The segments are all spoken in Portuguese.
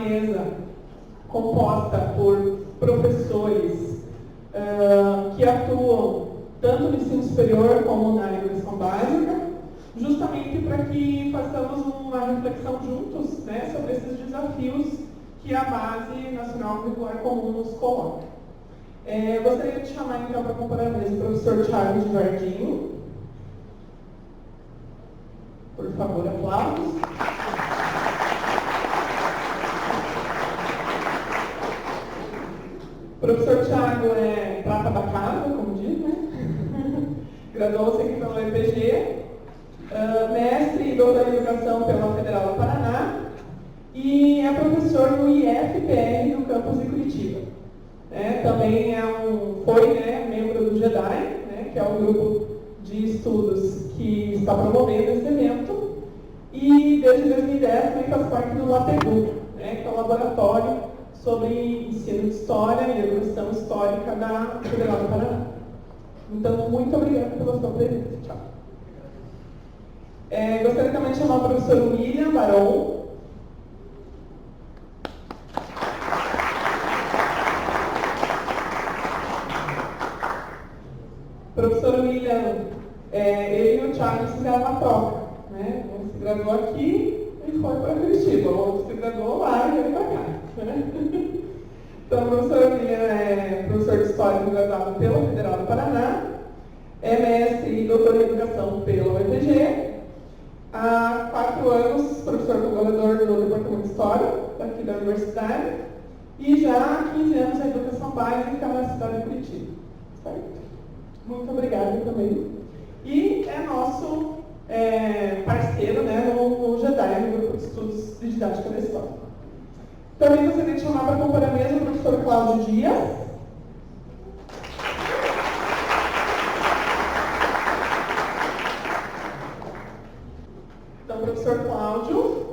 mesa composta por professores que atuam tanto no ensino superior como na educação básica, justamente para que façamos uma reflexão juntos, né, sobre esses desafios que a Base Nacional Curricular Comum nos coloca. Gostaria de chamar então para compor a mesa o professor Thiago Divardim. Por favor, aplausos. O professor Thiago é prata da casa, como diz, né? Graduou-se aqui pela UEPG, mestre e doutor em educação pela Federal do Paraná e é professor no IFPR no campus de Curitiba. Também foi membro do GEDHI, né, que é o grupo de estudos que está promovendo esse evento, e desde 2010 também faz parte do LAPEGU, né, que é o Laboratório sobre Ensino de História e Educação Histórica da Federal do Paraná. Então, muito obrigada pela sua presença. Tchau. Gostaria também de chamar o professor Wilian Barão. O professor Wilian, ele e o Thiago se fizeram uma troca, né? Um se graduou aqui e foi para Curitiba, o outro se graduou lá e veio para cá. Né? Então, o professor Wilian é professor de História graduado pela Federal do Paraná, é mestre e doutor em Educação pela UEPG, há 4 anos professor colaborador no Departamento de História, aqui da Universidade, e já há 15 anos em Educação Básica na cidade de Curitiba. Certo? Muito obrigada também. E é nosso parceiro, né, no GEDHI, no Grupo de Estudos de Didática da História. Também gostaria de chamar para compor a mesa o professor Cláudio Dias. Então, professor Cláudio,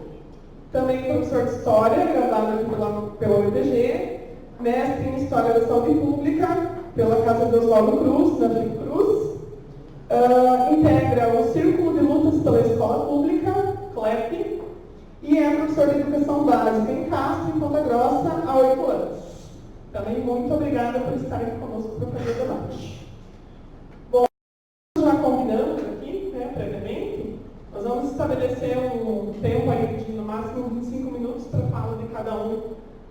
também professor de História, graduado aqui pela UEPG, mestre em História da Saúde Pública, pela Casa de Oswaldo Cruz, na Fiocruz, integra o Círculo de Lutas pela Escola Pública, CLEP, e é professor de Educação Básica em Castro, em Ponta Grossa, há 8 anos. Também muito obrigada por estar aqui conosco para fazer o debate. Bom, já combinamos aqui, né, previamente, nós vamos estabelecer um tempo aí de no máximo 25 minutos para fala de cada um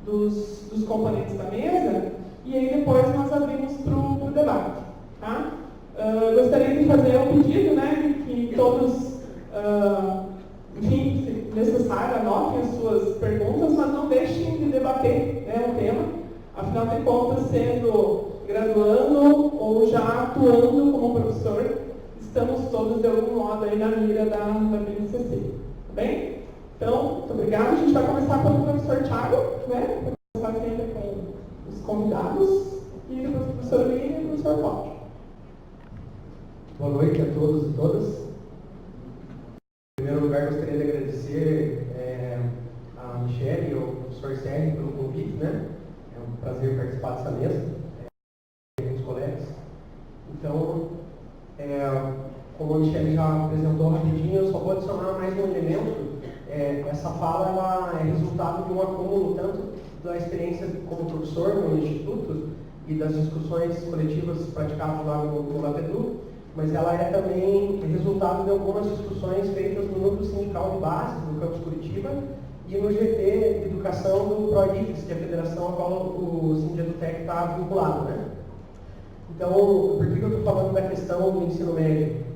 dos componentes da mesa, e aí depois nós abrimos para o debate. Tá? Gostaria de fazer um pedido, né, que todos, enfim, se necessário, anotem as suas perguntas, mas não deixem de debater, né, o tema. Afinal de contas, sendo graduando ou já atuando como professor, estamos todos de algum modo aí na mira da BNCC. Tá bem? Então, muito obrigada. A gente vai começar pelo professor Thiago, né? Vai começar sempre com os convidados, e depois o professor Wilian e o professor Cláudio. Boa noite a todos e todas. Em primeiro lugar, gostaria de agradecer a Michele e ao professor Sérgio pelo convite, né? É um prazer participar dessa mesa, com os colegas. Então, como a Michele já apresentou rapidinho, eu só vou adicionar mais um elemento. Essa fala ela é resultado de um acúmulo tanto da experiência como professor no Instituto e das discussões coletivas praticadas lá no LAPEGU, mas ela é também resultado de algumas discussões feitas no núcleo sindical de base do campus Curitiba e no GT de Educação do PROIFES, que é a federação a qual o Sindedutec está vinculado, né? Então, por que eu estou falando da questão do ensino médio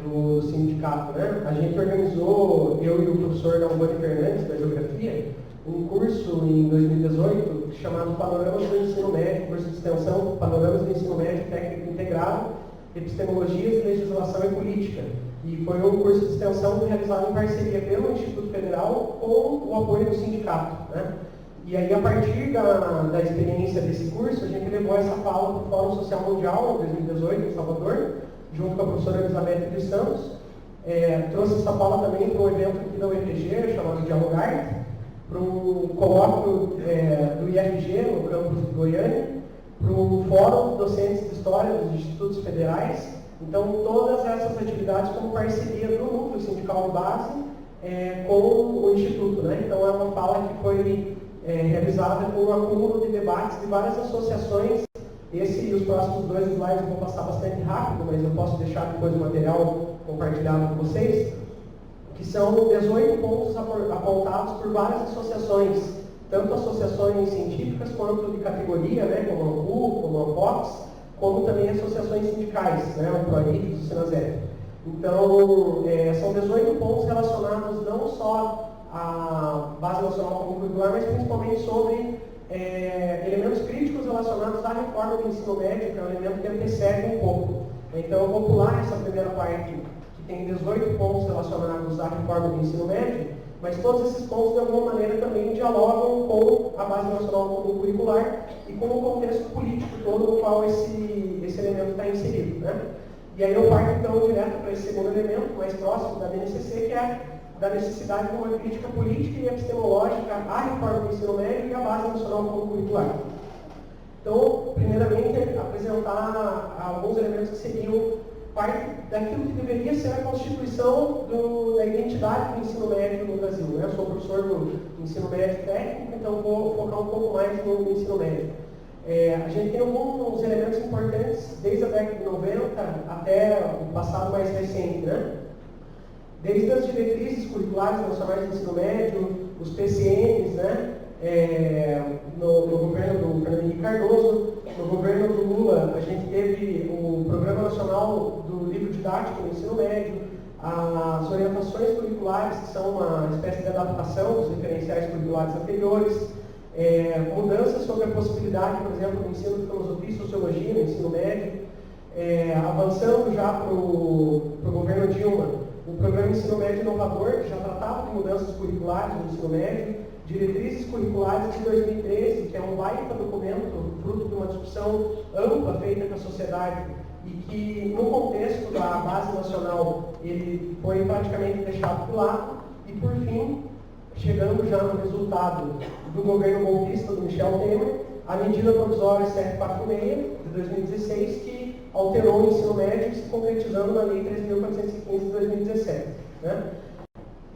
do sindicato, né? A gente organizou, eu e o professor Dalmani Fernandes, da Geografia, um curso em 2018 chamado Panoramas do Ensino Médio, curso de extensão Panoramas do Ensino Médio Técnico Integrado, Epistemologias, Legislação e Política. E foi um curso de extensão realizado em parceria pelo Instituto Federal com o apoio do sindicato, né? E aí, a partir da experiência desse curso, a gente levou essa fala para o Fórum Social Mundial, em 2018, em Salvador, junto com a professora Elizabeth dos Santos. Trouxe essa fala também para um evento aqui da UEPG, chamado Dialogar, para um colóquio do IFPR, no campus de Goiânia, para o Fórum Docentes de História dos Institutos Federais. Então, todas essas atividades como parceria do núcleo sindical de base com o Instituto, né? Então, é uma fala que foi realizada com o acúmulo de debates de várias associações. Esse e os próximos 2 slides eu vou passar bastante rápido, mas eu posso deixar depois o material compartilhado com vocês, que são 18 pontos apontados por várias associações, tanto associações científicas quanto de categoria, né, como a UEPG, como a POX, como também associações sindicais, né, o PROID, o Sinazep. Então, são 18 pontos relacionados não só à Base Nacional Comum Curricular, mas principalmente sobre elementos críticos relacionados à reforma do ensino médio, que é um elemento que antecede um pouco. Então, eu vou pular essa primeira parte, que tem 18 pontos relacionados à reforma do ensino médio, mas todos esses pontos, de alguma maneira, também dialogam com a Base Nacional Comum Curricular e com o contexto político todo no qual esse elemento está inserido, né? E aí eu parto, então, direto para esse segundo elemento, mais próximo da BNCC, que é da necessidade de uma crítica política e epistemológica à reforma do ensino médio e à Base Nacional Comum Curricular. Então, primeiramente, apresentar alguns elementos que seriam parte daquilo que deveria ser a constituição da identidade do ensino médio no Brasil, né? Eu sou professor do ensino médio técnico, então vou focar um pouco mais no ensino médio. A gente tem alguns elementos importantes desde a década de 90 até o passado mais recente, né? Desde as diretrizes curriculares nacionais do ensino médio, os PCNs, né? No governo do Fernando Henrique Cardoso, no governo do Lula, a gente teve o Programa Nacional do Livro Didático no ensino médio, as orientações curriculares, que são uma espécie de adaptação dos referenciais curriculares anteriores, mudanças sobre a possibilidade, por exemplo, do ensino de filosofia e sociologia no ensino médio, avançando já para o governo Dilma, o programa Ensino Médio Inovador, que já tratava de mudanças curriculares no ensino médio, diretrizes curriculares de 2013, que é um baita documento, fruto de uma discussão ampla feita com a sociedade, e que, no contexto da base nacional, ele foi praticamente deixado de lado, e, por fim, chegando já no resultado do governo golpista do Michel Temer, a medida provisória 746, de 2016, que alterou o ensino médio, se concretizando na Lei 3.415 de 2017. Né?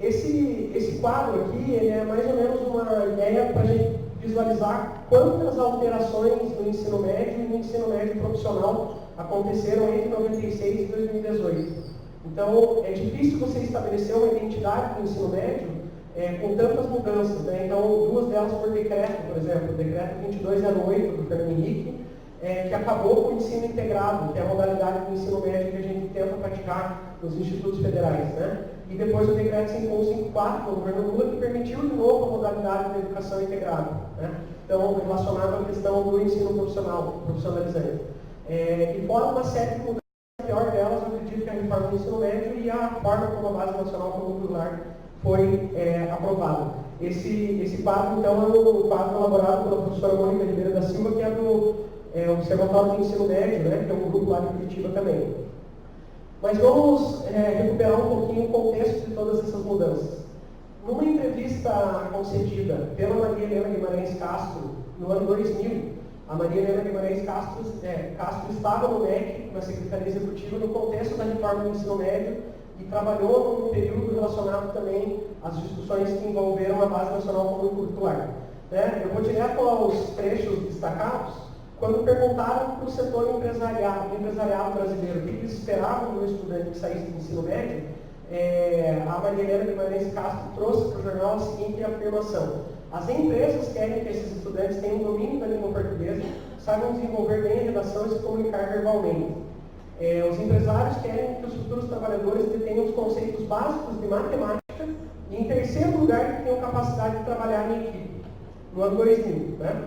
Esse quadro aqui, ele é mais ou menos uma ideia para a gente visualizar quantas alterações no ensino médio e no ensino médio profissional aconteceram entre 96 e 2018. Então, é difícil você estabelecer uma identidade do ensino médio com tantas mudanças, né? Então, duas delas por decreto, por exemplo, o decreto 2208 do Fernando Henrique, que acabou com o ensino integrado, que é a modalidade do ensino médio que a gente tenta praticar nos institutos federais, né? E depois o decreto 5154 do governo Lula, que permitiu de novo a modalidade da educação integrada, né? Então, relacionado à questão do ensino profissional, profissionalizante. E fora uma série de mudanças, a pior delas, eu acredito que é a reforma do ensino médio e a forma como a Base Nacional Comum Curricular foi aprovado. Esse quadro, então, é um quadro elaborado pela professora Mônica Ribeiro da Silva, que é do Observatório do Ensino Médio, né, que é um grupo lá de Curitiba também. Mas vamos recuperar um pouquinho o contexto de todas essas mudanças. Numa entrevista concedida pela Maria Helena Guimarães Castro, no ano 2000, a Maria Helena Guimarães Castro estava no MEC, na Secretaria Executiva, no contexto da reforma do ensino médio, e trabalhou num período relacionado também às discussões que envolveram a Base Nacional Comum Curricular. Né? Eu vou direto aos trechos destacados, quando perguntaram para o setor empresariado brasileiro o que eles esperavam do estudante que saísse do ensino médio, a Maria Helena Guimarães Castro trouxe para o jornal a seguinte afirmação: as empresas querem que esses estudantes tenham domínio da língua portuguesa, saibam desenvolver bem a redação e se comunicar verbalmente. Os empresários querem que os futuros trabalhadores detenham os conceitos básicos de matemática e, em terceiro lugar, que tenham capacidade de trabalhar em equipe, no ano 2000. Né?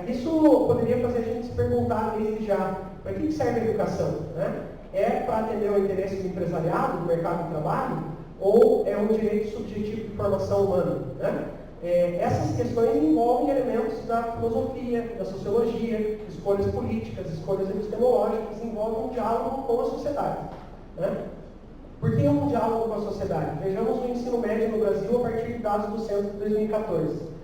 Isso poderia fazer a gente se perguntar desde já, para que serve a educação? Né? É para atender ao interesse do empresariado, do mercado de trabalho, ou é um direito subjetivo de formação humana? Né? Essas questões envolvem elementos da filosofia, da sociologia, escolhas políticas, escolhas epistemológicas, envolvem um diálogo com a sociedade. Né? Por que um diálogo com a sociedade? Vejamos o ensino médio no Brasil a partir de dados do censo de 2014.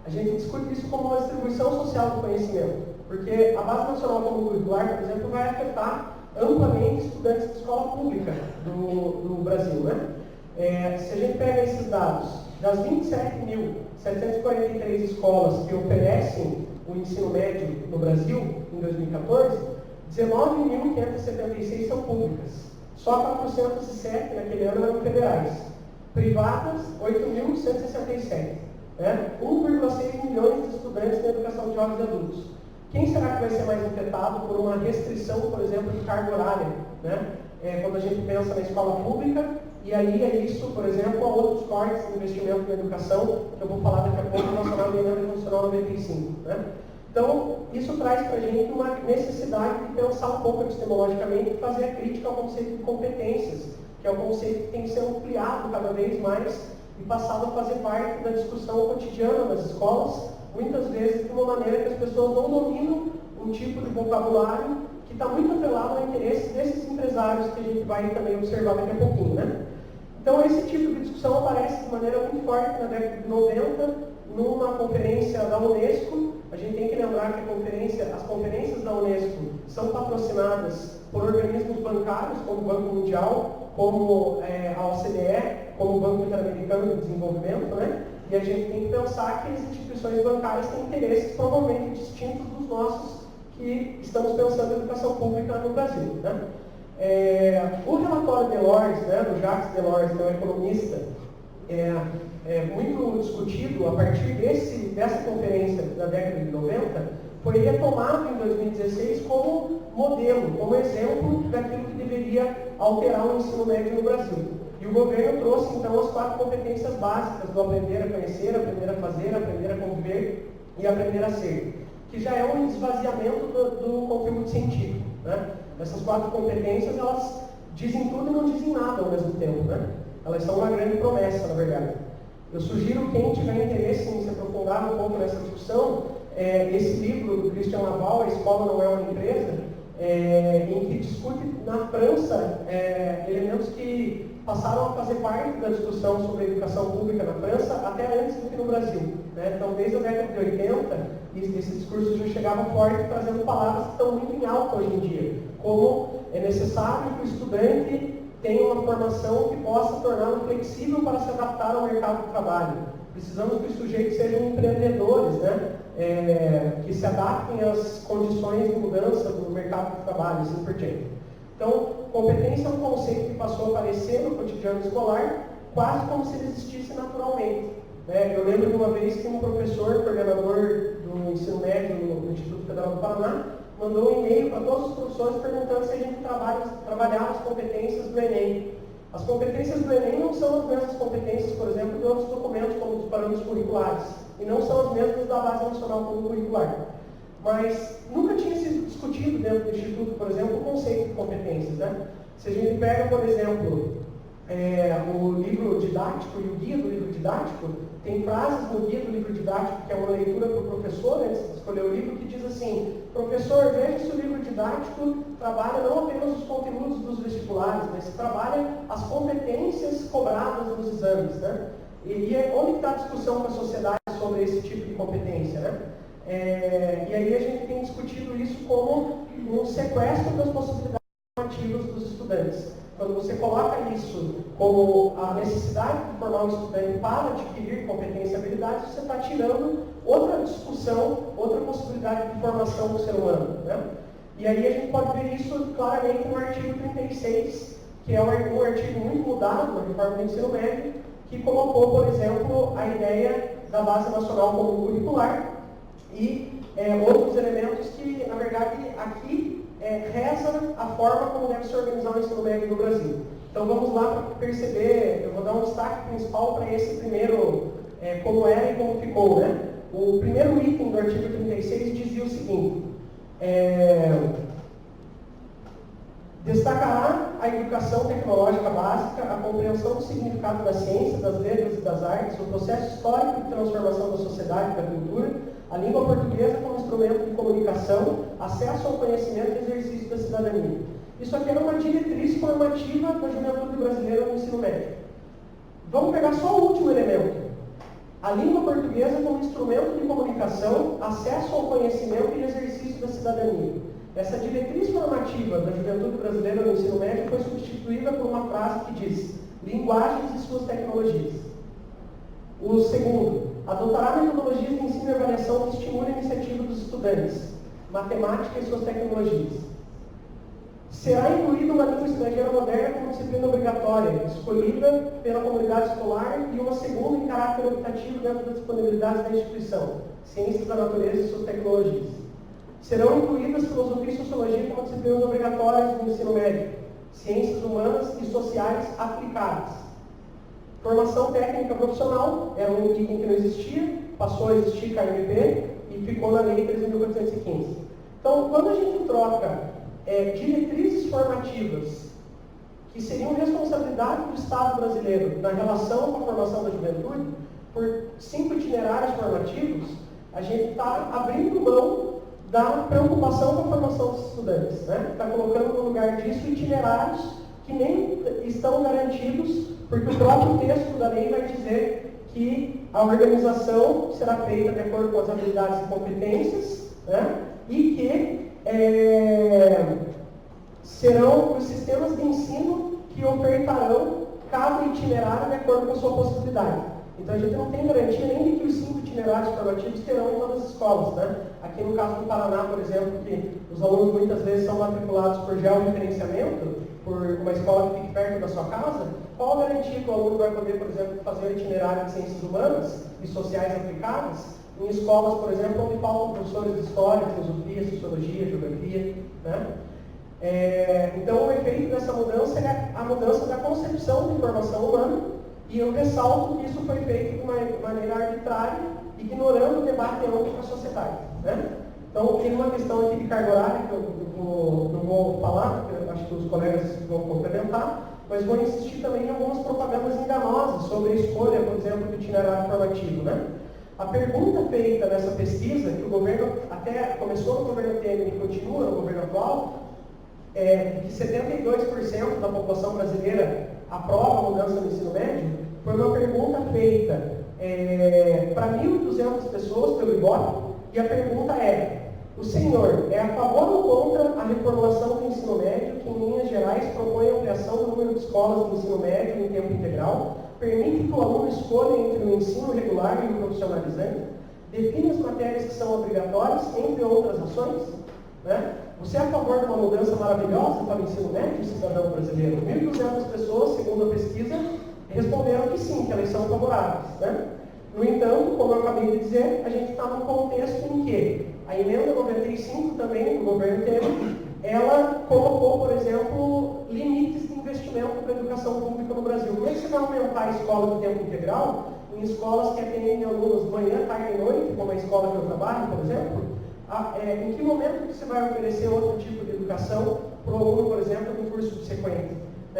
A gente discute isso como uma distribuição social do conhecimento, porque a Base Nacional Comum Curricular, por exemplo, vai afetar amplamente estudantes de escola pública do Brasil. Né? Se a gente pega esses dados das 27.743 escolas que oferecem o ensino médio no Brasil, em 2014, 19.576 são públicas. Só 407 naquele ano eram federais. Privadas, 8.167. 1,6 milhões de estudantes na educação de jovens e adultos. Quem será que vai ser mais afetado por uma restrição, por exemplo, de carga horária? Quando a gente pensa na escola pública, e aí é isso, por exemplo, a outros cortes de investimento na educação, que eu vou falar daqui a pouco, Nacional e Nacional 95. Então, isso traz para a gente uma necessidade de pensar um pouco epistemologicamente e fazer a crítica ao conceito de competências, que é um conceito que tem que ser ampliado cada vez mais e passado a fazer parte da discussão cotidiana das escolas, muitas vezes de uma maneira que as pessoas não dominam um tipo de vocabulário que está muito atrelado ao interesse desses empresários que a gente vai também observar daqui a pouquinho. Então, esse tipo de discussão aparece de maneira muito forte na década de 90, numa conferência da Unesco. A gente tem que lembrar que as conferências da Unesco são patrocinadas por organismos bancários, como o Banco Mundial, como a OCDE, como o Banco Interamericano de Desenvolvimento, E a gente tem que pensar que as instituições bancárias têm interesses provavelmente distintos dos nossos que estamos pensando em educação pública no Brasil. O relatório Delors, do Jacques Delors, que é um economista, muito discutido a partir dessa conferência da década de 90, foi retomado em 2016 como modelo, como exemplo daquilo que deveria alterar o ensino médio no Brasil. E o governo trouxe, então, as 4 competências básicas do aprender a conhecer, aprender a fazer, aprender a conviver e aprender a ser, que já é um esvaziamento do conteúdo científico. Essas 4 competências, elas dizem tudo e não dizem nada ao mesmo tempo. Elas são uma grande promessa, na verdade. Eu sugiro, quem tiver interesse em se aprofundar um pouco nessa discussão, esse livro do Christian Laval, A Escola Não É uma Empresa, em que discute na França elementos que passaram a fazer parte da discussão sobre a educação pública na França até antes do que no Brasil. Então, desde a década de 80, esse discurso já chegava forte, trazendo palavras que estão muito em alta hoje em dia, como é necessário que o estudante tenha uma formação que possa torná-lo flexível para se adaptar ao mercado de trabalho. Precisamos que os sujeitos sejam empreendedores, que se adaptem às condições de mudança do mercado de trabalho, assim por diante. Então, competência é um conceito que passou a aparecer no cotidiano escolar, quase como se ele existisse naturalmente. Eu lembro de uma vez que um professor, coordenador do ensino médio no Instituto Federal do Paraná, mandou um e-mail para todos os professores perguntando se a gente trabalhava as competências do Enem. As competências do Enem não são as mesmas competências, por exemplo, de outros documentos, como os parâmetros curriculares, e não são as mesmas da Base Nacional Comum Curricular. Mas nunca tinha sido discutido dentro do Instituto, por exemplo, o conceito de competências. Se a gente pega, por exemplo, o livro didático e o guia do livro didático, tem frases no guia do livro didático, que é uma leitura para o professor, antes de escolher o livro, que diz assim: professor, veja se o livro didático trabalha não apenas os conteúdos dos vestibulares, mas trabalha as competências cobradas nos exames. E onde está a discussão com a sociedade sobre esse tipo de competência? E aí a gente tem discutido isso como um sequestro das possibilidades formativas dos estudantes. Quando você coloca isso como a necessidade de formar um estudante para adquirir competência e habilidades, você está tirando outra discussão, outra possibilidade de formação do ser humano. E aí a gente pode ver isso claramente no artigo 36, que é um artigo muito mudado na reforma do ensino médio, que colocou, por exemplo, a ideia da Base Nacional Comum Curricular e outros elementos que, na verdade, aqui reza a forma como deve se organizar o ensino médio no Brasil. Então vamos lá para perceber, eu vou dar um destaque principal para esse primeiro, como era e como ficou. O primeiro item do artigo 36 dizia o seguinte: destacará a educação tecnológica básica, a compreensão do significado da ciência, das letras e das artes, o processo histórico de transformação da sociedade e da cultura, a língua portuguesa como instrumento de comunicação, acesso ao conhecimento e exercício da cidadania. Isso aqui era uma diretriz formativa da juventude brasileira no ensino médio. Vamos pegar só o último elemento. A língua portuguesa como instrumento de comunicação, acesso ao conhecimento e exercício da cidadania. Essa diretriz formativa da juventude brasileira no ensino médio foi substituída por uma frase que diz: linguagens e suas tecnologias. O segundo, adotará metodologias de ensino e avaliação que estimulem a iniciativa dos estudantes, matemática e suas tecnologias. Será incluída uma língua estrangeira moderna como disciplina obrigatória, escolhida pela comunidade escolar, e uma segunda em caráter optativo dentro das disponibilidades da instituição, ciências da natureza e suas tecnologias. Serão incluídas filosofia e sociologia como disciplinas obrigatórias no ensino médio, ciências humanas e sociais aplicadas. Formação técnica profissional, era um item que não existia, passou a existir KMP e ficou na lei 13.415. Então, quando a gente troca diretrizes formativas, que seriam responsabilidade do Estado brasileiro na relação com a formação da juventude, por 5 itinerários formativos, a gente está abrindo mão da preocupação com a formação dos estudantes, né? Está colocando no lugar disso itinerários que nem estão garantidos, porque o próprio texto da lei vai dizer que a organização será feita de acordo com as habilidades e competências, né? E que serão os sistemas de ensino que ofertarão cada itinerário de acordo com a sua possibilidade. Então a gente não tem garantia nem de que os 5 itinerários formativos terão em todas as escolas, né? Aqui no caso do Paraná, por exemplo, que os alunos muitas vezes são matriculados por georreferenciamento, por uma escola que fique perto da sua casa, qual a garantia que o aluno vai poder, por exemplo, fazer o itinerário de ciências humanas e sociais aplicadas em escolas, por exemplo, onde faltam professores de história, filosofia, sociologia, geografia, né? Então o efeito dessa mudança é a mudança da concepção de formação humana, e eu ressalto que isso foi feito de uma maneira arbitrária, ignorando o debate amplo com a sociedade, né? Então, tem uma questão aqui de carga horária que eu não vou falar, porque eu acho que os colegas vão complementar, mas vou insistir também em algumas propagandas enganosas sobre a escolha, por exemplo, do itinerário formativo, né? A pergunta feita nessa pesquisa, que o governo até começou no governo Temer e continua no governo atual, é que 72% da população brasileira aprova a mudança no ensino médio, foi uma pergunta feita para 1.200 pessoas pelo IBOP, e a pergunta é: o senhor é a favor ou contra a reformulação do ensino médio, que em linhas gerais propõe a ampliação do número de escolas de ensino médio em tempo integral, permite que o aluno escolha entre o ensino regular e o profissionalizante, define as matérias que são obrigatórias, entre outras ações, né? Você é a favor de uma mudança maravilhosa para o ensino médio, cidadão brasileiro? 1.200 pessoas, segundo a pesquisa, responderam que sim, que elas são favoráveis, né? No entanto, como eu acabei de dizer, a gente está num contexto em que a emenda 95 também, do governo Temer, ela colocou, por exemplo, limites de investimento para a educação pública no Brasil. Como é que você vai aumentar a escola de tempo integral em escolas que atendem alunos manhã, tarde e noite, como a escola que eu trabalho, por exemplo? Em que momento que você vai oferecer outro tipo de educação para o aluno, por exemplo, no curso subsequente?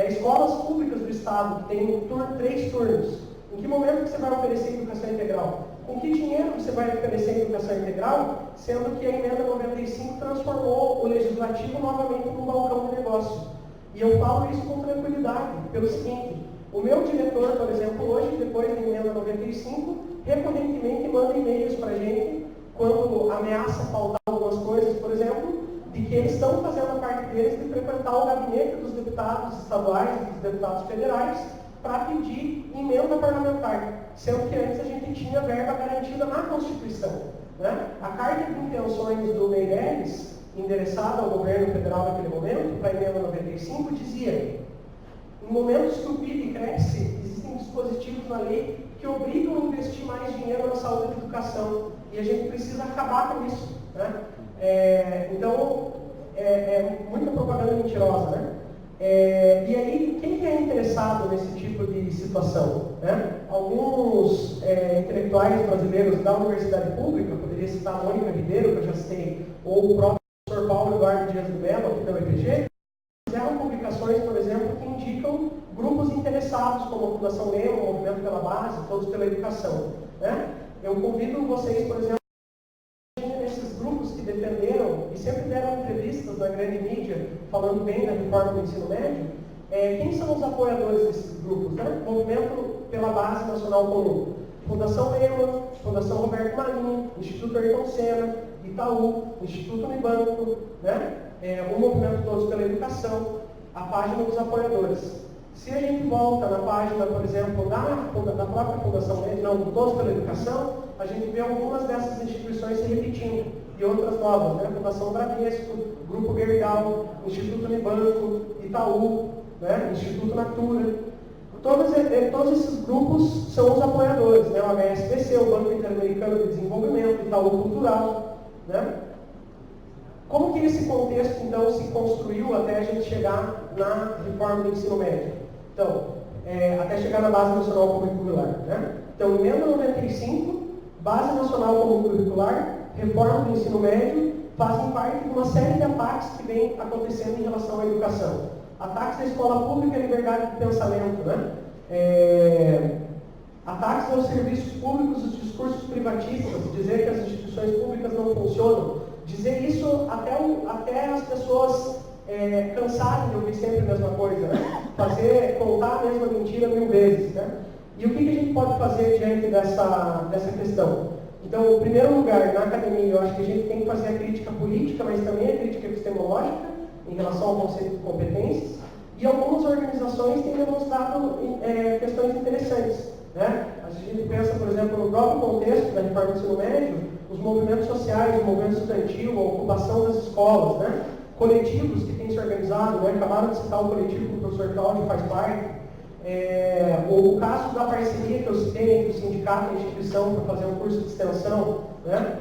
Escolas públicas do Estado que têm 3 turnos, em que momento que você vai oferecer educação integral? Com que dinheiro você vai oferecer educação integral, sendo que a emenda 95 transformou o legislativo novamente num balcão de negócio? E eu falo isso com tranquilidade, pelo seguinte: o meu diretor, por exemplo, hoje, depois da emenda 95, recorrentemente manda e-mails para a gente, quando ameaça faltar algumas coisas, por exemplo, de que eles estão fazendo parte deles de frequentar o gabinete dos deputados estaduais e dos deputados federais para pedir emenda parlamentar, sendo que antes a gente tinha verba garantida na Constituição, né? A carta de intenções do Meirelles, endereçada ao governo federal naquele momento, para a emenda 95, dizia: em momentos que o PIB cresce, existem dispositivos na lei que obrigam a investir mais dinheiro na saúde e educação, e a gente precisa acabar com isso, né? Então, muita propaganda mentirosa, né? E aí, quem que é interessado nesse tipo de situação, né? Alguns intelectuais brasileiros da Universidade Pública, poderia citar a Mônica Ribeiro, que eu já citei, ou o próprio professor Paulo Eduardo Dias do Melo, aqui da UEPG, fizeram publicações, por exemplo, que indicam grupos interessados, como a Fundação Mesa, o Movimento pela Base, Todos pela Educação, né? Eu convido vocês, por exemplo, nesses grupos que defenderam e sempre deram entrevistas na grande mídia falando bem da reforma do ensino médio. Quem são os apoiadores desses grupos, né? Movimento pela Base Nacional Comum, Fundação Mesa, Fundação Roberto Marinho, Instituto Ayrton Senna, Itaú, Instituto Unibanco, né? O Movimento Todos pela Educação, a página dos apoiadores. Se a gente volta na página, por exemplo, da própria Fundação Rede, não, do Todos pela Educação, a gente vê algumas dessas instituições se repetindo, e outras novas, né? Fundação Bradesco, Grupo GEDHI, Instituto Unibanco, Itaú, né? Instituto Natura. Todos esses grupos são os apoiadores, né? O HSBC, o Banco Interamericano de Desenvolvimento, Itaú Cultural, né? Como que esse contexto, então, se construiu até a gente chegar na reforma do ensino médio? Então, até chegar na Base Nacional Comum Curricular, né? Então, emenda 95, Base Nacional Comum Curricular, reforma do ensino médio, fazem parte de uma série de ataques que vem acontecendo em relação à educação. Ataques à escola pública e à liberdade de pensamento, né? Ataques aos serviços públicos, os discursos privatistas, dizer que as instituições públicas não funcionam, dizer isso até as pessoas cansarem de ouvir sempre a mesma coisa, né? Contar a mesma mentira 1000 vezes, né? E o que a gente pode fazer diante dessa questão? Então, em primeiro lugar, na academia, eu acho que a gente tem que fazer a crítica política, mas também a crítica epistemológica, em relação ao conceito de competências, e algumas organizações têm demonstrado questões interessantes, né? A gente pensa, por exemplo, no próprio contexto da reforma do ensino médio, os movimentos sociais, o movimento estudantil, a ocupação das escolas, né? Coletivos que têm se organizado, né? Acabaram de citar o coletivo que o professor Cláudio faz parte. O caso da parceria que eu citei entre o sindicato e a instituição para fazer um curso de extensão, né?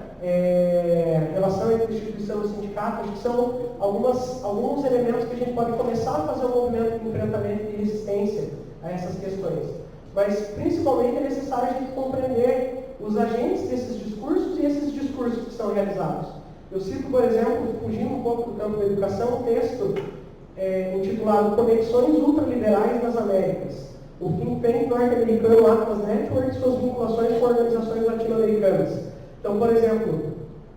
Relação entre a instituição e o sindicato, acho que são alguns elementos que a gente pode começar a fazer um movimento de enfrentamento e de resistência a essas questões. Mas, principalmente, é necessário a gente compreender os agentes desses discursos e esses discursos que são realizados. Eu cito, por exemplo, fugindo um pouco do campo da educação, um texto intitulado Conexões Ultraliberais das Américas. O think tank norte-americano Atlas Network e suas vinculações com organizações latino-americanas. Então, por exemplo,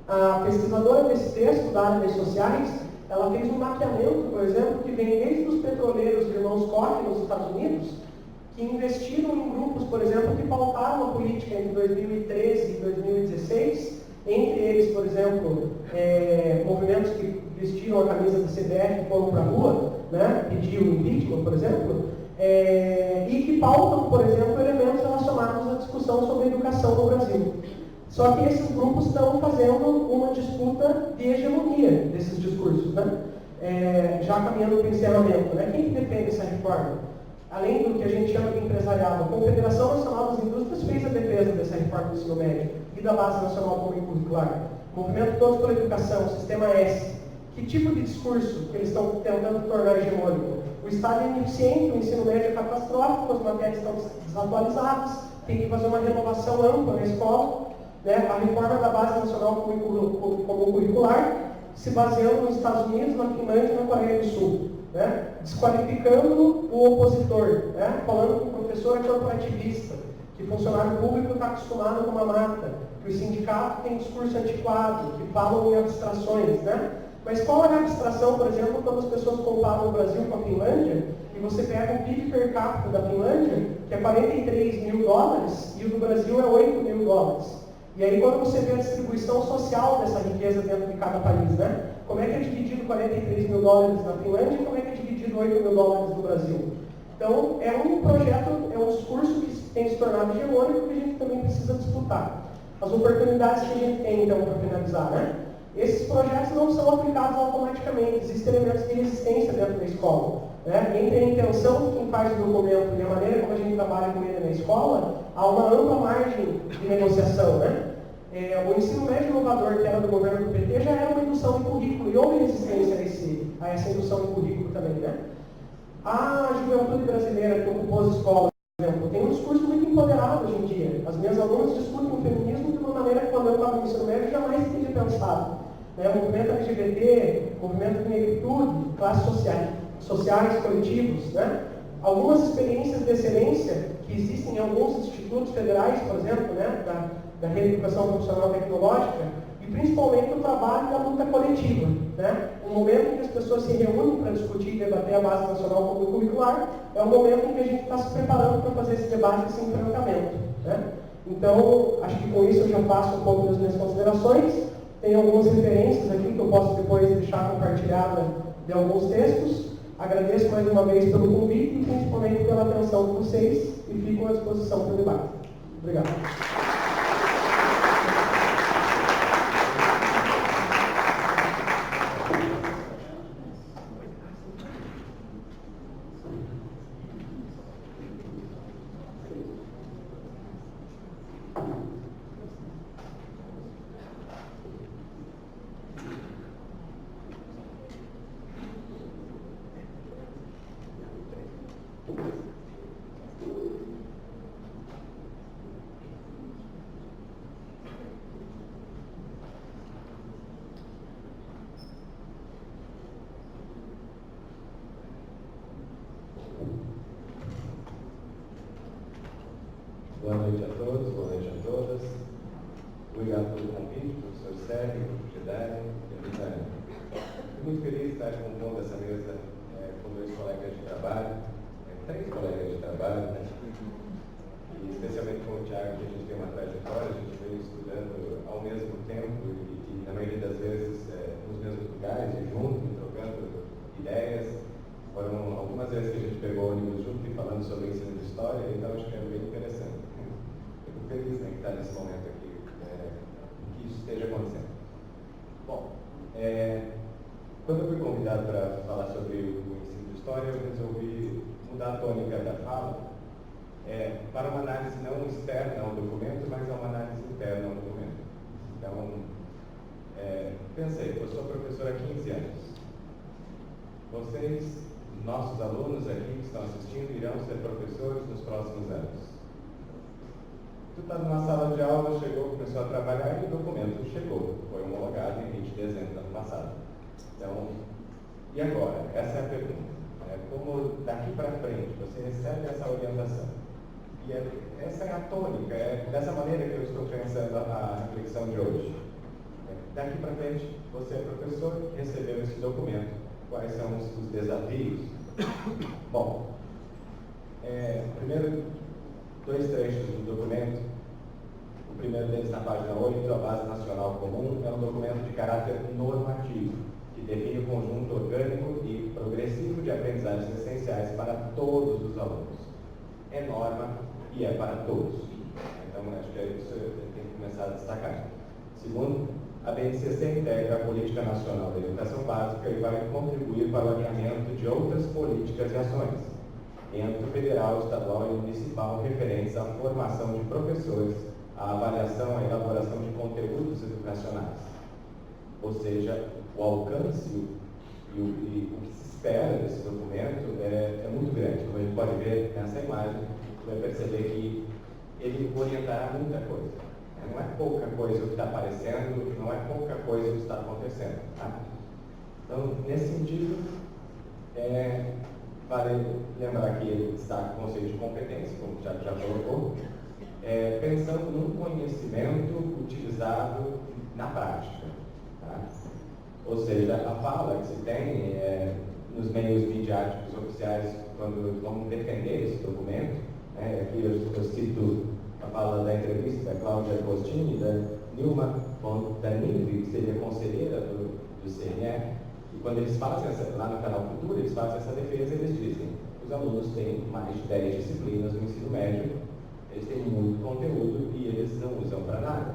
a pesquisadora desse texto, da área das sociais, ela fez um mapeamento, por exemplo, que vem desde os petroleiros irmãos Koch nos Estados Unidos, que investiram em grupos, por exemplo, que pautaram a política entre 2013 e 2016, entre eles, por exemplo, movimentos que vestiram a camisa da CBF e foram para a rua, né, pediu impeachment, por exemplo, e que pautam, por exemplo, elementos relacionados à discussão sobre educação no Brasil. Só que esses grupos estão fazendo uma disputa de hegemonia desses discursos, né? Já caminhando para o encerramento, né? Quem que defende essa reforma? Além do que a gente chama de empresariado, a Confederação Nacional das Indústrias fez a defesa dessa reforma do ensino médio e da Base Nacional Comum Curricular. Movimento Todos pela Educação, Sistema S. Que tipo de discurso que eles estão tentando tornar hegemônico? O Estado é ineficiente, o ensino médio é catastrófico, as matérias estão desatualizadas, tem que fazer uma renovação ampla na escola, né? A reforma da Base Nacional Comum Curricular se baseando nos Estados Unidos, na Finlândia e na Coreia do Sul, né? Desqualificando o opositor, né? Falando que o professor é corporativista, que o funcionário público está acostumado com uma mata, que o sindicato tem discurso antiquado, que falam em abstrações, né? Mas qual é a abstração, por exemplo, quando as pessoas comparam o Brasil com a Finlândia, e você pega o PIB per capita da Finlândia, que é 43 mil dólares, e o do Brasil é 8 mil dólares. E aí quando você vê a distribuição social dessa riqueza dentro de cada país, né? Como é que é dividido 43 mil dólares na Finlândia e como é que é dividido 8 mil dólares no Brasil? Então, é um projeto, é um discurso que tem se tornado hegemônico que a gente também precisa disputar. As oportunidades que a gente tem, então, para finalizar, né? Esses projetos não são aplicados automaticamente, existem elementos de resistência dentro da escola, né? Entre a intenção de quem faz o documento e a maneira como a gente trabalha com ele na escola, há uma ampla margem de negociação, né? O ensino médio inovador, que era do governo do PT, já era uma indução em currículo, e houve resistência a essa indução em currículo também, né? A juventude brasileira que ocupou as escolas, por exemplo, tem um discurso muito empoderado hoje em dia. As minhas alunas discutem o feminismo de uma maneira que, quando eu estava no ensino médio, jamais teria pensado. O movimento LGBT, movimento de negritude, classes sociais, coletivos, né? Algumas experiências de excelência que existem em alguns institutos federais, por exemplo, né? Da Rede de Educação Profissional Tecnológica, e principalmente o trabalho da luta coletiva, né? O momento em que as pessoas se reúnem para discutir e debater a Base Nacional Comum Curricular é o momento em que a gente está se preparando para fazer esse debate, esse enfrentamento, né? Então, acho que com isso eu já passo um pouco das minhas considerações. Tem algumas referências aqui que eu posso depois deixar compartilhada de alguns textos. Agradeço mais uma vez pelo convite e principalmente pela atenção de vocês e fico à disposição para o debate. Obrigado. Boa noite a todos, boa noite a todas. Obrigado pelo convite, professor Sérgio, GEDHI e Wilian. Estou muito feliz de estar compondo essa mesa com dois colegas de trabalho, três colegas de trabalho, né? E especialmente com o Thiago, que a gente tem uma trajetória, a gente veio estudando ao mesmo tempo e na maioria das vezes nos mesmos lugares, e junto, trocando ideias. Foram algumas vezes que a gente pegou o ônibus junto e falando sobre o ensino de história, então acho que é bem interessante. Fico feliz, né, que está nesse momento aqui, que isso esteja acontecendo. Bom, quando eu fui convidado para falar sobre o ensino de história, eu resolvi mudar a tônica da fala para uma análise não externa ao documento, mas uma análise interna ao documento. Então, pensei, eu sou professor há 15 anos. Vocês, nossos alunos aqui que estão assistindo, irão ser professores nos próximos anos. Tu está numa sala de aula, chegou, começou a trabalhar e o documento chegou. Foi homologado em 20 de dezembro do ano passado. Então, e agora? Essa é a pergunta. Como daqui para frente você recebe essa orientação? E essa é a tônica, dessa maneira que eu estou pensando a reflexão de hoje. Daqui para frente, você é professor, recebeu esse documento. Quais são os desafios? Bom, primeiro, dois trechos do documento. O primeiro deles, na página 8, a Base Nacional Comum, é um documento de caráter normativo, que define o conjunto orgânico e progressivo de aprendizagens essenciais para todos os alunos. É norma e é para todos. Então, acho que isso tem que começar a destacar. Segundo, a BNCC integra a Política Nacional da Educação Básica e vai contribuir para o alinhamento de outras políticas e ações, em âmbito federal, estadual e municipal, referentes à formação de professores, à avaliação e elaboração de conteúdos educacionais. Ou seja, o alcance e o que se espera desse documento é muito grande. Como a gente pode ver nessa imagem, você vai perceber que ele orientará muita coisa. Não é pouca coisa o que está aparecendo, não é pouca coisa o que está acontecendo. Tá? Então, nesse sentido, vale lembrar que ele destaca o conceito de competência, como o Thiago já colocou, pensando num conhecimento utilizado na prática. Tá? Ou seja, a fala que se tem nos meios midiáticos oficiais, quando vamos defender esse documento, aqui eu cito a fala da entrevista da Cláudia da Nilma Ponta, que seria conselheira do CNE, e quando eles fazem lá no canal Cultura, eles fazem essa defesa, eles dizem que os alunos têm mais de 10 disciplinas no ensino médio, eles têm muito conteúdo e eles não usam para nada.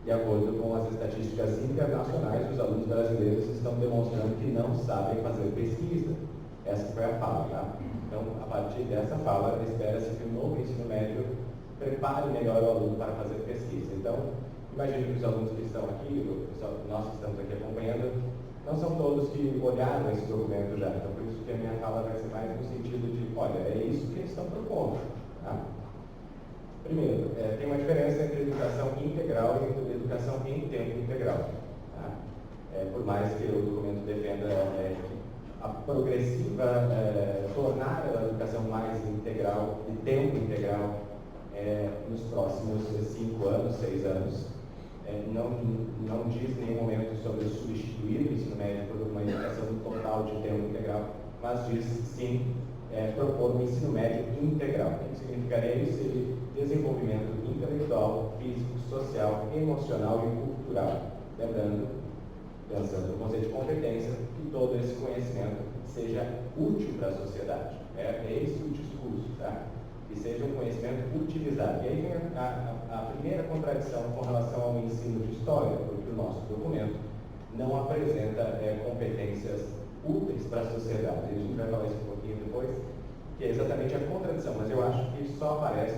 De acordo com as estatísticas internacionais, os alunos brasileiros estão demonstrando que não sabem fazer pesquisa. Essa foi a fala, tá? Então, a partir dessa fala, espera-se que o novo ensino médio prepare melhor o aluno para fazer pesquisa. Então, imagino que os alunos que estão aqui, nós que estamos aqui acompanhando, não são todos que olharam esse documento já. Então, por isso que a minha fala vai ser mais no sentido de, olha, é isso que eles estão propondo. Tá? Primeiro, tem uma diferença entre educação integral e educação em tempo integral. Tá? Por mais que o documento defenda a progressiva, tornar a educação mais integral e tempo integral nos próximos 5 anos, 6 anos. Não diz em nenhum momento sobre substituir o ensino médio por uma educação total de tempo integral, mas diz sim propor um ensino médio integral. O que significaria isso? Seria desenvolvimento intelectual, físico, social, emocional e cultural. Lembrando pensando no conceito de competência, que todo esse conhecimento seja útil para a sociedade. É esse o discurso, tá? Que seja um conhecimento utilizado. E aí vem a primeira contradição com relação ao ensino de história, porque o nosso documento não apresenta competências úteis para a sociedade. A gente vai falar isso um pouquinho depois, que é exatamente a contradição, mas eu acho que isso só aparece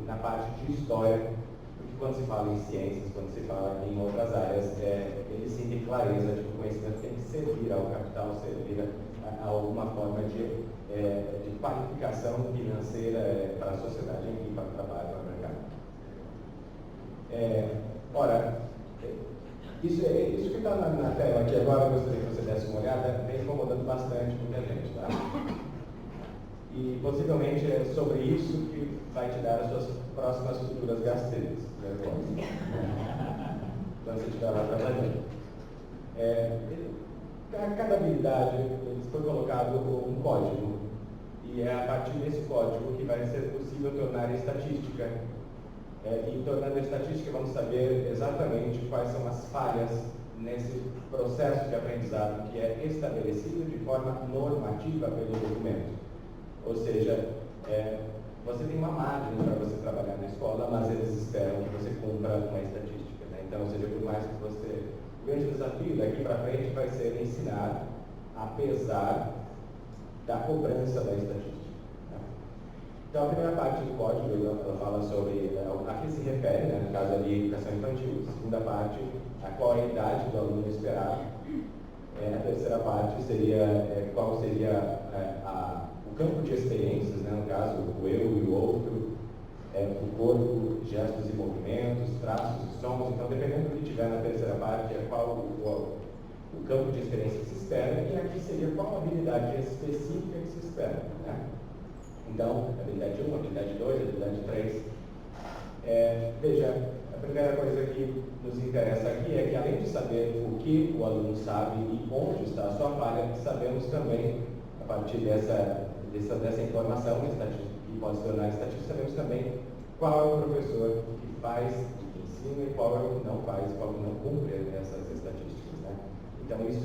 na parte de história, porque quando se fala em ciências, quando se fala em outras áreas, ele sim tem clareza de que o conhecimento tem que servir ao capital, servir a alguma forma de qualificação financeira para a sociedade, enfim, para o trabalho, para o mercado. Ora, isso que está na tela aqui agora, eu gostaria que você desse uma olhada, vem incomodando bastante muita gente, tá? E possivelmente é sobre isso que vai te dar as suas próximas futuras gasteiras, quando você estiver lá trabalhando. Cada habilidade foi colocado um código, e é a partir desse código que vai ser possível tornar estatística. E tornando a estatística, vamos saber exatamente quais são as falhas nesse processo de aprendizado que é estabelecido de forma normativa pelo documento. Ou seja, você tem uma margem para você trabalhar na escola, mas eles esperam que você cumpra uma estatística, né? Então, ou seja, por mais que você... O grande desafio daqui para frente vai ser ensinar, apesar da cobrança da estatística. Então, a primeira parte do código, ela fala sobre a que se refere, né, no caso ali, educação infantil. A segunda parte, a qual é a idade do aluno esperado. A terceira parte seria qual seria o campo de experiências, né, no caso, o eu e o outro, o corpo, gestos e movimentos, traços e sons. Então, dependendo do que tiver na terceira parte, qual o campo de experiência que se espera, e aqui seria qual a habilidade específica que se espera, né? Então, habilidade 1, habilidade 2, habilidade 3. Veja, a primeira coisa que nos interessa aqui é que, além de saber o que o aluno sabe e onde está a sua falha, sabemos também, a partir dessa informação que pode se tornar estatística, sabemos também qual é o professor que faz, que ensina, e qual é o que não faz, qual é o que não cumpre essas estatísticas, né? Então, isso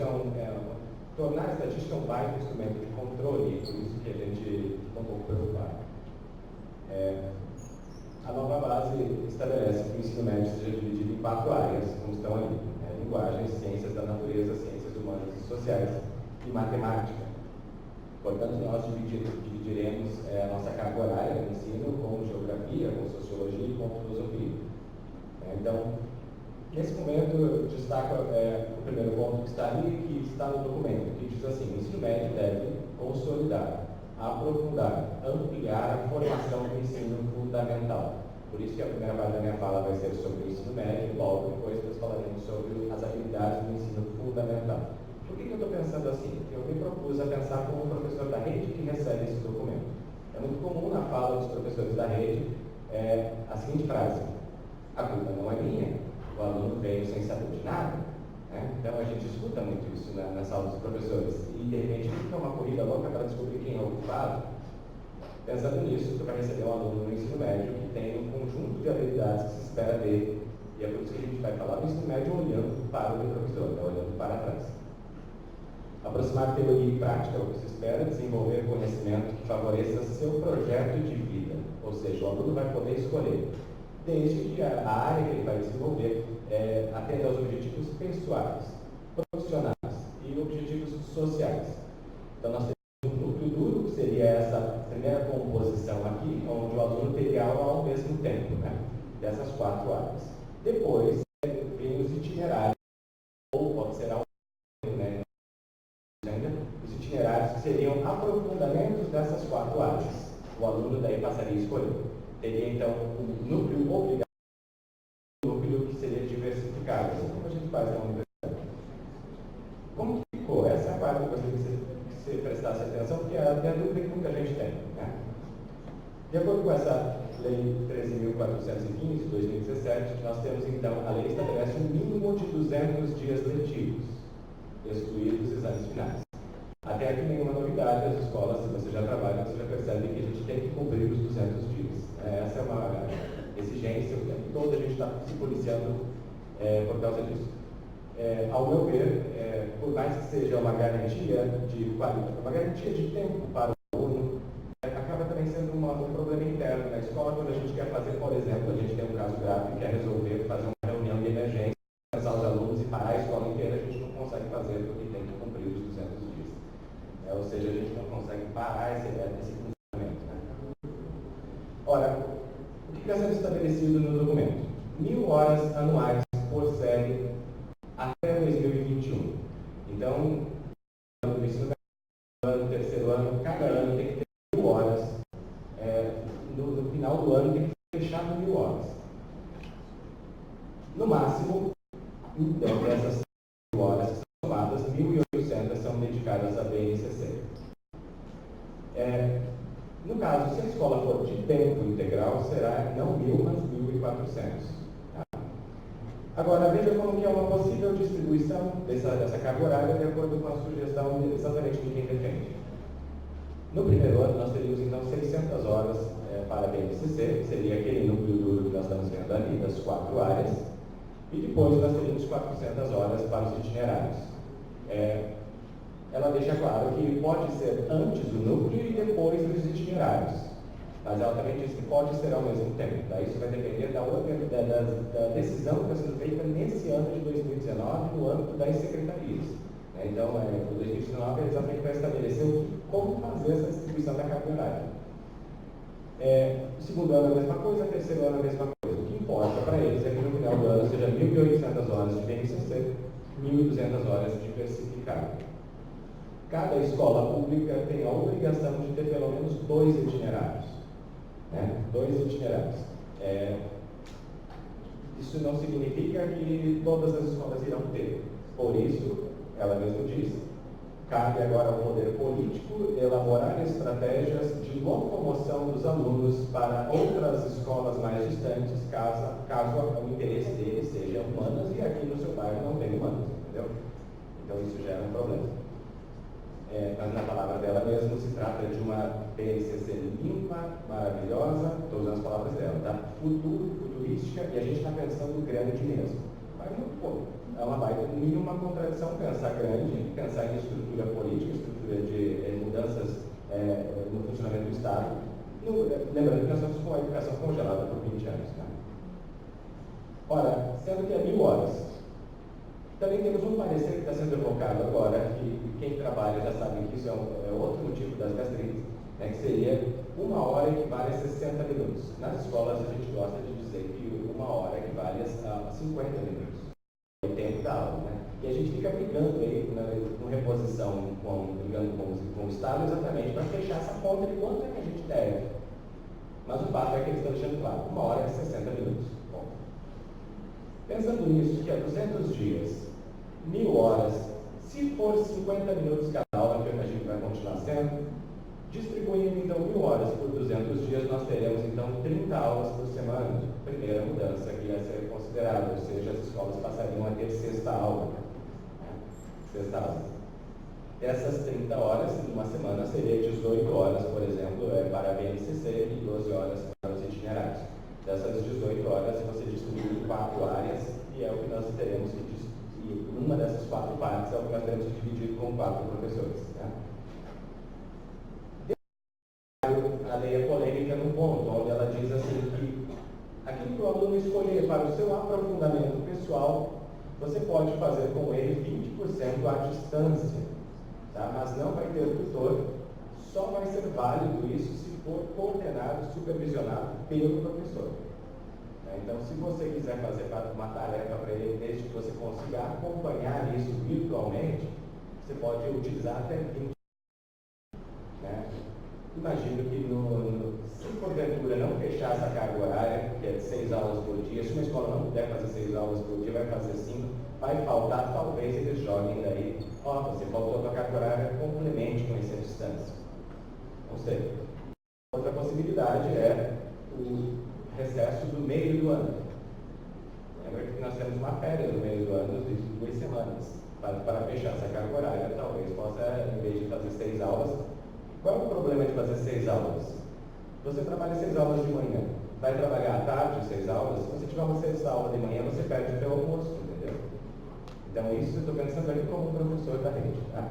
tornar a estatística um baita instrumento de controle, por isso que a gente fica um pouco preocupado. A nova base estabelece que o ensino médio seja dividido em 4 áreas, como estão ali: linguagem, ciências da natureza, ciências humanas e sociais e matemática. Portanto, nós dividiremos a nossa carga horária do ensino com geografia, com sociologia e com filosofia. Então, nesse momento, eu destaco o primeiro ponto que está ali, que está no documento, que diz assim: o ensino médio deve consolidar, aprofundar, ampliar a formação do ensino fundamental. Por isso que a primeira parte da minha fala vai ser sobre o ensino médio, e logo depois nós falaremos sobre as habilidades do ensino fundamental. Por que eu estou pensando assim? Eu me propus a pensar como um professor da rede que recebe esse documento. É muito comum na fala dos professores da rede a seguinte frase: a culpa não é minha, o aluno veio sem saber de nada. Então, a gente escuta muito isso na sala dos professores. E, de repente, fica uma corrida louca para descobrir quem é o culpado. Pensando nisso, você vai receber um aluno no ensino médio que tem um conjunto de habilidades que se espera dele. E é por isso que a gente vai falar do ensino médio olhando para o professor, olhando para trás. Aproximar teoria e prática, o que se espera, desenvolver conhecimento que favoreça seu projeto de vida. Ou seja, o aluno vai poder escolher, desde que a área que ele vai desenvolver atenda aos objetivos pessoais, profissionais e objetivos sociais. Então, nós temos um núcleo duro, que seria essa primeira composição aqui, onde o aluno teria aula ao mesmo tempo, né, dessas 4 áreas. Depois, vem os itinerários, ou pode ser né, os itinerários que seriam aprofundamentos dessas 4 áreas. O aluno daí passaria a escolher. Teria, então, um núcleo obrigatório, um núcleo que seria diversificado, assim como a gente faz na universidade. Como que ficou? Essa é a parte que eu gostaria que você prestasse atenção, porque é até a dúvida que muita gente tem, né? De acordo com essa Lei 13.415, de 2017, nós temos, então, a lei estabelece um mínimo de 200 dias letivos, excluídos os exames finais. Até aqui nenhuma novidade, as escolas, se você já trabalha, você já percebe que a gente tem que cumprir os 200 dias. Essa é uma exigência, o tempo todo a gente está se policiando por causa disso. Ao meu ver, por mais que seja uma garantia de qualidade, uma garantia de tempo para o aluno, acaba também sendo um problema interno na escola, quando a gente quer fazer, por exemplo, a gente tem um caso grave que quer resolver, fazer uma reunião de emergência, começar os alunos e parar a escola inteira, a gente não consegue fazer porque tem que cumprir os 200 dias. Ou seja, a gente não consegue parar esse funcionamento. Né? Ora, o que está sendo estabelecido no documento? 1.000 horas anuais por série até 2021. Então, no ensino médio, no terceiro ano, cada ano tem que ter 1.000 horas. No final do ano tem que fechar 1.000 horas. No máximo, então, dessas 1.000 horas que são somadas, 1.800 são dedicadas à BNCC. No caso, se a escola for de tempo integral, será não 1.000, mas 1.400. Agora, veja como que é uma possível distribuição dessa carga horária de acordo com a sugestão exatamente de quem defende. No primeiro ano, nós teríamos, então, 600 horas para a BNCC, que seria aquele núcleo duro que nós estamos vendo ali, das 4 áreas, e depois nós teríamos 400 horas para os itinerários. Ela deixa claro que pode ser antes do núcleo e depois dos itinerários. Mas ela também diz que pode ser ao mesmo tempo. Daí isso vai depender da decisão que está sendo feita nesse ano de 2019, no âmbito das secretarias. Então, o 2019 é exatamente para estabelecer como fazer essa distribuição da carga horária. O segundo ano é a mesma coisa, o terceiro ano é a mesma coisa. O que importa para eles é que no final do ano seja 1.800 horas de BNCC, 1.200 horas de diversificado. Cada escola pública tem a obrigação de ter pelo menos 2 itinerários. 2 itinerários. Isso não significa que todas as escolas irão ter. Por isso, ela mesma diz, cabe agora ao poder político elaborar estratégias de locomoção dos alunos para outras escolas mais distantes, caso o interesse deles seja humanas e aqui no seu bairro não tem humanas, entendeu? Então isso gera um problema. Mas na palavra dela mesmo se trata de uma BNCC limpa, maravilhosa, estou usando as palavras dela, tá? Futurística, e a gente está pensando grande mesmo. Mas é uma baita, nenhuma contradição pensar grande, pensar em estrutura política, estrutura de mudanças no funcionamento do Estado. Lembrando que nós estamos com a educação congelada por 20 anos. Tá? Ora, sendo que é 1.000 horas, também temos um parecer que está sendo evocado agora, que quem trabalha já sabe que isso é outro motivo das gastrintes, que seria 1 hora equivale a 60 minutos. Nas escolas a gente gosta de dizer que 1 hora equivale a 50 minutos. É o tempo da aula, né? E a gente fica brigando aí, com reposição, brigando com o Estado, exatamente para fechar essa conta de quanto é que a gente deve. Mas o fato é que eles estão deixando claro, 1 hora é 60 minutos. Bom, pensando nisso, que é 200 dias, 1.000 horas, se for 50 minutos cada aula, que eu imagino que vai continuar sendo, distribuindo então 1.000 horas por 200 dias, nós teremos então 30 aulas por semana. Primeira mudança que ia ser considerada, ou seja, as escolas passariam a ter sexta aula. Sexta aula. Dessas 30 horas, numa semana, seria 18 horas, por exemplo, para a BNCC e 12 horas para os itinerários. Dessas 18 horas, você distribui em 4 áreas e é o que nós teremos que distribuir. E uma dessas 4 partes é o que nós teremos que dividir com 4 professores. Né? A lei é polêmica num ponto, onde ela diz assim que aquilo que o aluno escolher para o seu aprofundamento pessoal, você pode fazer com ele 20% à distância, tá? Mas não vai ter tutor, só vai ser válido isso se for coordenado, supervisionado pelo professor. Então, se você quiser fazer uma tarefa para ele, desde que você consiga acompanhar isso virtualmente, você pode utilizar até 20. Né? Imagino que, se porventura não fechar essa carga horária, que é de 6 aulas por dia, se uma escola não puder fazer 6 aulas por dia, vai fazer 5, vai faltar, talvez eles joguem daí, você faltou a tua carga horária, complemente com essa distância. Não sei. Outra possibilidade é o recesso do meio do ano. Lembra que nós temos uma férias no meio do ano de 2 semanas. Para fechar essa carga horária, talvez possa, em vez de fazer 6 aulas, qual é o problema de fazer 6 aulas? Você trabalha 6 aulas de manhã, vai trabalhar à tarde 6 aulas, se você tiver uma 6ª aula de manhã, você perde o seu almoço, entendeu? Então, isso eu estou pensando ali como um professor da rede. Tá?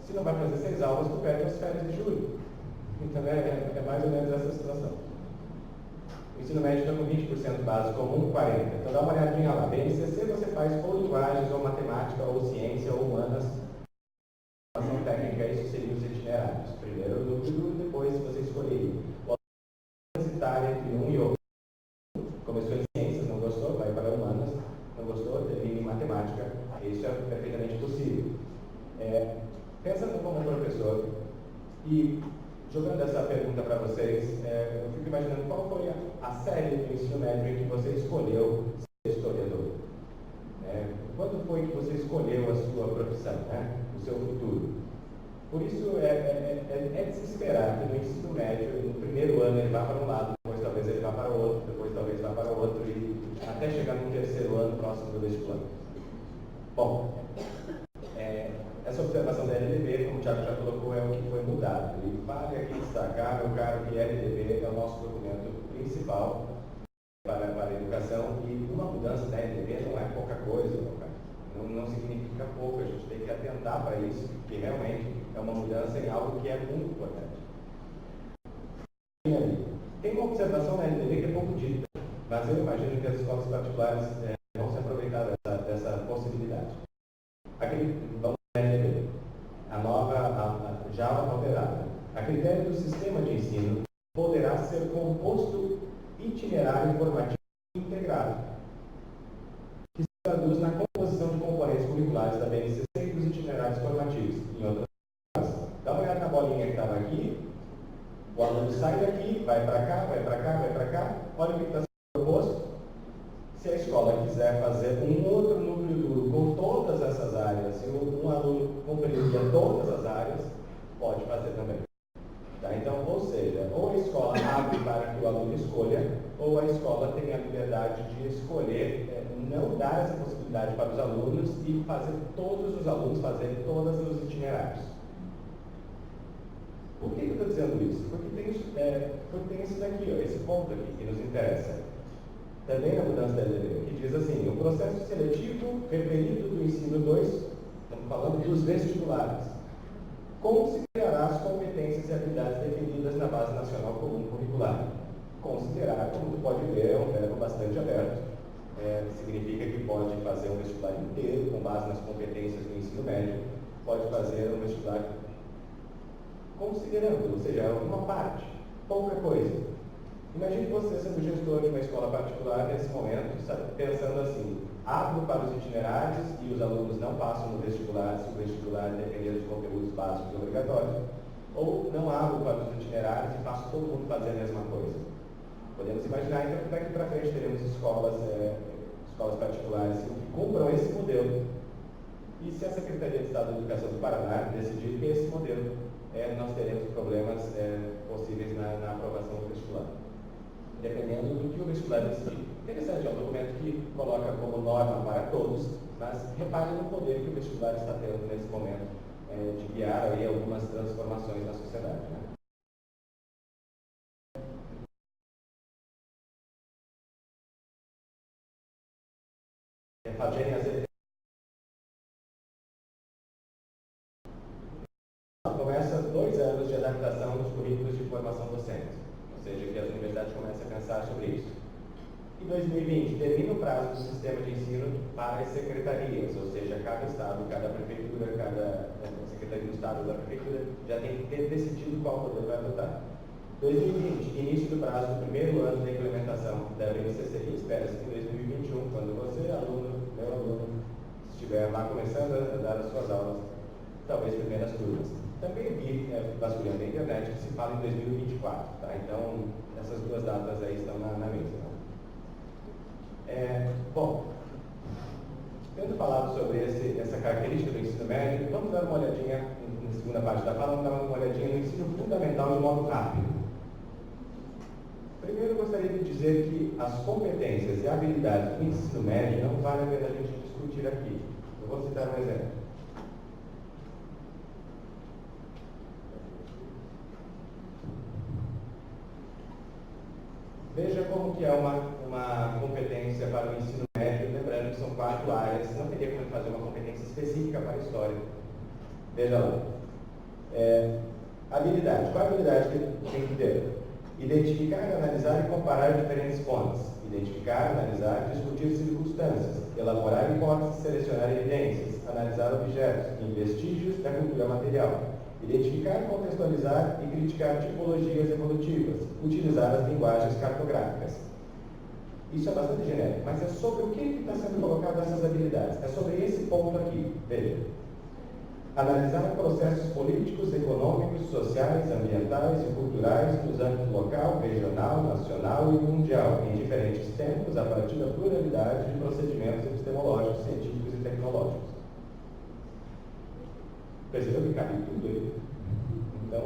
Se não vai fazer 6 aulas, tu perde as férias de julho. Então, é mais ou menos essa situação. O ensino médio está com 20% base comum, 40%. Então, dá uma olhadinha lá. BNCC você faz ou linguagens, ou matemática, ou ciência, ou humanas. Formação técnica, isso seriam os itinerários. Primeiro o núcleo, depois você escolheria. O universitário entre um e outro. Começou em ciências, não gostou, vai para humanas, não gostou, termina em matemática. Isso é perfeitamente possível. Pensando como professor e jogando essa pergunta para vocês, eu fico imaginando qual foi a série do ensino médio em que você escolheu ser historiador. Quando foi que você escolheu a sua profissão, o seu futuro? Por isso, é de se esperar que no ensino médio, no primeiro ano ele vá para um lado, depois talvez ele vá para o outro, depois talvez vá para o outro, e até chegar no terceiro ano próximo do vestibular. Bom, essa observação da LDB, como o Thiago já colocou, é o que foi mudado. E vale aqui destacar, meu caro, que a LDB é o nosso documento principal para a educação, e uma mudança da LDB não é pouca coisa, não significa pouco, a gente tem que atentar para isso, porque realmente é uma mudança em algo que é muito importante. Tem uma observação na LDB que é pouco dita, mas eu imagino que as escolas particulares vão se aproveitar dessa possibilidade. Vamos na LDB, a nova, já alterada. A critério do sistema de ensino poderá ser composto itinerário formativo integrado, que se traduz na composição de componentes curriculares da BNCC e dos itinerários formativos. Em outras palavras, dá uma olhada na bolinha que estava aqui, o aluno sai daqui, vai para cá, vai para cá, vai para cá, olha o que está sendo proposto. Se a escola quiser fazer um outro núcleo duro com todas essas áreas, se um aluno compreendia todas as áreas, pode fazer também. Tá? Então, ou seja, ou a escola abre para que o aluno escolha, ou a escola tem a liberdade de escolher, não dar essa possibilidade para os alunos e fazer todos os alunos fazerem todos os itinerários. Por que eu estou dizendo isso? Porque tem isso daqui, esse ponto aqui que nos interessa. Também na mudança da LDB, que diz assim: o processo seletivo referido do ensino 2, estamos falando dos vestibulares, considerará as competências e habilidades definidas na Base Nacional Comum Curricular. Considerar, como tu pode ver, é um verbo bastante aberto. Significa que pode fazer um vestibular inteiro com base nas competências do ensino médio, pode fazer um vestibular considerando, ou seja, uma parte, pouca coisa. Imagine você sendo gestor de uma escola particular nesse momento, sabe, pensando assim: abro para os itinerários e os alunos não passam no vestibular se o vestibular depender dos conteúdos básicos obrigatórios, ou não abro para os itinerários e faço todo mundo fazer a mesma coisa. Podemos imaginar então que daqui para frente teremos escolas particulares que cumpram esse modelo. E se a Secretaria de Estado da Educação do Paraná decidir que esse modelo, nós teremos problemas possíveis na aprovação do vestibular, dependendo do que o vestibular decidir. Interessante, é um documento que coloca como norma para todos, mas repare no poder que o vestibular está tendo nesse momento de guiar aí algumas transformações na sociedade. Né? Fazerem as começa 2 anos de adaptação dos currículos de formação docente, ou seja, que as universidades começam a pensar sobre isso. Em 2020, termina o prazo do sistema de ensino para as secretarias, ou seja, cada estado, cada prefeitura, cada secretaria do estado da prefeitura já tem que ter decidido qual modelo vai adotar. 2020, início do prazo do primeiro ano da implementação da BNCC, e espera-se que em 2021, quando você, aluno, meu aluno, estiver lá começando a dar as suas aulas, talvez primeiras turmas. Também vi, vasculhando a internet, que se fala em 2024, tá? Então, essas duas datas aí estão na mesa. Bom, tendo falado sobre essa característica do ensino médio, vamos dar uma olhadinha, na segunda parte da fala, vamos dar uma olhadinha no ensino fundamental de modo rápido. Primeiro, eu gostaria de dizer que as competências e habilidades do ensino médio não vale a pena a gente discutir aqui. Eu vou citar um exemplo. Veja como que é uma competência para o ensino médio, lembrando que são 4 áreas, não teria história. Veja lá. Habilidade. Qual a habilidade que tem que ter? Identificar, analisar e comparar diferentes fontes. Identificar, analisar e discutir circunstâncias. Elaborar hipóteses, selecionar evidências. Analisar objetos e vestígios da cultura material. Identificar, contextualizar e criticar tipologias evolutivas. Utilizar as linguagens cartográficas. Isso é bastante genérico, mas é sobre o que está sendo colocado essas habilidades. É sobre esse ponto aqui. Veja. Analisar processos políticos, econômicos, sociais, ambientais e culturais nos âmbitos local, regional, nacional e mundial, em diferentes tempos, a partir da pluralidade de procedimentos epistemológicos, científicos e tecnológicos. Percebeu que cabe tudo aí? Então,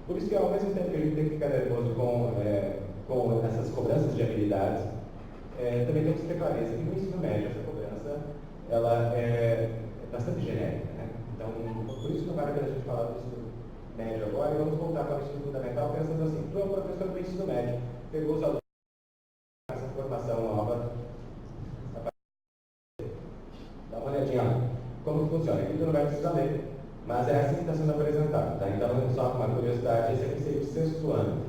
por isso que ao mesmo tempo que a gente tem que ficar nervoso com essas cobranças de habilidades, também temos que ter clareza que no ensino médio essa cobrança ela é bastante genérica, né? Então, por isso não vale a pena a gente falar do ensino médio agora, e vamos voltar para o ensino fundamental pensando assim: tu é um professor do ensino médio, pegou os alunos com essa formação nova, dá uma olhadinha lá, como funciona. Aqui tu não vai precisar ler, mas é assim que está sendo apresentado, tá? Então, só uma curiosidade, esse aqui seria o 6º ano.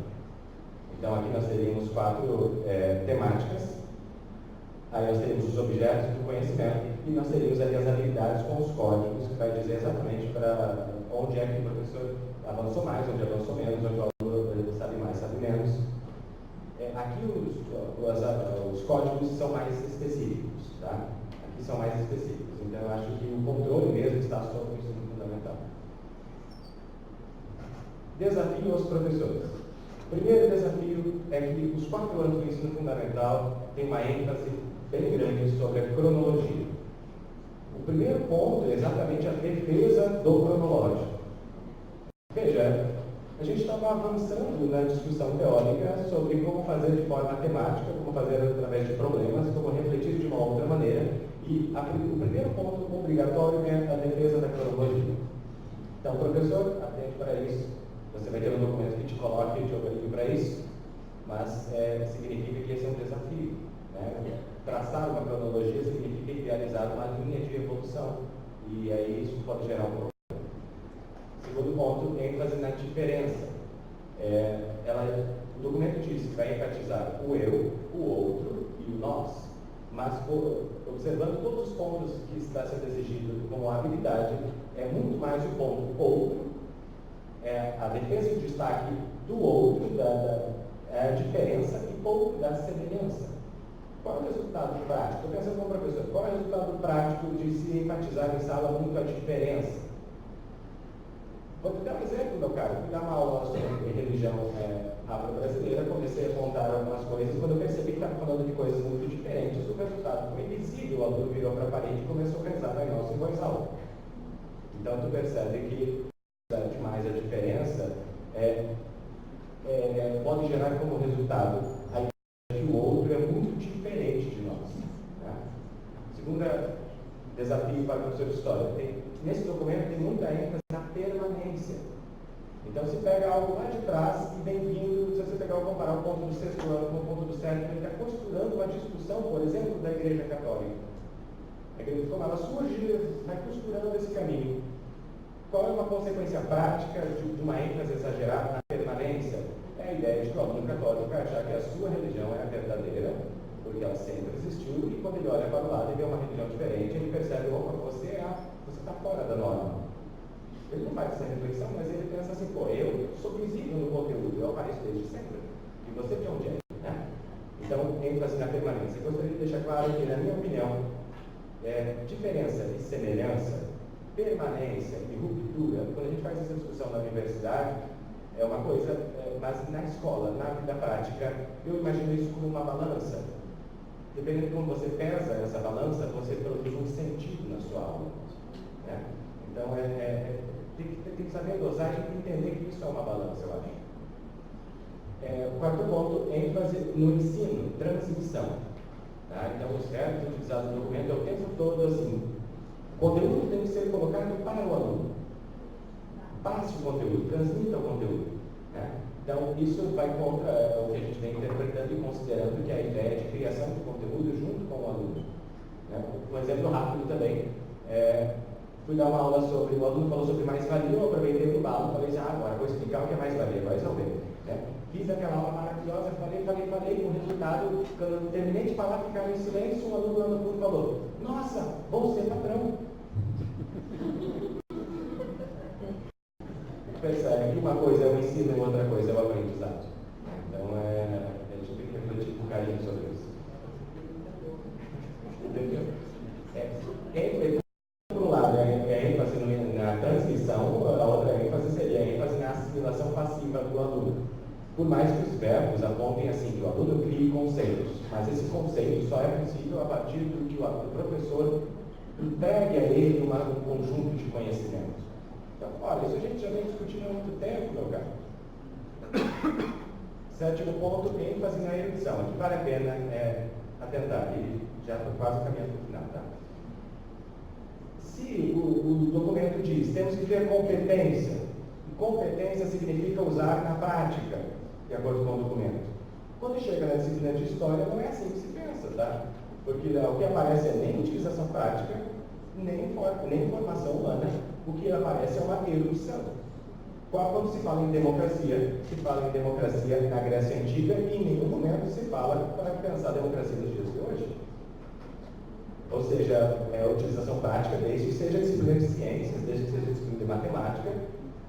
Então, aqui nós teríamos 4 temáticas. Aí nós teríamos os objetos do conhecimento e nós teríamos ali as habilidades com os códigos, que vai dizer exatamente para onde é que o professor avançou mais, onde avançou menos, onde o aluno sabe mais, sabe menos. Aqui os códigos são mais específicos, tá? Aqui são mais específicos. Então eu acho que o controle mesmo está sobre o ensino fundamental. Desafio aos professores. O primeiro desafio é que os 4 anos do ensino fundamental têm uma ênfase bem grande sobre a cronologia. O primeiro ponto é exatamente a defesa do cronológico. Veja, a gente estava avançando na discussão teórica sobre como fazer de forma temática, como fazer através de problemas, como refletir de uma outra maneira, e o primeiro ponto obrigatório é a defesa da cronologia. Então, professor, atente para isso. Você vai ter um documento que te coloque e te obrigue para isso, mas significa que esse é um desafio, né? Traçar uma cronologia significa idealizar uma linha de evolução, e aí isso pode gerar um problema. Segundo ponto, ênfase na diferença. O documento diz que vai enfatizar o eu, o outro e o nós, mas observando todos os pontos que está sendo exigido como habilidade, é muito mais o ponto outro, a defesa e o destaque do outro, a diferença e pouco da semelhança. Qual é o resultado prático? Estou pensando como professor, qual é o resultado prático de se enfatizar em sala muito a diferença? Vou te dar um exemplo, meu caro. Fui dar uma aula sobre religião afro-brasileira, comecei a contar algumas coisas. Quando eu percebi que estava falando de coisas muito diferentes, o resultado foi invisível. O aluno virou para a parede e começou a rezar Pai Nosso em voz alta. Então, tu percebe que mais a diferença pode gerar como resultado a ideia de que o outro é muito diferente de nós. Né? Segundo desafio para o professor de História, nesse documento tem muita ênfase na permanência. Então, se pega algo lá de trás e vem vindo, se você pegar ou comparar o ponto do 6º ano com o ponto do 7º, ele está costurando uma discussão, por exemplo, da Igreja Católica. A Igreja, como ela surge, vai costurando esse caminho. Qual é uma consequência prática de uma ênfase exagerada na permanência? É a ideia de que o aluno católico vai achar que a sua religião é a verdadeira, porque ela sempre existiu, e quando ele olha para o lado e vê uma religião diferente, ele percebe, opa, você está fora da norma. Ele não faz essa reflexão, mas ele pensa assim, pô, eu sou visível no conteúdo, eu apareço desde sempre. E você de onde é? Né? Então, ênfase na permanência. Eu gostaria de deixar claro que, na minha opinião, diferença e semelhança, permanência e ruptura, quando a gente faz essa discussão na universidade, é uma coisa, mas na escola, na vida prática, eu imagino isso como uma balança. Dependendo de como você pesa essa balança, você produz um sentido na sua aula. Né? Então, tem que saber a dosagem e entender que isso é uma balança, eu acho. O quarto ponto, ênfase no ensino, transmissão. Tá? Então, os verbos utilizados no documento é o tempo todo assim. O conteúdo tem que ser colocado para o aluno. Passe o conteúdo, transmita o conteúdo. Né? Então, isso vai contra o que a gente vem interpretando e considerando que é a ideia de criação de conteúdo junto com o aluno. Né? Um exemplo rápido também, fui dar uma aula sobre, o aluno falou sobre mais-valia, eu aproveitei o embalo e falei assim, agora vou explicar o que é mais-valia, vai resolver. Né? Fiz aquela aula maravilhosa, falei, o resultado, quando eu terminei de falar, ficava em silêncio, o aluno lá no fundo falou, nossa, vou ser patrão. Percebe que uma coisa é o ensino e outra coisa é o aprendizado. Então, a gente tem que refletir com carinho sobre isso. Entendeu? Por um lado, é ênfase na transmissão, a outra ênfase seria a ênfase na assimilação passiva do aluno. Por mais que os verbos apontem assim, que o aluno crie conceitos, mas esse conceito só é possível a partir do que o professor entregue a ele um conjunto de conhecimentos. Então, olha, isso a gente já vem discutindo há muito tempo, meu caro. Sétimo ponto, ênfase na erudição. Aqui vale a pena atentar, e já estou quase caminhando para o final, tá? Se o documento diz, temos que ter competência, e competência significa usar na prática, de acordo com o documento. Quando chega na disciplina de História, não é assim que se pensa, tá? Porque o que aparece é nem utilização prática, nem formação humana, o que aparece é uma erudição. Quando se fala em democracia, se fala em democracia na Grécia Antiga e em nenhum momento se fala para pensar a democracia nos dias de hoje. Ou seja, a utilização prática, desde que seja disciplina de ciências, desde que seja disciplina de matemática.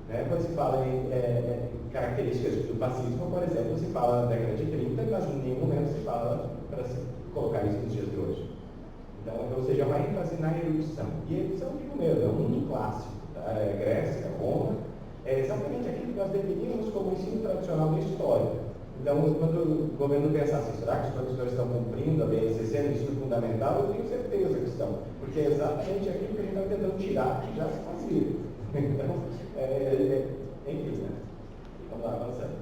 Né? Quando se fala em características do fascismo, por exemplo, se fala na década de 30, mas em nenhum momento se fala para se colocar isso nos dias de hoje. Então, ou seja, uma ênfase na erudição. E a erudição, digo mesmo, é um mundo clássico. Tá? Grécia, Roma, é exatamente aquilo que nós definíamos como ensino tradicional da história. Então, quando o governo pensa assim, será que os professores estão cumprindo a BNCC no ensino fundamental? Eu tenho certeza que estão, porque é exatamente aquilo que a gente está tentando tirar, que já se fazia. Então, enfim, né? Vamos lá, avançando.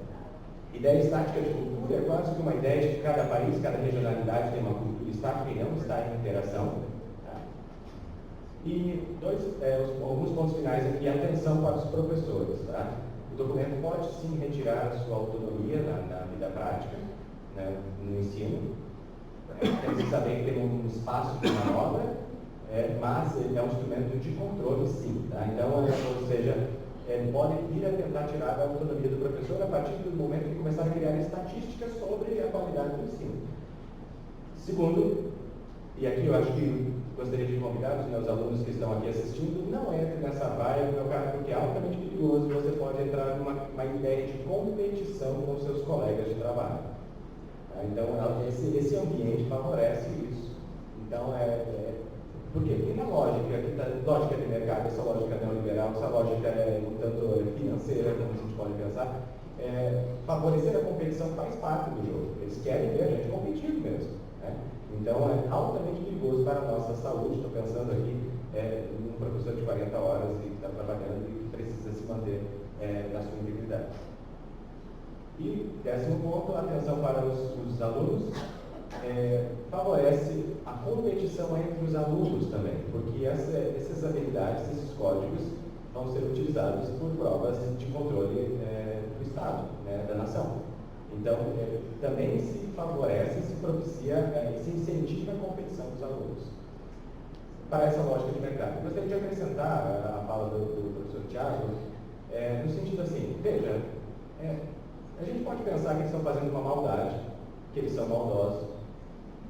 Ideia estática de cultura é quase que uma ideia de que cada país, cada regionalidade tem uma cultura estática e não está em interação. Tá? E alguns pontos finais aqui, atenção para os professores. Tá? O documento pode sim retirar a sua autonomia na vida prática, né, no ensino. Tem que saber que tem um espaço de manobra, mas ele é um instrumento de controle sim. Tá? Então, ou seja, pode vir a tentar tirar a autonomia do professor a partir do momento que começar a criar estatísticas sobre a qualidade do ensino. Segundo, e aqui eu acho que gostaria de convidar os meus alunos que estão aqui assistindo, não entre nessa vaia, meu cara, porque é altamente perigoso, você pode entrar numa ideia de competição com os seus colegas de trabalho. Tá? Então, esse ambiente favorece isso. Então, por quê? Porque na lógica de mercado, essa lógica neoliberal, essa lógica um tanto financeira, como a gente pode pensar, favorecer a competição faz parte do jogo. Eles querem ver a gente competindo mesmo. Né? Então, é altamente perigoso para a nossa saúde. Estou pensando aqui num professor de 40 horas e que está trabalhando e que precisa se manter na sua integridade. E, décimo ponto, atenção para os alunos. Favorece a competição entre os alunos também, porque essas habilidades, esses códigos, vão ser utilizados por provas de controle do Estado, né, da nação. Então, também se favorece, se propicia, se incentiva a competição dos alunos. Para essa lógica de mercado. Eu gostaria de acrescentar a fala do professor Thiago, no sentido assim, veja, a gente pode pensar que eles estão fazendo uma maldade, que eles são maldosos,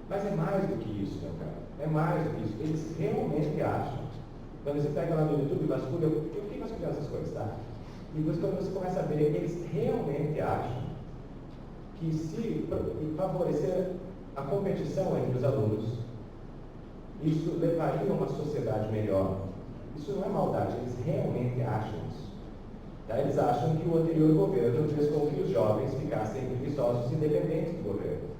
mas é mais do que isso, meu cara. É mais do que isso. Eles realmente acham. Quando você pega lá no YouTube e vasculha, eu fiquei vasculhando essas coisas, tá? E depois quando você começa a ver, eles realmente acham que se favorecer a competição entre os alunos, isso levaria a uma sociedade melhor. Isso não é maldade, eles realmente acham isso. Tá? Eles acham que o anterior governo fez com que os jovens ficassem preguiçosos e dependentes do governo.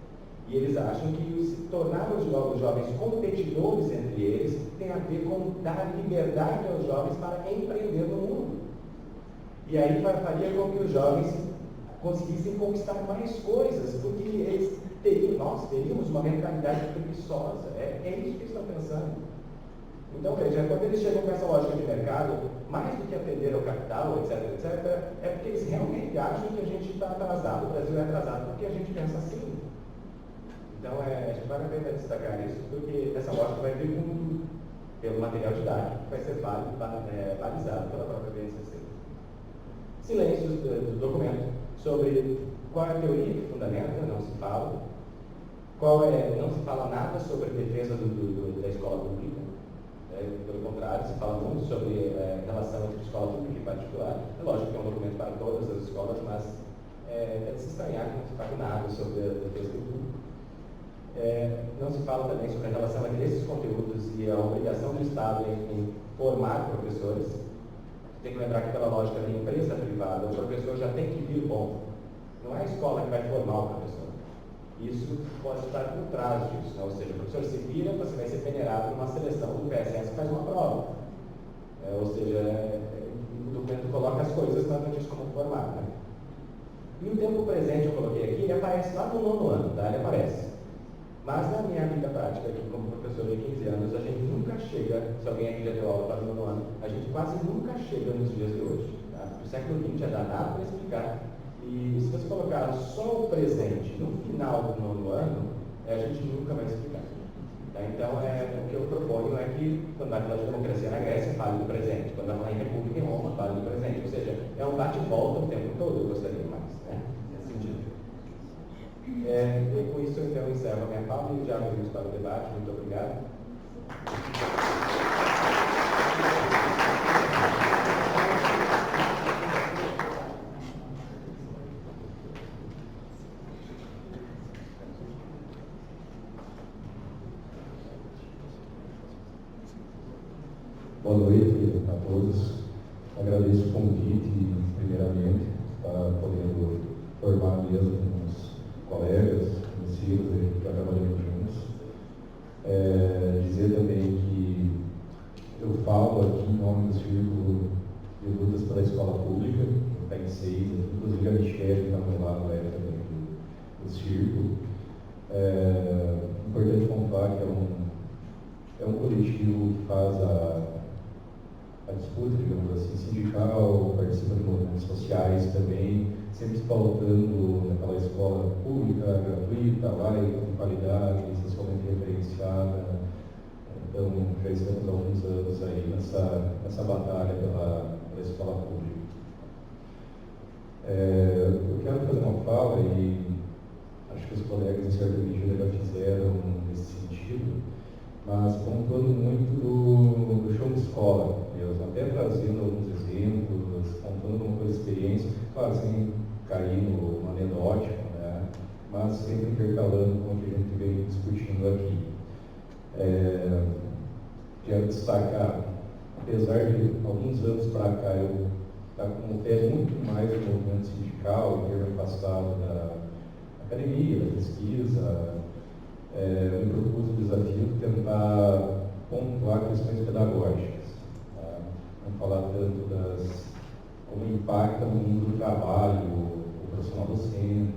E eles acham que se tornar os jovens competidores entre eles tem a ver com dar liberdade aos jovens para empreender no mundo. E aí faria com que os jovens conseguissem conquistar mais coisas, porque nós teríamos uma mentalidade preguiçosa. É isso que eles estão pensando. Então, veja, quando eles chegam com essa lógica de mercado, mais do que atender ao capital, etc., é porque eles realmente acham que a gente está atrasado, o Brasil é atrasado, porque a gente pensa assim. Então, a gente vale a pena destacar isso, porque essa lógica vai vir com tudo. pelo material didático, que vai ser balizado pela própria BNCC. Silêncios do documento sobre qual é a teoria que fundamenta, não se fala. Não se fala nada sobre a defesa da escola pública. Pelo contrário, se fala muito sobre a relação entre escola pública e particular. É lógico que é um documento para todas as escolas, mas é de se estranhar que não se fala nada sobre a defesa do público. Não se fala também sobre a relação entre esses conteúdos e a obrigação do Estado em formar professores. Tem que lembrar que, pela lógica da empresa privada, o professor já tem que vir bom. Não é a escola que vai formar o professor. Isso pode estar por trás disso, né? Ou seja, o professor se vira, você vai ser peneirado numa seleção do PSS que faz uma prova. Ou seja, o documento coloca as coisas, mas não diz como formar. Né? E o tempo presente eu coloquei aqui, ele aparece lá no 9º ano, tá? Ele aparece. Mas na minha vida prática, aqui como professor de 15 anos, a gente nunca chega, se alguém aqui já deu aula para o 9º ano, a gente quase nunca chega nos dias de hoje. Tá? O século XX é danado para explicar. E se você colocar só o presente no final do 9º ano, a gente nunca vai explicar. Tá? Então, o que eu proponho é que, quando vai falar de democracia na Grécia, fale do presente. Quando vai falar em república em Roma, fale do presente. Ou seja, é um bate-volta o tempo todo, eu gostaria mais. Né? Nesse sentido. E com isso, então, eu encerro a minha fala e já abrimos para o debate. Muito obrigado. Boa noite a todos. Agradeço o convite, primeiramente, para podendo formar a mesa com os colegas, conhecidos que já trabalhamos juntos. Dizer também que eu falo aqui em nome do Círculo de Lutas pela Escola Pública, que está em 6, inclusive a Michelle está ao meu lado também do Círculo. Importante pontuar que é um coletivo que faz a disputa, digamos assim, sindical, participa de movimentos sociais também, sempre se pautando naquela escola pública, gratuita, laica, de qualidade, socialmente referenciada. Então, já estamos há alguns anos aí nessa batalha pela escola pública. Eu quero fazer uma fala, e acho que os colegas, em certa medida, já fizeram nesse sentido, mas pontuando muito do chão de escola mesmo, até trazendo alguns exemplos, contando alguma coisa de experiência, claro, sem cair no anedótico, né? Mas sempre intercalando com o que a gente vem discutindo aqui. Quero destacar, apesar de alguns anos para cá eu estar com o pé muito mais no movimento sindical, ter me afastado da academia, da pesquisa, eu me propus o desafio de tentar pontuar questões pedagógicas, tá? Não falar tanto como impacta no mundo do trabalho, o profissional docente,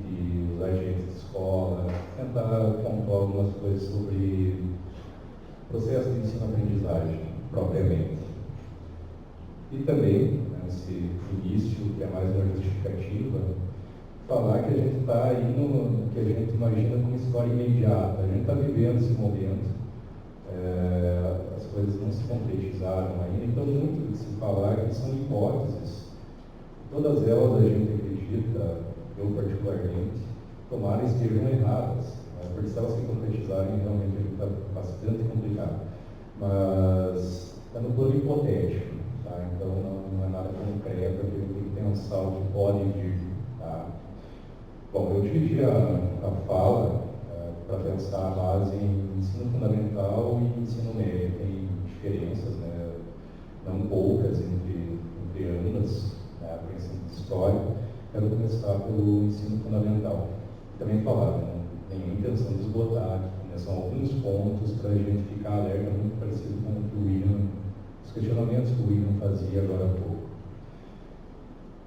os agentes de escola, tentar pontuar algumas coisas sobre o processo de ensino-aprendizagem, propriamente. E também, nesse início, que é mais uma justificativa, falar que a gente está indo no que a gente imagina como história imediata. A gente está vivendo esse momento, as coisas não se concretizaram ainda, então muito de se falar que são hipóteses. Todas elas a gente acredita, eu particularmente, tomara estejam erradas, porque se elas se concretizarem, realmente a gente está bastante complicado. Mas é no plano hipotético, tá? Então não é nada concreto, a gente tem que pensar o que pode vir. Tá? Bom, eu dividi a fala para pensar a base em ensino fundamental e ensino médio. Tem diferenças, né, não poucas entre ambas, né, para o ensino de história. Quero começar pelo ensino fundamental. Também falar, não tenho intenção de esgotar, né, são alguns pontos para a gente ficar alerta, muito parecido com o que o Wilian, os questionamentos que o Wilian fazia agora há pouco.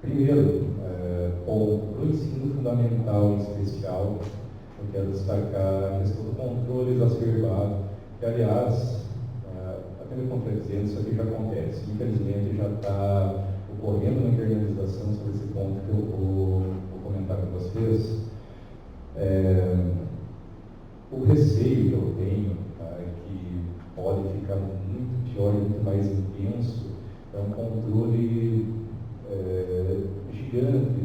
Primeiro, para o ensino fundamental em especial, eu quero destacar a questão do controle exacerbado, que, aliás, até me contradizendo, isso aqui já acontece. Infelizmente, já está ocorrendo uma internalização sobre esse ponto que eu vou comentar com vocês. O receio que eu tenho, é que pode ficar muito controle gigante,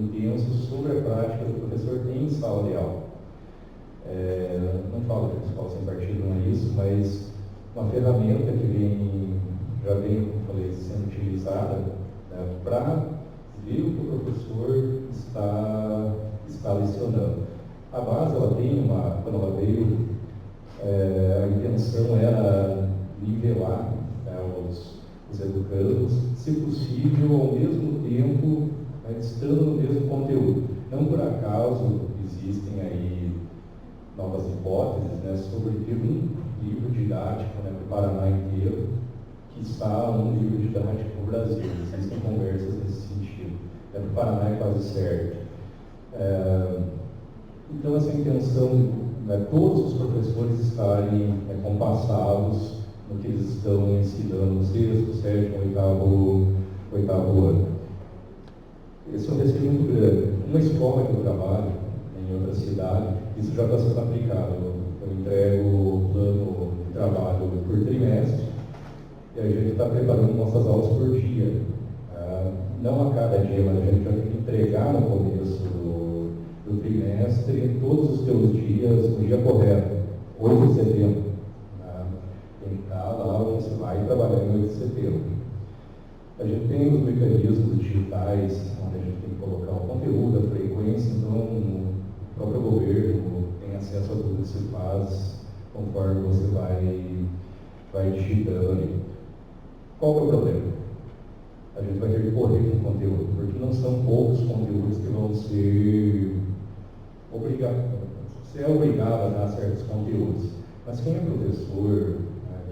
intenso sobre a prática do professor em sala de aula. Não falo que a escola sem partido não é isso, mas uma ferramenta que já vem, como falei, sendo utilizada, né, para ver o que o professor está lecionando. A base, ela tem quando ela veio, a intenção era nivelar, né, os educandos, se possível, ao mesmo tempo, né, estando no mesmo conteúdo. Não por acaso existem aí novas hipóteses, né, sobre ter um livro didático, né, para o Paraná inteiro, que está um livro didático no Brasil. Existem conversas nesse sentido. Para o Paraná é quase certo. Então, essa intenção, né, todos os professores estarem compassados no que eles estão ensinando no 6º, 7º, 8º ano. Esse é um receio muito grande. Uma escola que eu trabalho, em outra cidade, isso já está sendo aplicado. Eu entrego o plano de trabalho por trimestre e a gente está preparando nossas aulas por dia. Não a cada dia, mas a gente vai ter que entregar no começo do trimestre todos os teus dias no dia correto, 8 de setembro. Tem que estar lá onde você vai trabalhar em 8 de setembro. A gente tem os mecanismos digitais, onde a gente tem que colocar o conteúdo, a frequência, então o próprio governo tem acesso a tudo que se faz conforme você vai digitando ali. Qual que é o problema? A gente vai ter que correr com o conteúdo, porque não são poucos conteúdos que vão ser obrigados. Você é obrigado a dar certos conteúdos, mas quem é professor,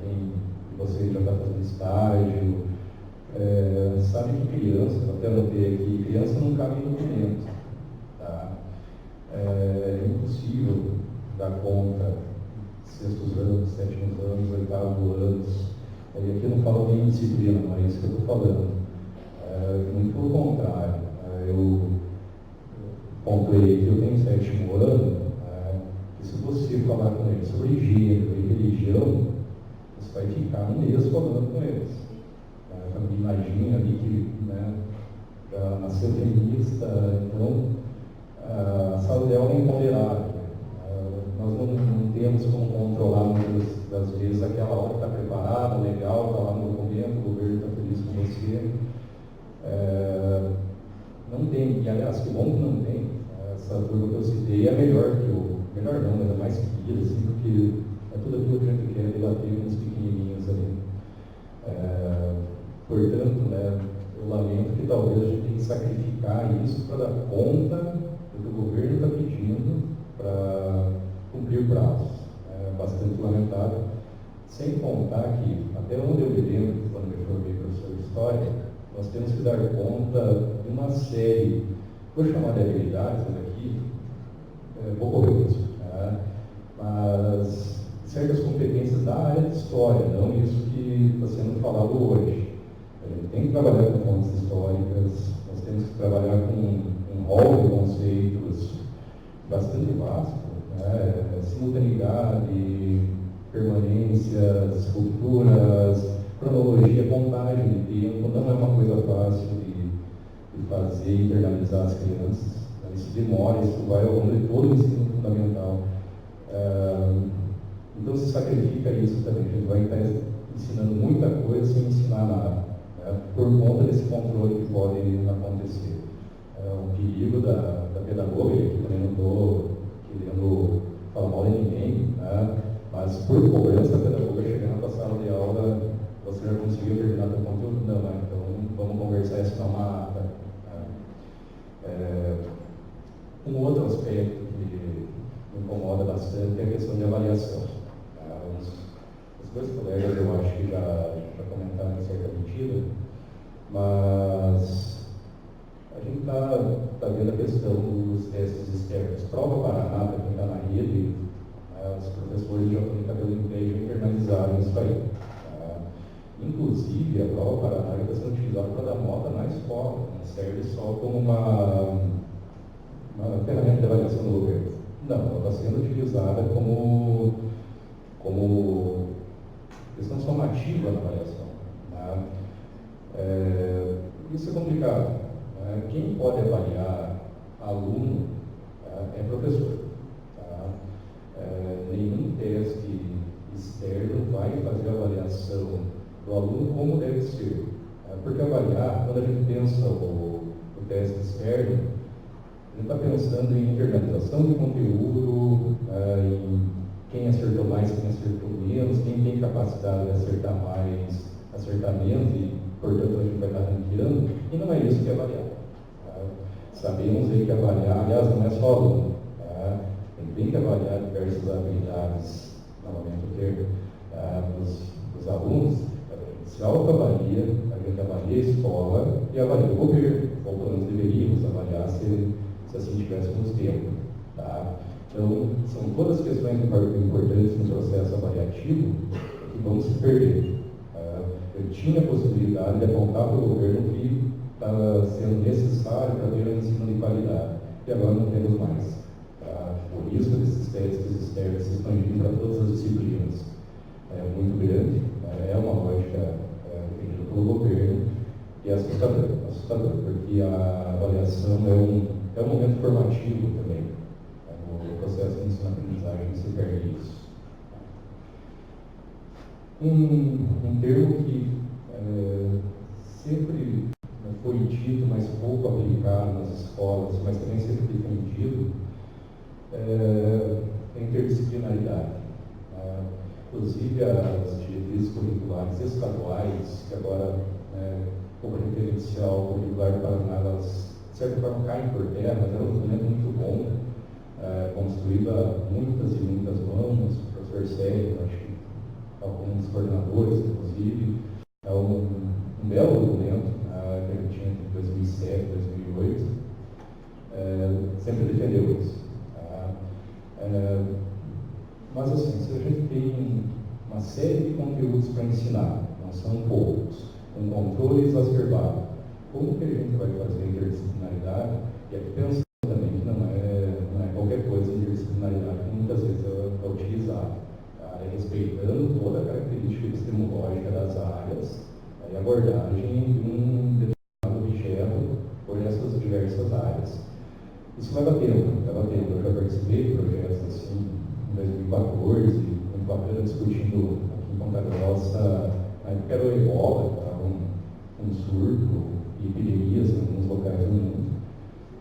quem você já está fazendo estágio, sabe que criança, até notei aqui, criança não cabe em documento. Tá? É impossível dar conta, 6º anos, 7º anos, 8º anos. E aqui eu não falo nem disciplina, não é isso que eu estou falando. Muito pelo contrário. Eu pontuei que eu tenho 7º ano, e se você falar com eles sobre gênero e religião, você vai ficar um mês falando com eles. Imagina ali que, né, já nasceu feminista, então a sala de aula é imponderável. Nós não temos como controlar muitas das vezes aquela aula que está preparada, legal, está lá no documento, o governo está feliz com você. Não tem, e aliás, que bom que não tem. Essa turma que eu citei é melhor que melhor não, mas é mais que assim, porque é tudo aquilo que a gente quer debater com os pequenininhos ali. Portanto, né, eu lamento que talvez a gente tenha que sacrificar isso para dar conta do que o governo está pedindo para cumprir prazos. É bastante lamentável. Sem contar que, até onde eu me lembro, quando me formei professor de História, nós temos que dar conta de uma série, vou chamar de habilidades, mas aqui vou correr o risco, mas certas competências da área de História, não isso que está sendo falado hoje. A gente tem que trabalhar com fontes históricas, nós temos que trabalhar com um rol de conceitos bastante vasto, simultaneidade, permanências, culturas, cronologia, contagem de tempo, não é uma coisa fácil de fazer e internalizar as crianças. Isso demora, isso vai ao longo de todo o ensino fundamental. Então se sacrifica isso também, a gente vai estar ensinando muita coisa sem ensinar nada, por conta desse controle que pode acontecer. Um perigo da pedagoga, e aqui também não estou querendo falar mal de ninguém, mas por cobrança a pedagoga chegar na tua sala de aula, você já conseguiu terminar teu conteúdo? Não, então vamos conversar isso na ata. Um outro aspecto que me incomoda bastante é a questão de avaliação. Os dois colegas eu acho que já comentaram em certa medida, mas a gente está vendo a questão dos testes externos. Prova Paraná, para quem está na rede, os professores já estão em cabelo em pé e internalizaram isso aí. Inclusive, a prova Paraná está sendo utilizada para dar nota na escola, não serve só como uma ferramenta de avaliação do governo. Não, ela está sendo utilizada como questão somativa na avaliação. Isso é complicado. Quem pode avaliar aluno é professor. Tá? Nenhum teste externo vai fazer a avaliação do aluno como deve ser. Porque avaliar, quando a gente pensa o teste externo, a gente está pensando em internalização de conteúdo, em quem acertou mais, quem acertou menos, quem tem capacidade de acertar mais, acertar menos, e portanto a gente vai estar ranqueando, e não é isso que é avaliar. Sabemos aí que avaliar, aliás, não é só aluno, a gente tem que avaliar diversas habilidades, novamente o termo, dos alunos. Se autoavalia, a gente avalia a escola e avalia o governo, ou pelo menos deveríamos avaliar se assim tivéssemos tempo. Tá? Então, são todas questões importantes no processo avaliativo que vão se perder. Eu tinha a possibilidade de apontar para o governo que está sendo necessário para ter um ensino de qualidade, e agora não temos mais. O risco desses testes externos se expandindo para todas as disciplinas é muito grande, é uma lógica defendida pelo governo, e é assustador, porque a avaliação é um momento formativo também. No processo de ensino-aprendizagem se perde isso. Um termo que sempre foi dito, mas pouco aplicado nas escolas, mas também sempre defendido, é a interdisciplinaridade. Inclusive as diretrizes curriculares estaduais, que agora o referencial curricular do Paraná, elas de certa forma caem por terra, mas é um documento muito bom, construído a muitas e muitas mãos, o professor Sérgio, acho que alguns coordenadores, inclusive, é um belo documento, que a gente tinha entre 2007 e 2008, sempre defendeu isso. Mas assim, se a gente tem uma série de conteúdos para ensinar, não são poucos, um controle exacerbado, como que a gente vai fazer a interdisciplinaridade? E aqui pensando também que não é qualquer coisa a interdisciplinaridade que muitas vezes é utilizada, respeitando toda a característica epistemológica das áreas e abordagem de um determinado objeto por essas diversas áreas. Isso leva tempo. Eu já participei de projetos assim, em 2014, muito bacana, discutindo aqui em Ponta Grossa, na época era o Ebola, estava um surto e epidemias em alguns locais do mundo.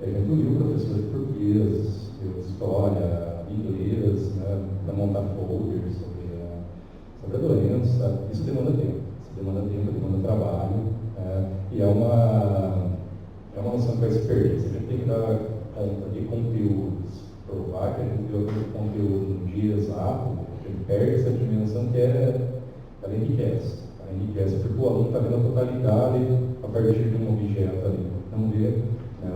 E a gente uniu professores portugueses, de história, inglês, para montar folders sobre a doença. Isso demanda tempo, demanda trabalho, e é uma noção que vai se perder. Se a gente tem que dar conta de conteúdos, provar que a gente deu aquele conteúdo no dia exato, a gente perde essa dimensão que ela enriquece. Porque o aluno está vendo a totalidade a partir de um objeto ali, não vê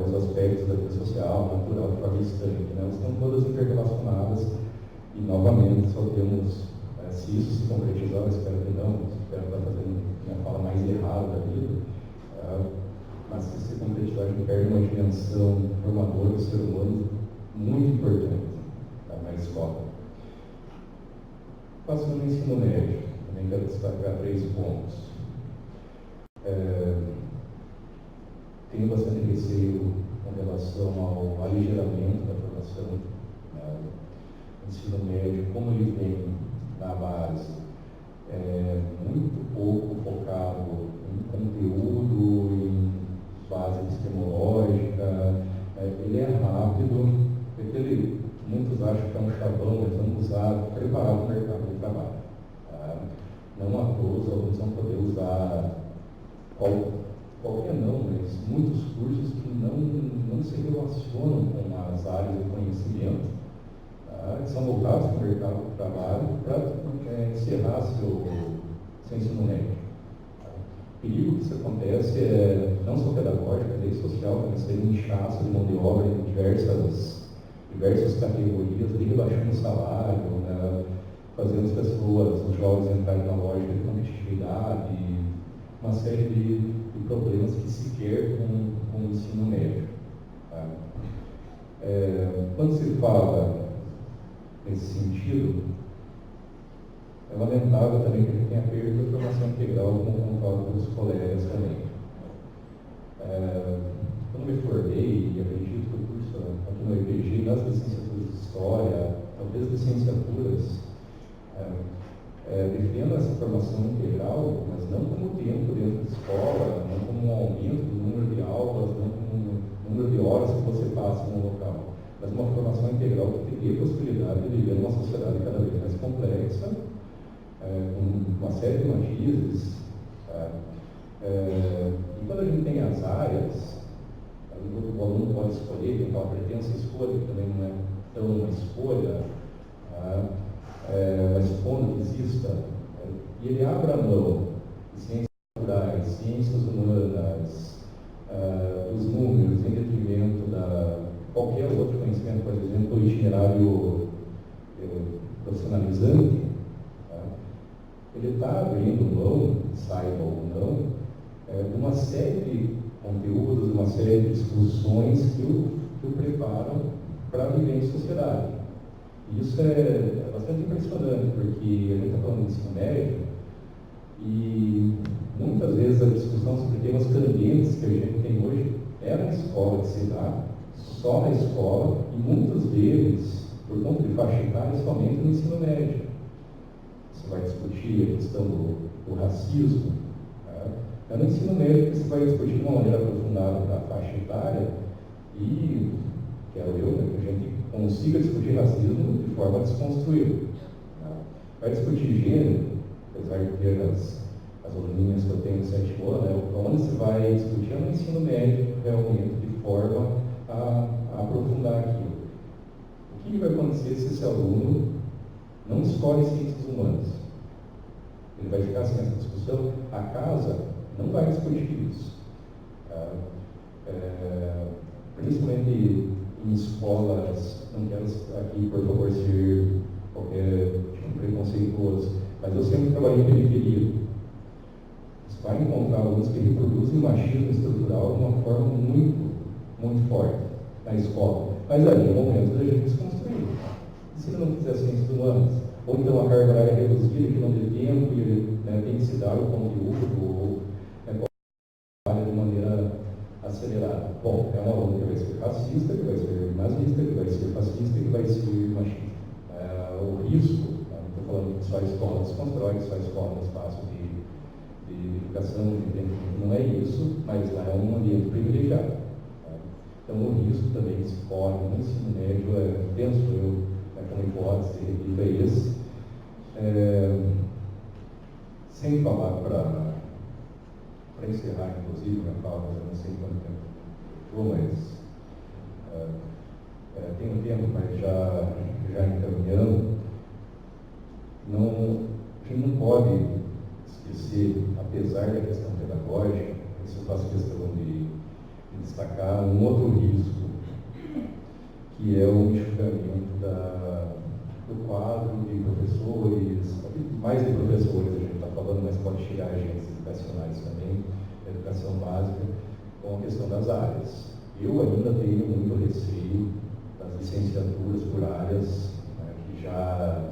os aspectos da vida social, natural, de forma distante. Elas estão todas interrelacionadas e, novamente, só temos, se isso se concretizar, eu espero que não, espero estar fazendo uma fala mais errada da vida, mas se se concretizar, a gente perde uma dimensão formadora do ser humano muito importante na escola. Passando no ensino médio, também quero destacar 3 pontos. Tenho bastante receio com relação ao aligeramento da formação no ensino médio, como ele vem na base, muito pouco focado em conteúdo, em base epistemológica, ele é rápido, porque muitos acham que é um chavão, mas vamos usar preparar o mercado de trabalho. Não à toa os alunos vão poder usar qualquer não, mas muitos cursos que não se relacionam com as áreas de conhecimento, que são voltados para o mercado de trabalho para encerrar seu ensino médio. O perigo que isso acontece é não só pedagógico, é lei social, também ser um inchaço de mão de obra em diversas categorias, rebaixando o salário, fazendo as pessoas, os jovens entrarem na lógica de competitividade, uma série de problemas que se quer com o ensino médio. Quando se fala nesse sentido, é lamentável também que a gente tenha perda da formação integral, como falado pelos colegas também. passa no local, mas uma formação integral que teria a possibilidade de viver numa sociedade cada vez mais complexa, com uma série de matizes. E quando a gente tem as áreas, o aluno pode escolher, tem aquela pretensa escolha, que também não é tão uma escolha, mas supondo que exista, e ele abre a mão de ciências naturais, ciências humanas, os números, em detrimento da qualquer outro conhecimento, por exemplo, o itinerário profissionalizante, ele está abrindo mão, saiba ou não, de uma série de conteúdos, de uma série de discussões que o preparam para viver em sociedade. E isso é bastante impressionante, porque a gente está falando de ensino médio e muitas vezes a discussão sobre temas candentes que a gente tem hoje é na escola que se dá, só na escola, e muitos deles, por conta de faixa etária, somente no ensino médio. Você vai discutir a questão do racismo, é no ensino médio que você vai discutir de uma maneira aprofundada da faixa etária e, quero eu, que a gente consiga discutir racismo de forma desconstruída. Vai discutir gênero, apesar de ter as aluninhas que eu tenho no 7º ano, onde você vai discutir no ensino médio realmente de forma a aprofundar aquilo. O que vai acontecer se esse aluno não escolhe ciências humanas? Ele vai ficar sem essa discussão? A casa não vai discutir isso. Principalmente em escolas, não quero aqui, por favor, ser qualquer tipo preconceituoso, mas eu sempre trabalhei em periferia. Você vai encontrar alunos que reproduzem machismo estrutural de uma forma muito, muito forte na escola. Mas aí é o momento da gente desconstruir. E se ele não fizer ciências humanas? Ou então a carga horária reduzida, que não tem tempo e ele tem que se dar o conteúdo, de maneira acelerada. Bom, é um aluno que vai ser racista, que vai ser nazista, que vai ser fascista e que vai ser machista. O risco, não estou falando que só a escola desconstrói, só a escola é um espaço de educação, de entendimento, não é isso, mas lá é um ambiente privilegiado. Então o risco também que se corre no ensino médio penso eu, como hipótese, repito, esse. Sem falar para encerrar, inclusive, minha fala, eu não sei quanto tempo eu mas tenho tempo, mas já encaminhando, a gente não pode esquecer, apesar da questão pedagógica, isso eu faço questão de destacar um outro risco, que é o enxugamento do quadro de professores, mais de professores a gente está falando, mas pode chegar a agentes educacionais também, educação básica, com a questão das áreas. Eu ainda tenho muito receio das licenciaturas por áreas que já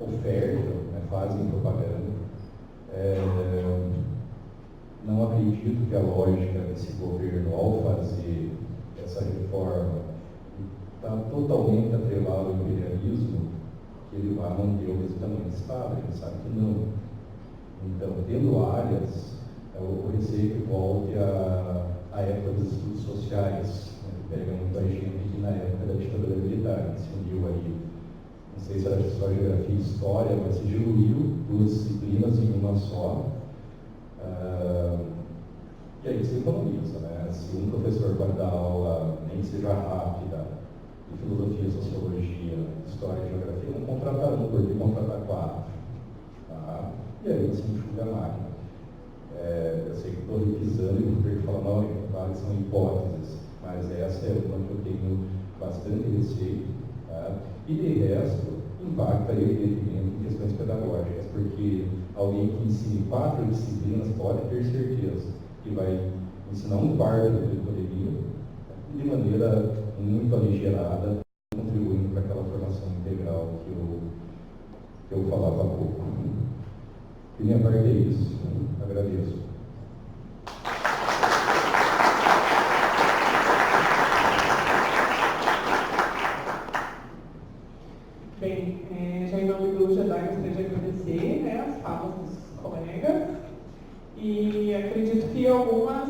ofertam, fazem propaganda. Não acredito que a lógica desse governo, ao fazer essa reforma, está totalmente atrelado ao imperialismo, que ele vai manter o mesmo tamanho de Estado, ele sabe que não. Então, tendo áreas, eu receio que volte à época dos estudos sociais, que pega muita gente que na época da ditadura militar, que se uniu aí, não sei se era só geografia e história, mas se diluiu duas disciplinas em uma só. E aí você economiza, Se um professor vai dar aula, nem que seja rápida, de filosofia, sociologia, história e geografia, não contratar um, porque contratar 4. Tá? E aí você enxuga a máquina. Eu sei que estou revisando e vou ter que falar, não, várias são hipóteses, mas essa é uma que eu tenho bastante receio. Tá? E de resto, impacta evidentemente em questões pedagógicas, porque alguém que ensine 4 disciplinas pode ter certeza que vai ensinar um quarto do que ele poderia, de maneira muito aligerada, contribuindo para aquela formação integral que eu falava há pouco. De minha parte é isso. Agradeço. Bem, já em nome do GEDHI, gostaria de agradecer as falas dos colegas e acredito que algumas,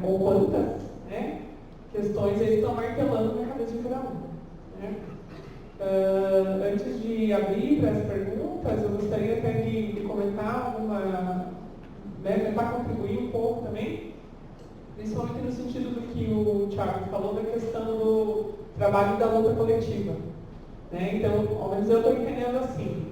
ou quantas, questões aí estão martelando na cabeça de cada um. Né? Antes de abrir para as perguntas, eu gostaria até de comentar tentar contribuir um pouco também, principalmente no sentido do que o Thiago falou da questão do trabalho da luta coletiva. Né? Então, ao menos eu estou entendendo assim,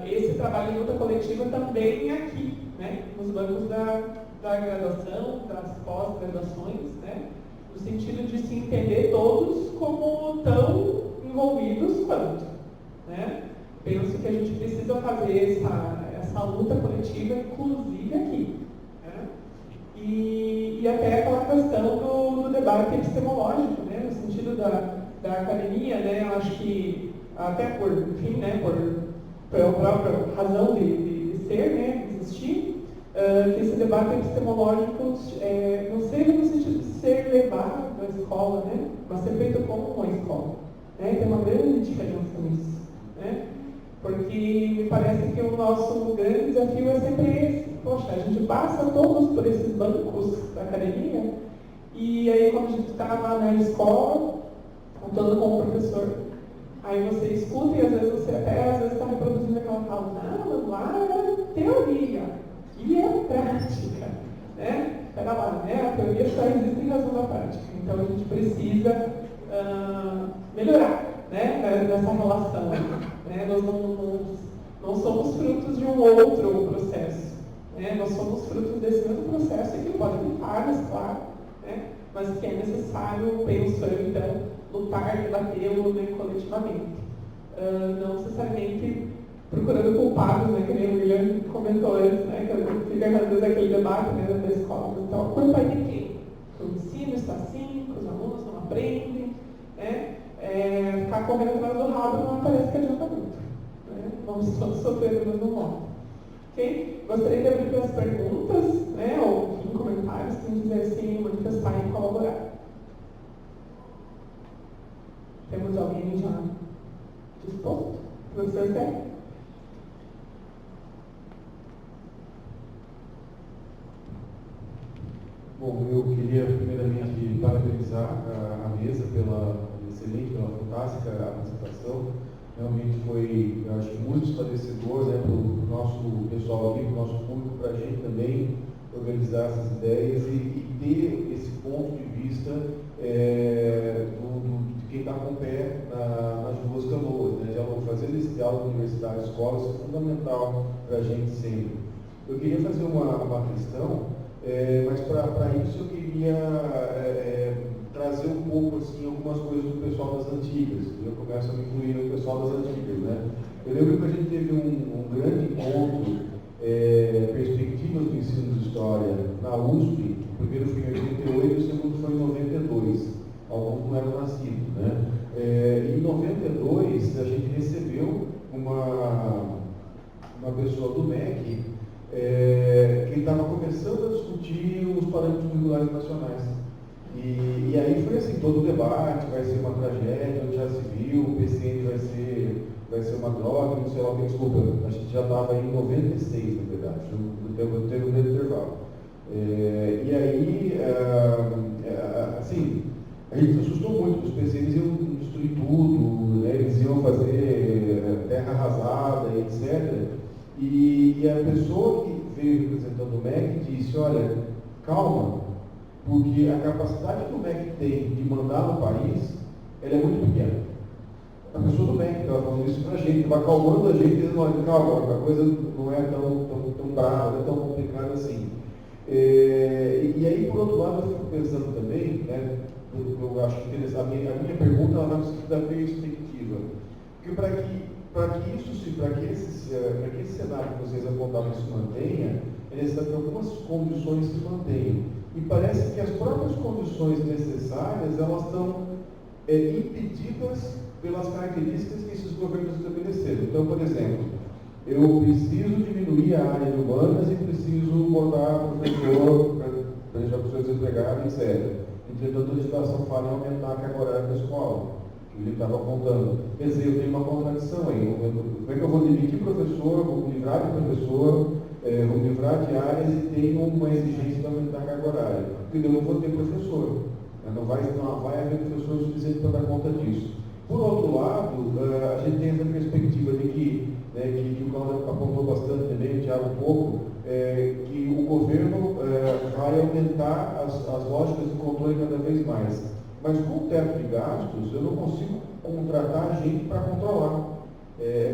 esse trabalho de luta coletiva também é aqui, né? Nos bancos da graduação, das pós-graduações, né? No sentido de se entender todos como tão envolvidos quanto. Né? Penso que a gente precisa fazer essa luta coletiva, inclusive aqui. Né? E até aquela questão do debate epistemológico, né? No sentido da academia, né? Eu acho que, até por, enfim, né? Pela própria razão de ser, né? De existir, que esse debate epistemológico não seja no sentido de ser levado à escola, né? Mas ser feito como uma escola. Né? Tem uma grande diferença nisso. Né? Porque me parece que o nosso grande desafio é sempre esse. Poxa, a gente passa todos por esses bancos da academia e aí quando a gente está lá na escola, contando com o professor, aí você escuta e às vezes você até está reproduzindo aquela fala, não, mas lá é teoria, aqui é prática. Né? Espera lá, né? A teoria só existe em razão da prática. Então a gente precisa melhorar, né? Nessa relação. Né? Nós não somos frutos de um outro processo. Né? Nós somos frutos desse mesmo processo que pode ter falhas, claro, né? Mas que é necessário, penso eu, então, lutar, debatê-lo, né, coletivamente. Não necessariamente procurando culpados, né, que nem o Wilian comentou antes, né, que fica às vezes aquele debate, né, da escola. Então, a culpa é de quem? O ensino está assim, os alunos não aprendem, né? Ficar correndo atrás do rabo não parece que adianta muito. Né? Vamos todos sofrer do mesmo modo. Ok? Gostaria de abrir para as perguntas, né, ou em comentários, quem quiser se manifestar e colaborar. Temos alguém já disposto? Professor Zé? Bom, eu queria primeiramente parabenizar a Mesa pela excelente, pela fantástica apresentação. Realmente foi, eu acho, muito esclarecedor, né, para o nosso pessoal aqui, para o nosso público, para a gente também organizar essas ideias e ter esse ponto de vista de quem está com o pé nas duas canoas, né, fazer esse diálogo universidade e escola, isso é fundamental para a gente sempre. Eu queria fazer uma questão, mas para isso eu queria trazer um pouco assim, algumas coisas do pessoal das antigas. Eu começo a me incluir no pessoal das antigas. Né? Eu lembro que a gente teve um grande encontro, perspectivas do ensino de história na USP. O primeiro foi em 88 e o segundo foi em 92. Alguns não eram nascidos. Né? Em 92 a gente recebeu uma pessoa do MEC que estava começando a discutir os parâmetros curriculares nacionais. E aí foi assim, todo o debate, vai ser uma tragédia, onde já se viu, o PCN vai ser uma droga, não sei lá o que, desculpa, a gente já estava em 96, na verdade, teve um grande intervalo. E aí, assim, a gente se assustou muito, os PCNs iam destruir tudo, né, eles iam fazer terra arrasada, etc. E a pessoa que veio representando o MEC disse, olha, calma, porque a capacidade que o MEC tem de mandar no país, ela é muito pequena. A pessoa do MEC estava falando isso para a gente, estava acalmando a gente, dizendo, olha, calma, a coisa não é tão brava, não é tão complicada assim. E aí, por outro lado, eu fico pensando também, né, eu acho que a minha pergunta ela vai no sentido da perspectiva. Porque para que esse cenário que vocês apontaram se mantenha, é necessário que algumas condições se mantenham. E parece que as próprias condições necessárias, elas estão impedidas pelas características que esses governos estabeleceram. Então, por exemplo, eu preciso diminuir a área de humanas e preciso botar professor para deixar pessoas desempregadas, etc. Entretanto, a legislação fala em aumentar a carga horária da escola, que ele estava apontando. Quer dizer, eu tenho uma contradição aí. Como é que eu vou demitir professor, vou me livrar de professor, vou me livrar de áreas e tenho uma exigência de aumentar a carga horária? Porque eu não vou ter professor. Não vai haver professor suficiente para dar conta disso. Por outro lado, a gente tem essa perspectiva de que o Cláudio apontou bastante também, o Thiago um pouco, que o governo vai aumentar as lógicas de controle cada vez mais. Mas com o teto de gastos, eu não consigo contratar gente para controlar.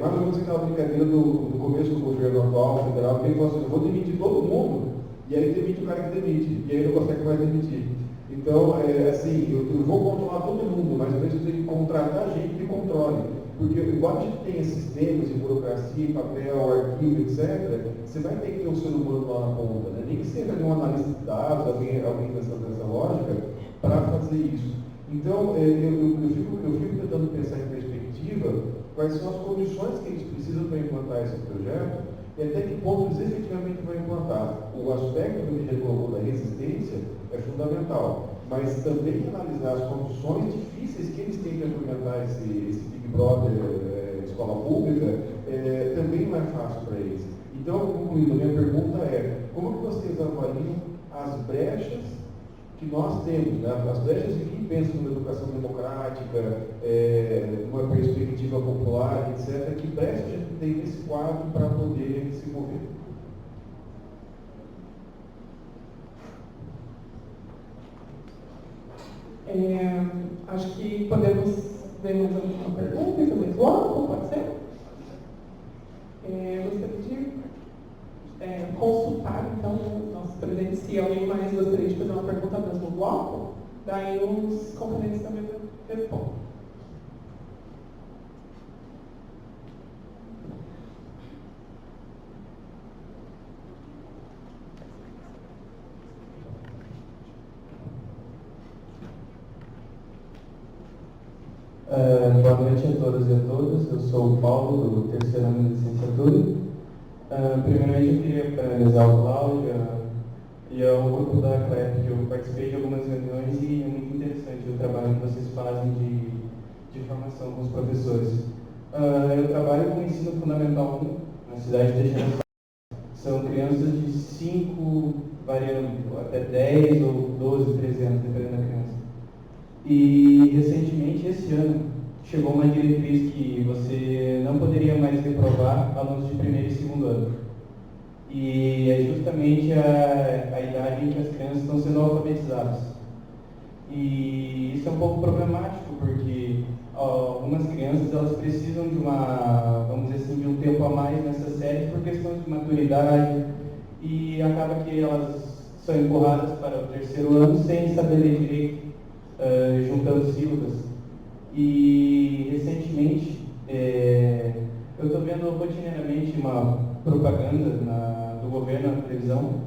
Mais ou menos aquela brincadeira do começo do governo atual, federal, que ele falou assim, eu vou demitir todo mundo, e aí demite o cara que demite, e aí não consegue mais demitir. Então, assim, eu vou controlar todo mundo, mas eu preciso contratar gente que controle. Porque, igual a gente tem sistemas de burocracia, papel, arquivo, etc., você vai ter que ter um ser humano lá na ponta, né? Nem que seja um analista de dados, alguém dessa lógica, para fazer isso. Então, eu fico tentando pensar em perspectiva quais são as condições que eles precisam para implantar esse projeto e até que ponto eles efetivamente vão implantar. O aspecto que ele colocou da resistência é fundamental, mas também analisar as condições difíceis que eles têm para implementar esse Big Brother escola pública também não é fácil para eles. Então, concluindo, a minha pergunta é, como que vocês avaliam as brechas que nós temos, né? As brechas de quem pensa numa educação democrática, numa perspectiva popular, etc., que brecha a gente tem nesse quadro para poder se mover? Acho que podemos ver mais alguma pergunta em também bloco, pode ser? Gostaria de consultar, então, nosso presidente, se alguém mais gostaria de fazer uma pergunta no mesmo bloco, daí os componentes da mesa respondem. Boa noite a todos e a todas. Eu sou o Paulo, do terceiro ano de licenciatura. Primeiramente, eu queria parabenizar o Cláudio e ao grupo da CLEP, que eu participei de algumas reuniões e é muito interessante o trabalho que vocês fazem de formação com os professores. Eu trabalho com o ensino fundamental 1, na cidade de Geração. São crianças de 5, variando até 10 ou 12, 13 anos, dependendo da criança. E recentemente, esse ano, chegou uma diretriz que você não poderia mais reprovar alunos de primeiro e segundo ano. E é justamente a idade em que as crianças estão sendo alfabetizadas. E isso é um pouco problemático, porque algumas crianças elas precisam de vamos dizer assim, de um tempo a mais nessa série por questões de maturidade, e acaba que elas são empurradas para o terceiro ano sem saber ler direito, juntando sílabas. E recentemente eu estou vendo rotineiramente uma propaganda do governo na televisão.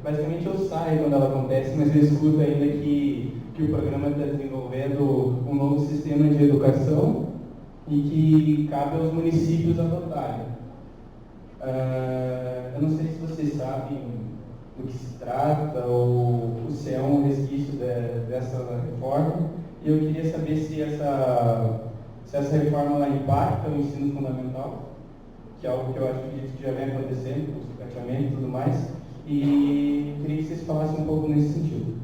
Basicamente eu saio quando ela acontece, mas eu escuto ainda que o programa está desenvolvendo um novo sistema de educação e que cabe aos municípios adotarem. Eu não sei se vocês sabem do que se trata ou se é um resquício dessa reforma, e eu queria saber se essa reforma ela impacta o ensino fundamental, que é algo que eu acredito que já vem acontecendo, com o sucateamento e tudo mais, e queria que vocês falassem um pouco nesse sentido.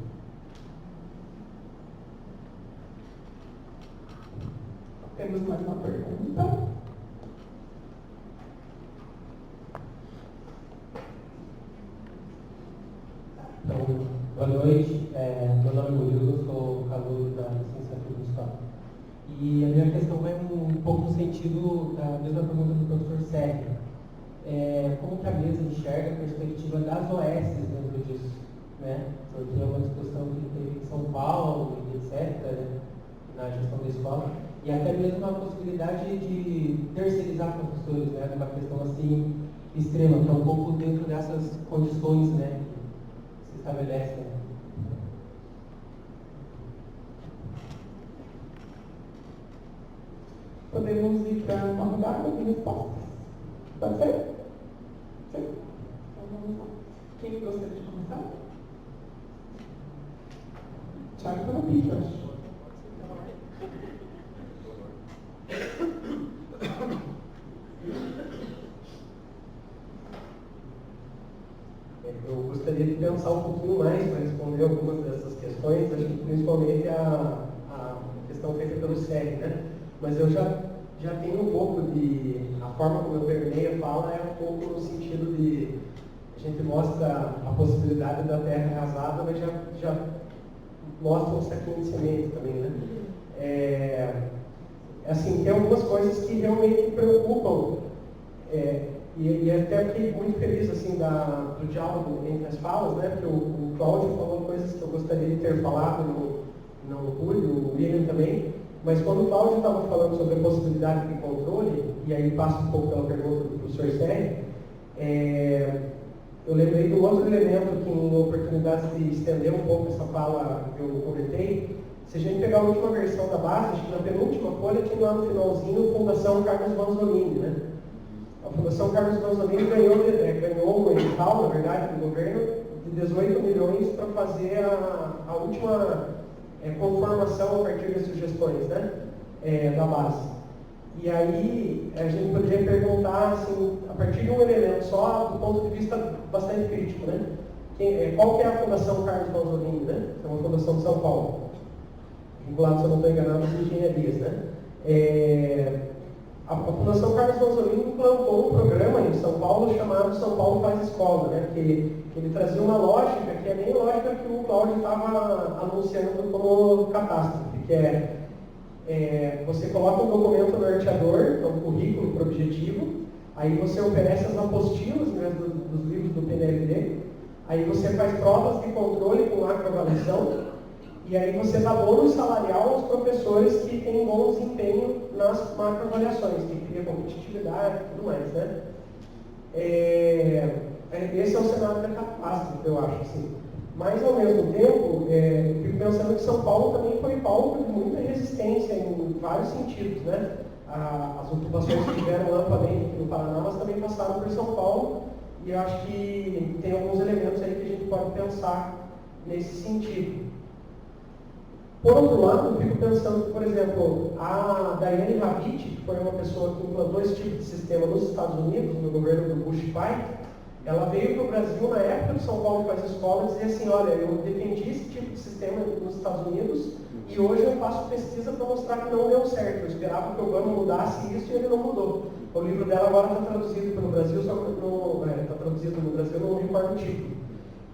Temos mais uma pergunta. Então, boa noite, meu nome é Wilian, sou aluno da licenciatura de História. E a minha questão vai um pouco no sentido da mesma pergunta do professor Sérgio. Como que a mesa enxerga a perspectiva das OS dentro disso? Né? Porque é uma discussão que teve em São Paulo, etc., né? Na gestão da escola, e até mesmo a possibilidade de terceirizar professores, né? Uma questão assim extrema, que é um pouco dentro dessas condições, né? Estabelece. Podemos ir para uma rodada de respostas. Pode ser? Sim. Então vamos lá. Quem gostaria de começar? Thiago está no pique, eu acho. Eu gostaria teria que pensar um pouquinho mais para responder algumas dessas questões, acho que principalmente a questão feita pelo SEG, né? Mas eu já tenho um pouco de... A forma como eu terminei a fala é um pouco no sentido de... A gente mostra a possibilidade da terra arrasada, mas já mostra um saquinho de semente também, né? Assim, tem algumas coisas que realmente preocupam. E até fiquei muito feliz assim, do diálogo entre as falas, né? Porque o Cláudio falou coisas que eu gostaria de ter falado, não pude, o Wilian também. Mas quando o Cláudio estava falando sobre a possibilidade de controle, e aí passo um pouco pela pergunta do professor Sérgio, eu lembrei de um outro elemento que, em oportunidade de estender um pouco essa fala que eu comentei. Se a gente pegar a última versão da base, acho que na penúltima folha tem lá no finalzinho Fundação Carlos Manzolini, né? A Fundação Carlos Manzolini ganhou um edital, na verdade, do governo, de 18 milhões para fazer a última conformação a partir das sugestões, né? Da base. E aí a gente poderia perguntar, assim, a partir de um elemento só, do ponto de vista bastante crítico, né? Qual que é a Fundação Carlos Manzolini, né? É uma fundação de São Paulo, vinculada, se eu não estou enganado, às engenharias, né? A Fundação Carlos Manzolini implantou um programa em São Paulo chamado São Paulo Faz Escola, né? Que ele trazia uma lógica que é bem lógica que o Cláudio estava anunciando como catástrofe, que você coloca um documento norteador, então um currículo para objetivo, aí você oferece as apostilas, né, dos livros do PNLD, aí você faz provas de controle com macroavaliação, e aí você dá bônus salarial aos professores que têm bom desempenho nas macroavaliações, que cria competitividade e tudo mais, né? Esse é o cenário da catástrofe, eu acho, assim. Mas, ao mesmo tempo, eu fico pensando que São Paulo também foi palco de muita resistência em vários sentidos, né? As ocupações que tiveram amplamente aqui no Paraná, mas também passaram por São Paulo, e eu acho que tem alguns elementos aí que a gente pode pensar nesse sentido. Por outro lado, eu fico pensando que, por exemplo, a Diane Ravitch, que foi uma pessoa que implantou esse tipo de sistema nos Estados Unidos, no governo do Bush pai, ela veio para o Brasil na época do São Paulo Faz Escola e dizia assim, olha, eu defendi esse tipo de sistema nos Estados Unidos e hoje eu faço pesquisa para mostrar que não deu certo. Eu esperava que o Obama mudasse isso e ele não mudou. O livro dela agora está traduzido pelo Brasil, só que está traduzido no Brasil, não recordo o título.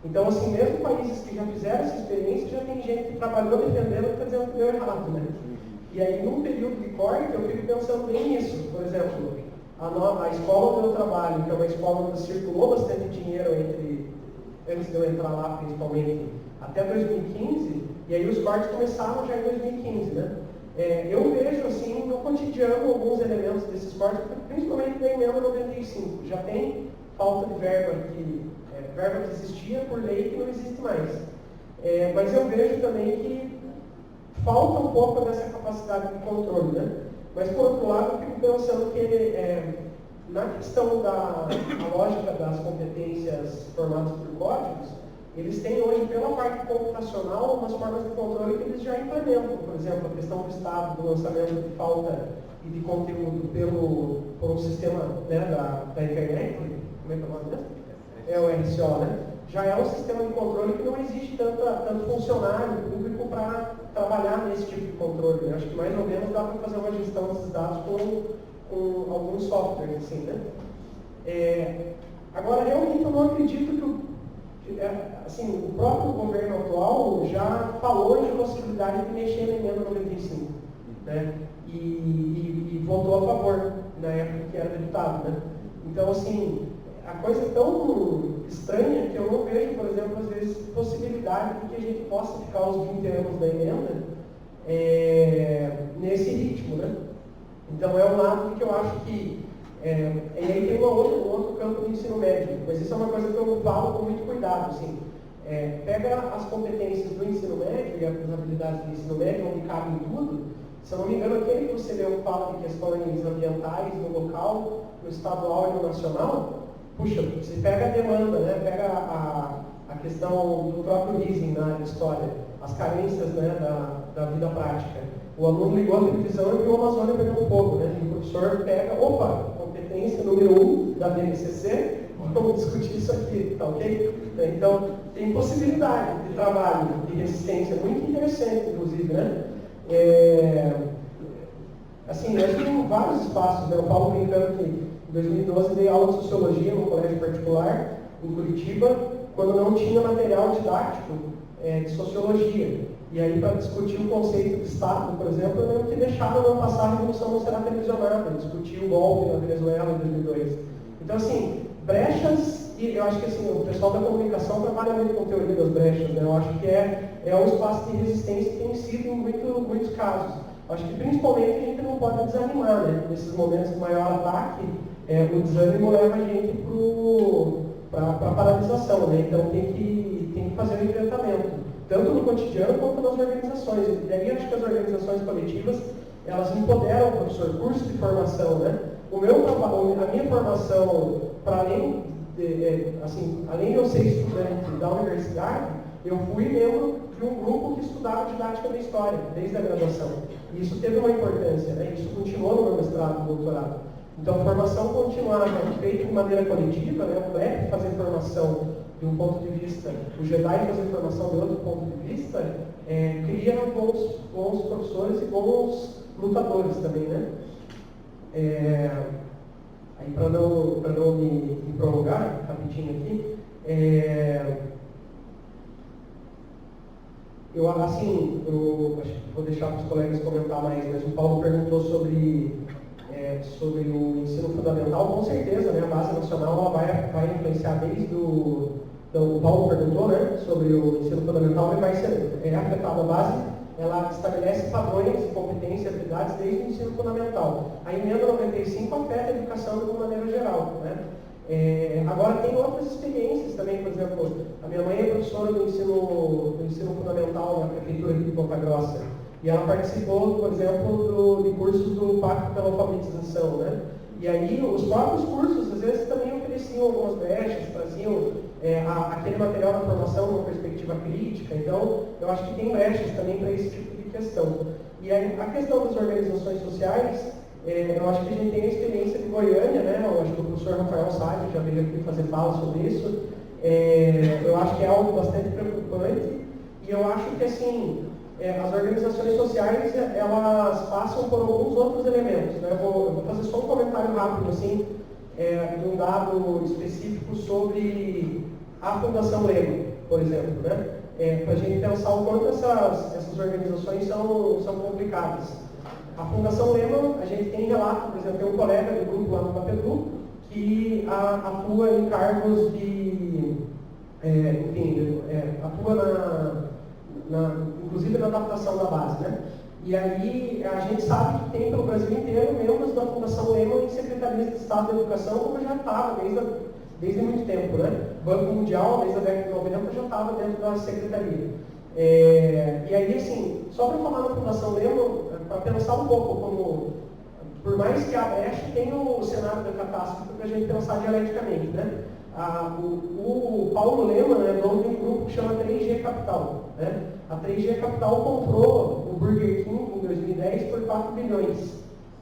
Então, assim, mesmo países que já fizeram essa experiência, já tem gente que trabalhou defendendo e está dizendo que deu errado, né? E aí, num período de corte, eu fico pensando bem nisso. Por exemplo, a escola onde eu trabalho, que é uma escola onde circulou bastante dinheiro antes de eu entrar lá, principalmente, até 2015, e aí os cortes começaram já em 2015, né? Eu vejo, assim, no cotidiano, alguns elementos desses cortes, principalmente da emenda 95. Já tem falta de verba que existia por lei que não existe mais. Mas eu vejo também que falta um pouco dessa capacidade de controle, né? Mas, por outro lado, eu fico pensando que na questão da lógica das competências formadas por códigos, eles têm hoje, pela parte computacional, umas formas de controle que eles já implementam. Por exemplo, a questão do Estado, do lançamento de falta e de conteúdo por um sistema, né, da internet, como é que é o nome mesmo? É o RCO, né? Já é um sistema de controle que não existe tanto funcionário público para trabalhar nesse tipo de controle. Né? Acho que mais ou menos dá para fazer uma gestão desses dados com alguns softwares, assim, né? Agora, realmente, eu não acredito que assim, o próprio governo atual já falou em possibilidade de mexer na emenda 95, né? E votou a favor na época que era deputado, né? Então, assim, a coisa é tão estranha que eu não vejo, por exemplo, às vezes, possibilidade de que a gente possa ficar os 20 anos da emenda nesse ritmo, né? Então, é um lado que eu acho que... e aí tem um outro campo do ensino médio, mas isso é uma coisa que eu falo com muito cuidado, assim. Pega as competências do ensino médio e as habilidades do ensino médio, onde cabem tudo. Se eu não me engano, aquele que você leu fala de questões ambientais no local, no estadual e no nacional. Puxa, você pega a demanda, né? Pega a questão do próprio leasing na história, as carências, né, da vida prática. O aluno ligou a televisão e viu a Amazônia pegando fogo, né? E o professor pega, competência número 1 da BNCC, vamos discutir isso aqui, tá ok? Então, tem possibilidade de trabalho, de resistência, muito interessante, inclusive, né? Assim, nós temos vários espaços, né? Eu falo brincando que em 2012 dei aula de sociologia num colégio particular em Curitiba, quando não tinha material didático de sociologia. E aí, para discutir o conceito de Estado, por exemplo, eu lembro que deixaram não passar a Revolução Não Será Televisionada, discutir o golpe na Venezuela em 2002. Então, assim, brechas, e eu acho que assim, o pessoal da comunicação trabalha muito com teoria das brechas, né? Eu acho que é um espaço de resistência que tem sido em muitos casos. Eu acho que principalmente a gente não pode desanimar, né? Nesses momentos de maior ataque, o desânimo leva a gente para a paralisação, né? Então tem que fazer o enfrentamento, tanto no cotidiano quanto nas organizações. E daí acho que as organizações coletivas, elas empoderam o professor, curso de formação, né? A minha formação, para além de eu ser estudante da universidade, eu fui membro de um grupo que estudava didática da história, desde a graduação. E isso teve uma importância, né? Isso continuou no meu mestrado e doutorado. Então, a formação continuada, feita de maneira coletiva, né? O CLEP fazer formação de um ponto de vista, o GEDHI fazer formação de outro ponto de vista, cria bons professores e bons lutadores também, né? Aí, para não me prolongar, rapidinho aqui, eu acho que vou deixar para os colegas comentar mais, mas o Paulo perguntou sobre o ensino fundamental. Com certeza, né, a base nacional ela vai influenciar desde então, o Paulo perguntou, né, sobre o ensino fundamental, ele vai ser afetado a base, ela estabelece padrões de competência e habilidades desde o ensino fundamental. A emenda 95 afeta a educação de uma maneira geral, né? Agora tem outras experiências também, por exemplo, a minha mãe é professora do ensino fundamental na prefeitura de Ponta Grossa, e ela participou, por exemplo, de cursos do Pacto pela Alfabetização, né? E aí os próprios cursos, às vezes, também ofereciam algumas brechas, traziam aquele material da formação numa perspectiva crítica. Então, eu acho que tem brechas também para esse tipo de questão. E aí, a questão das organizações sociais, eu acho que a gente tem a experiência de Goiânia, né? Eu acho que o professor Rafael Sade já veio aqui fazer fala sobre isso. Eu acho que é algo bastante preocupante. E eu acho que, assim, as organizações sociais, elas passam por alguns outros elementos, né? Eu vou fazer só um comentário rápido, assim, de um dado específico sobre a Fundação Lema, por exemplo, né? Para a gente pensar o quanto essas organizações são complicadas. A Fundação Lema, a gente tem relato, por exemplo, tem um colega do grupo lá no Pelo, que atua em cargos de, atua inclusive na adaptação da base, né? E aí a gente sabe que tem pelo Brasil inteiro membros da Fundação Lema em secretarias de Estado da Educação, como já estava desde muito tempo, né? O Banco Mundial, desde a década de 90, já estava dentro da secretaria. E aí, assim, só para falar na Fundação Lema, para pensar um pouco como, por mais que a brecha tenha o cenário da catástrofe para a gente pensar dialeticamente, né? O Paulo Lema é dono de um grupo que chama 3G Capital, né? A 3G Capital comprou o Burger King em 2010 por 4 bilhões.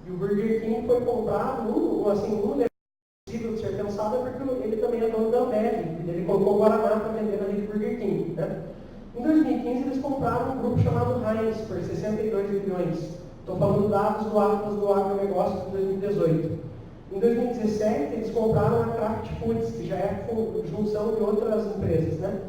E o Burger King foi comprado, possível de ser pensado, é porque ele também é dono da Ambev. Ele colocou o Guaraná para vender na rede Burger King, né? Em 2015, eles compraram um grupo chamado Heinz por 62 bilhões. Estou falando dados do Atlas do Agronegócio de 2018. Em 2017, eles compraram a Kraft Foods, que já é junção de outras empresas, né?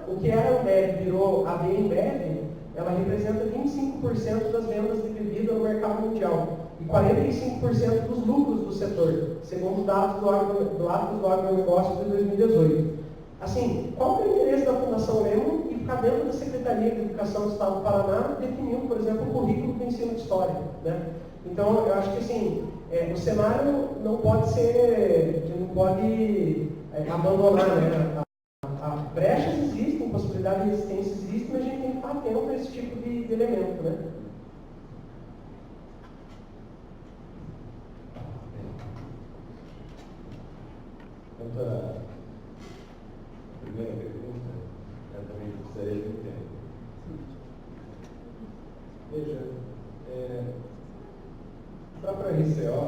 O que era a Ambev virou a BNCC, ela representa 25% das vendas de bebida no mercado mundial e 45% dos lucros do setor, segundo dados do Atlas do Agronegócio de 2018. Assim, qual é o interesse da Fundação Lema em ficar dentro da Secretaria de Educação do Estado do Paraná definindo, por exemplo, o currículo do ensino de História, né? Então, eu acho que, assim, o cenário não pode abandonar, né? Brechas existem, possibilidade de resistência existe, mas a gente tem que estar atento a esse tipo de elemento, né? Quanto à primeira pergunta, eu também gostaria de entender. Veja, a própria RCO,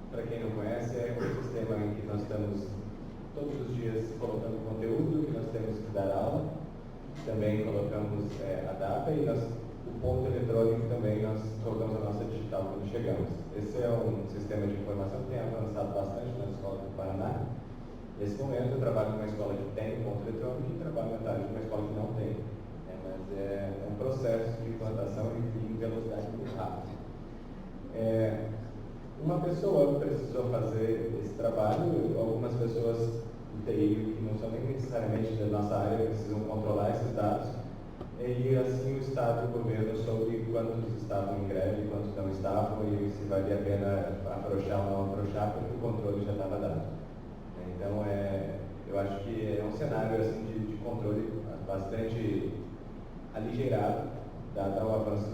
para quem não conhece, é um sistema em que nós estamos todos os dias colocando conteúdo que nós temos que dar aula, também colocamos a data e o ponto eletrônico também nós colocamos a nossa digital quando chegamos. Esse é um sistema de informação que tem avançado bastante na escola do Paraná. Nesse momento eu trabalho numa escola que tem ponto eletrônico e trabalho na tarde numa escola que não tem. Mas é um processo de implantação em velocidade muito rápida. Uma pessoa precisou fazer esse trabalho, algumas pessoas do TI que não são nem necessariamente da nossa área precisam controlar esses dados, e assim o Estado e o governo soube quantos estavam em greve, quantos não estavam, e se valia a pena afrouxar ou não afrouxar, porque o controle já estava dado. Então, eu acho que é um cenário assim, de controle bastante aligerado, dado ao avanço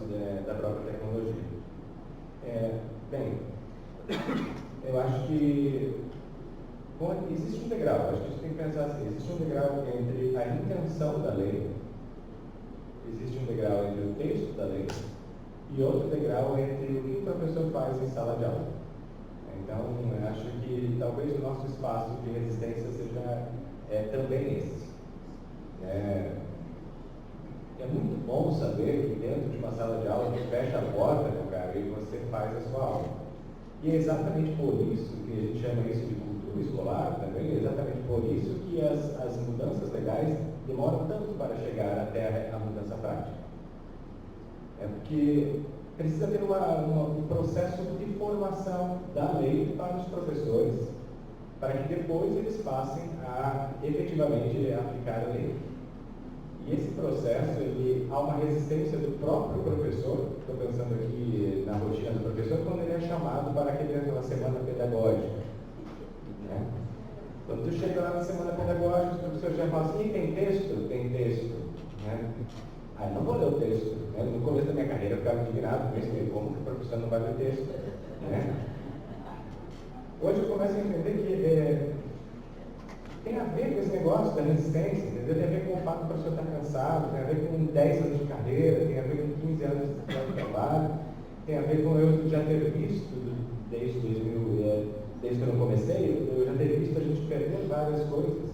da própria tecnologia. Bem, eu acho que existe um degrau, acho que a gente tem que pensar assim, existe um degrau entre a intenção da lei, existe um degrau entre o texto da lei e outro degrau entre o que o professor faz em sala de aula. Então, eu acho que talvez o nosso espaço de resistência seja também esse. É muito bom saber que dentro de uma sala de aula você fecha a porta, meu cara, e você faz a sua aula. E é exatamente por isso que a gente chama isso de cultura escolar também, é exatamente por isso que as mudanças legais demoram tanto para chegar até a mudança prática. É porque precisa ter um processo de formação da lei para os professores, para que depois eles passem a efetivamente aplicar a lei. E esse processo, há uma resistência do próprio professor, estou pensando aqui na rotina do professor, quando ele é chamado para aquela semana pedagógica. Quando tu chega lá na semana pedagógica, o professor já fala assim, tem texto? Tem texto. Aí não vou ler o texto. No começo da minha carreira eu ficava indignado com isso, como que o professor não vai ler texto? Hoje eu começo a entender que tem a ver com esse negócio da resistência, entendeu? Tem a ver com o fato do professor estar cansado, tem a ver com 10 anos de carreira, tem a ver com 15 anos de trabalho, tem a ver com eu já ter visto, desde 2000, desde que eu não comecei, eu já ter visto a gente perder várias coisas.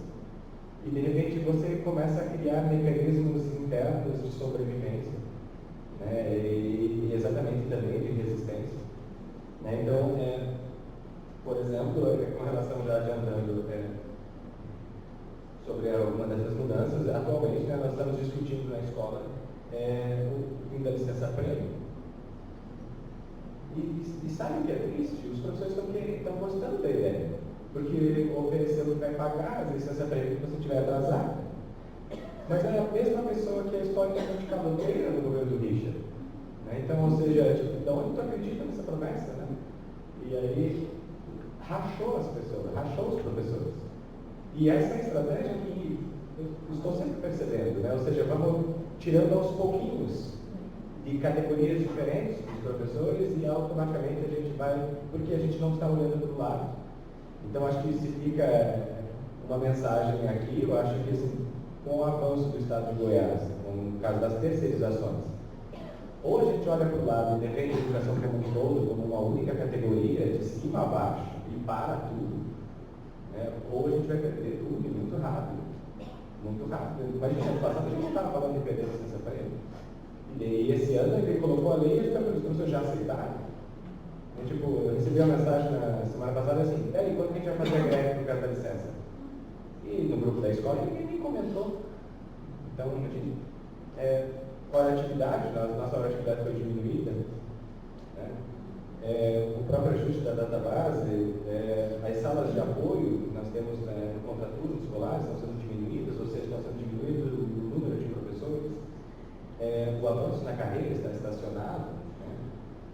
E de repente você começa a criar mecanismos internos de sobrevivência, e exatamente também de resistência. Então, por exemplo, com relação já adiantando sobre alguma dessas mudanças, atualmente nós estamos discutindo na escola o fim da licença-prêmio. E sabe o que é triste? Os professores estão gostando da ideia, porque ofereceu que vai pagar as licença-prêmio que você tiver atrasado. Mas é a mesma pessoa que é historicamente caloteira no governo do Richard. Então, ou seja, de onde tu acredita nessa promessa? E aí, rachou as pessoas, rachou os professores. E essa é a estratégia que eu estou sempre percebendo, ou seja, vamos tirando aos pouquinhos de categorias diferentes dos professores e automaticamente a gente vai, porque a gente não está olhando para o lado. Então, acho que se fica uma mensagem aqui, eu acho que com o avanço do Estado de Goiás, no caso das terceirizações, ou a gente olha para o lado e defende a educação como um todo, como uma única categoria, de cima a baixo, e para tudo, ou a gente vai perder tudo muito rápido. Muito rápido. Imagina, no passado a gente não estava falando de perder licença-prêmio. E esse ano ele colocou a lei e os professores já aceitaram. Eu recebi uma mensagem na semana passada assim, quando que a gente vai fazer a greve por causa da licença? E no grupo da escola ninguém nem comentou. Então, a gente, hora de atividade, nossa hora de atividade foi diminuída. O próprio ajuste da database, as salas de apoio, nós temos no contraturno escolar, estão sendo diminuídas, ou seja, estão sendo diminuído o número de professores. O avanço na carreira está estacionado.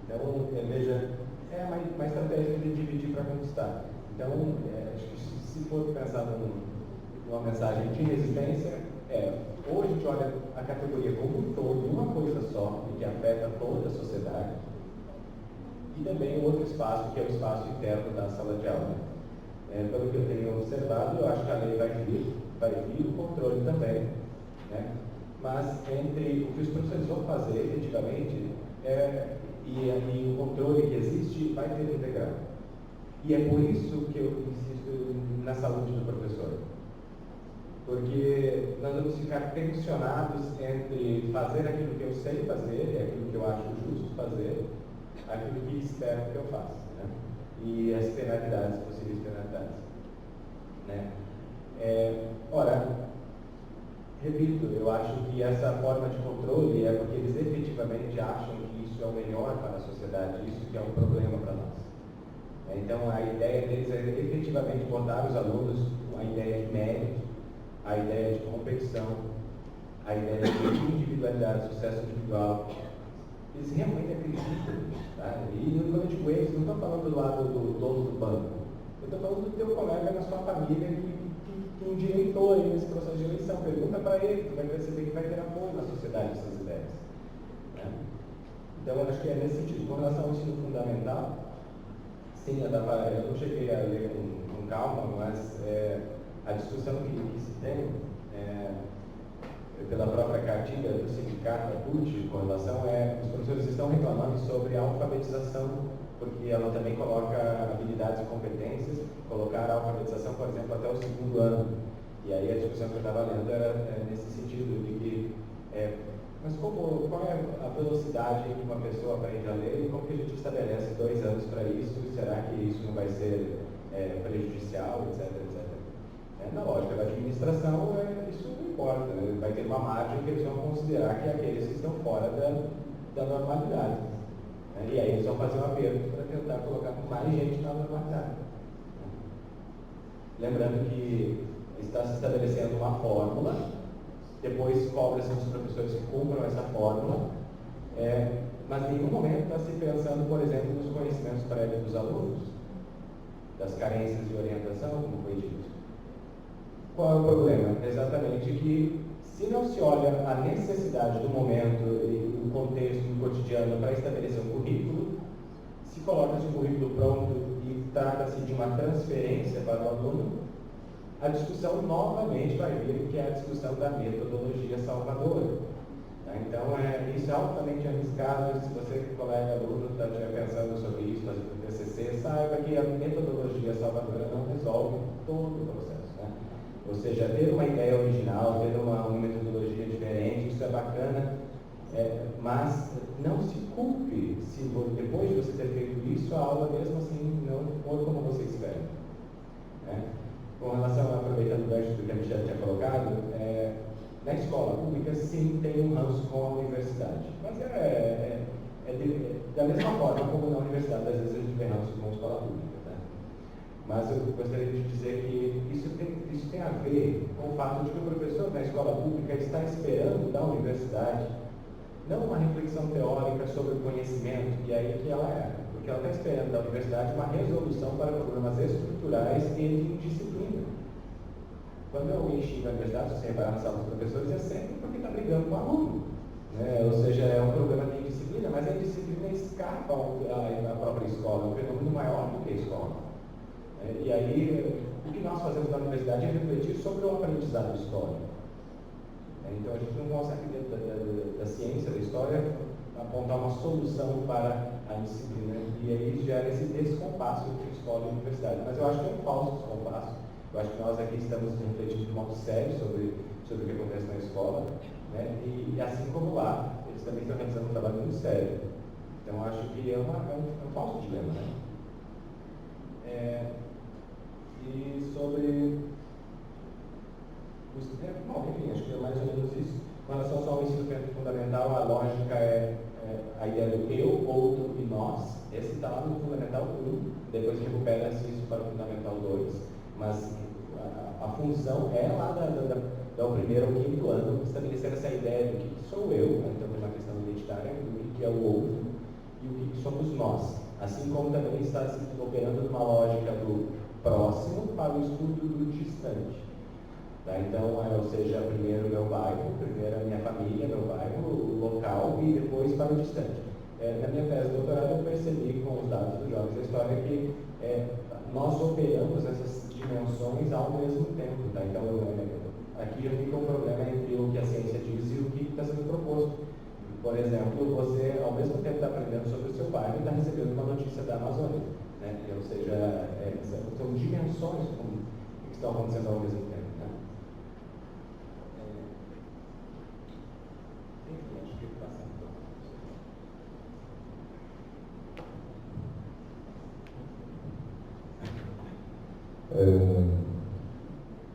Então, veja, é uma estratégia de dividir para conquistar. Então, acho que se for pensar numa mensagem de resistência, ou a gente olha a categoria como um todo, uma coisa só, e que afeta toda a sociedade, e também outro espaço, que é o espaço interno da sala de aula. Pelo que eu tenho observado, eu acho que a lei vai vir o controle também. Mas entre o que os professores vão fazer efetivamente e o controle que existe, vai ter um degrau. E é por isso que eu insisto na saúde do professor. Porque nós vamos ficar tensionados entre fazer aquilo que eu sei fazer, aquilo que eu acho justo fazer, aquilo que espero que eu faça, né? E as penalidades, possíveis penalidades, né? Ora, repito, eu acho que essa forma de controle é porque eles efetivamente acham que isso é o melhor para a sociedade, isso que é um problema para nós. Então, a ideia deles é efetivamente botar os alunos a ideia de mérito, a ideia de competição, a ideia de individualidade, sucesso individual. Eles realmente acreditam nisso, tá? E quando eu digo eles, não estou falando do lado do dono do banco. Eu estou falando do teu colega na sua família que endireitou aí nesse processo de eleição. Pergunta para ele, tu vai perceber que vai ter apoio na sociedade dessas ideias, né? Então, eu acho que é nesse sentido. Com relação ao ensino fundamental, sim, eu não cheguei a ler com calma, mas a discussão que se tem pela própria cartilha do sindicato da CUT com relação os professores estão reclamando sobre a alfabetização, porque ela também coloca habilidades e competências, colocar a alfabetização, por exemplo, até o 2º ano. E aí a discussão que eu estava lendo era nesse sentido, de que mas qual é a velocidade que uma pessoa aprende a ler e como que a gente estabelece 2 anos para isso? Será que isso não vai ser prejudicial, etc, etc? Na lógica da administração, isso não importa, né? Vai ter uma margem que eles vão considerar que é aqueles que estão fora da normalidade, né? E aí eles vão fazer um aperto para tentar colocar mais gente na normalidade. Lembrando que está se estabelecendo uma fórmula, depois cobra-se dos professores que cumpram essa fórmula, mas em nenhum momento está se pensando, por exemplo, nos conhecimentos prévios dos alunos, das carências de orientação, como foi dito. Qual é o problema? Exatamente que, se não se olha a necessidade do momento e o contexto do cotidiano para estabelecer um currículo, se coloca-se um currículo pronto e trata-se de uma transferência para o aluno, a discussão novamente vai vir, que é a discussão da metodologia salvadora. Tá? Então, isso é altamente arriscado. Se você, colega aluno, está pensando sobre isso, fazendo o BNCC, saiba que a metodologia salvadora não resolve todo o processo, né? Ou seja, ter uma ideia original, ter uma metodologia diferente, isso é bacana, mas não se culpe se depois de você ter feito isso, a aula mesmo assim não for como você espera, né? Com relação, aproveitando o gancho que a gente já tinha colocado, na escola pública sim tem um ranço com a universidade, mas da mesma forma como na universidade às vezes a gente tem ranço com a escola pública, tá? Mas eu gostaria de dizer que isso tem a ver com o fato de que o professor na escola pública está esperando da universidade não uma reflexão teórica sobre o conhecimento, e aí que ela porque ela está esperando da universidade uma resolução para problemas estruturais e de indisciplina. Quando eu enchi na universidade, se você reparar na sala dos professores, é sempre porque está brigando com o aluno, né? Ou seja, é um problema de indisciplina, mas a indisciplina escapa à própria escola, é um fenômeno maior do que a escola. E aí, o que nós fazemos na universidade é refletir sobre o aprendizado histórico. Então, a gente não consegue, dentro da ciência, da história, apontar uma solução para a disciplina, e aí gera esse descompasso entre escola e universidade. Mas eu acho que é um falso descompasso. Eu acho que nós aqui estamos refletindo de modo sério sobre o que acontece na escola, né? E assim como lá, eles também estão realizando um trabalho muito sério. Então, acho que é um falso dilema, né? E sobre... Bom, enfim, acho que é mais ou menos isso. Com relação só ao ensino fundamental, a lógica é a ideia do eu, outro e nós. Esse está lá no Fundamental 1, depois recupera-se isso para o Fundamental 2. Mas a função é lá do 1º ao 5º ano estabelecer essa ideia do que sou eu, né? Então tem uma questão identitária, do que é o outro e o que somos nós. Assim como também está se operando numa lógica do próximo para o estudo do distante. Tá? Então, ou seja, primeiro meu bairro, primeiro a minha família, meu bairro, o local e depois para o distante. Na minha tese de doutorado eu percebi com os dados dos jovens da história que nós operamos essas dimensões ao mesmo tempo. Tá? Então, aqui já fica um problema entre o que a ciência diz e o que está sendo proposto. Por exemplo, você ao mesmo tempo está aprendendo sobre o seu bairro e está recebendo uma notícia da Amazônia. né? Ou seja, são dimensões que estão acontecendo ao mesmo tempo. Né? Enfim, acho que está sendo.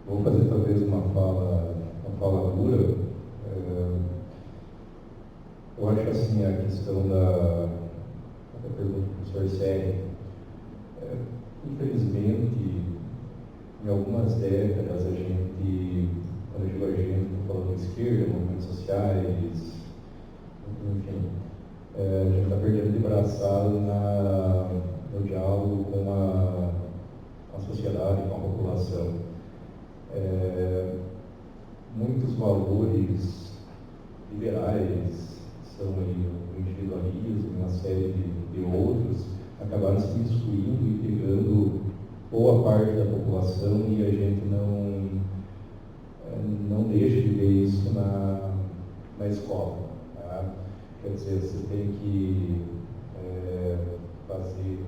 Vou fazer talvez uma fala dura. Eu acho assim, a questão da pergunta do professor Sérgio, infelizmente, em algumas décadas, a gente, quando eu digo a gente, estou falando de esquerda, movimentos sociais, enfim, a gente está perdendo de braçada no diálogo com a sociedade, com a população. Muitos valores liberais são aí o individualismo, uma série de outros, acabaram se miscuindo e pegando boa parte da população e a gente não deixa de ver isso na escola. Tá? Quer dizer, você tem que fazer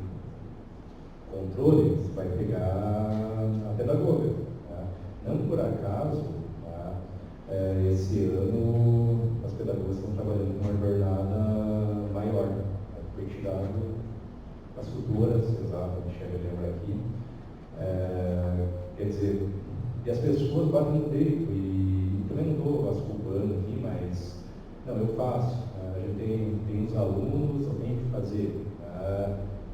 controle, você vai pegar a pedagoga. Tá? Não por acaso, tá? Esse ano as pedagogas estão trabalhando com uma jornada maior. Tá? Foi tirado as futuras, exato, a Michelle lembra aqui. Quer dizer, e as pessoas batem no peito, e também não estou as culpando aqui, mas não, eu faço. A gente tem os alunos, eu tenho que fazer.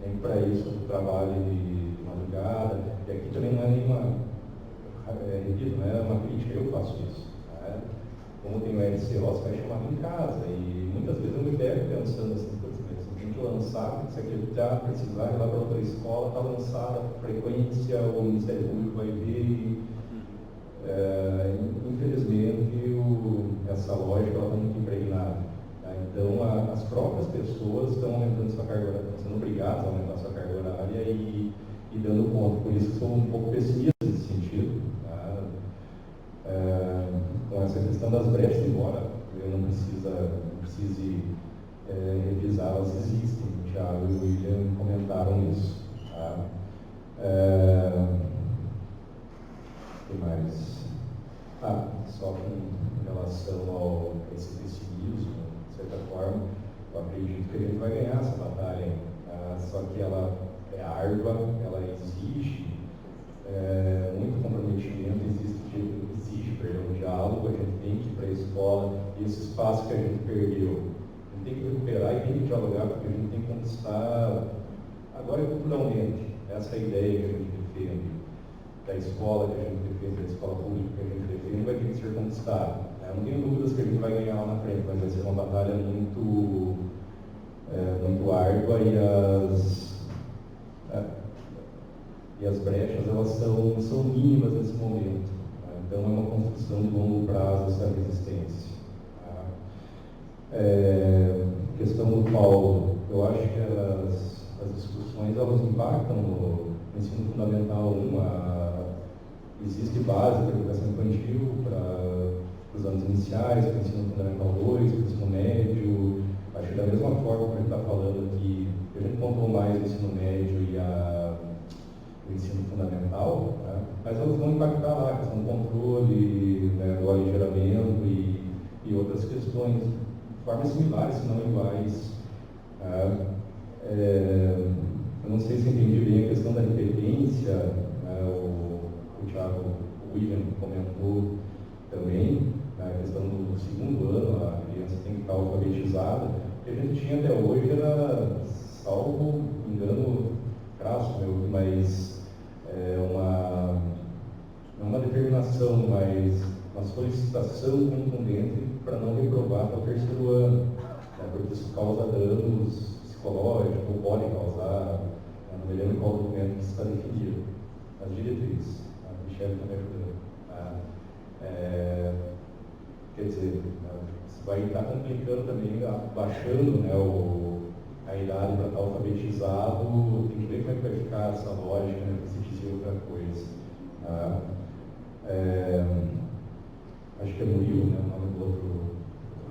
Tem para isso o trabalho de madrugada, e aqui também não é nenhuma, repito, não é uma crítica, eu faço isso. Como tem o LCO, você vai chamar em casa, e muitas vezes eu me pego pensando assim, você tem que lançar, se aquele já precisar ir lá para outra escola, está lançada a frequência, o Ministério Público vai ver. Infelizmente, essa lógica está muito impregnada. Tá? Então, as próprias pessoas estão aumentando sua carga horária, estão sendo obrigadas a aumentar sua carga horária e dando conta. Por isso que sou um pouco pessimista nesse sentido. Tá? Com essa questão das brechas, embora eu não precise revisar, elas existem. O Thiago e o Wilian comentaram isso. Tá? O que mais? Só com relação ao esse pessimismo, de certa forma, eu acredito que a gente vai ganhar essa batalha. Só que ela é árdua, ela exige muito comprometimento, exige um diálogo, a gente tem que ir para a escola, e esse espaço que a gente perdeu, a gente tem que recuperar e tem que dialogar, porque a gente tem que conquistar, agora culturalmente, essa ideia que a gente defende, da escola que a gente defende, da escola pública que a gente defende, vai ter que ser conquistado. Não tenho dúvidas que a gente vai ganhar lá na frente, mas vai ser uma batalha muito árdua e as brechas elas são mínimas nesse momento. Tá? Então é uma construção de longo prazo essa resistência. Tá? Questão do Paulo, eu acho que as discussões elas impactam no ensino fundamental 1. Existe base para a educação infantil, para os anos iniciais, para o ensino fundamental 2, para o ensino médio. Acho que da mesma forma que a gente está falando aqui, a gente pontuou mais o ensino médio e o ensino fundamental, né? Mas elas vão impactar lá, a questão do controle, né, do aligeiramento e outras questões de formas similares, se não iguais. Eu não sei se entendi bem a questão da repetência, né, o Thiago, o Wilian comentou também, né, a questão do segundo ano, a criança tem que estar alfabetizada. O que a gente tinha até hoje era, salvo engano crasso, mas uma determinação, mas uma solicitação contundente para não reprovar para o terceiro ano, né, porque isso causa danos psicológicos, ou pode causar, não me lembro qual documento que está definido, as diretrizes, a Michelle está me ajudando. Quer dizer, isso vai estar complicando também, baixando, né, a idade para estar alfabetizado, tem que ver como é que vai ficar essa lógica, né, para se dizer outra coisa. Acho que é Murilo, né, o nome do outro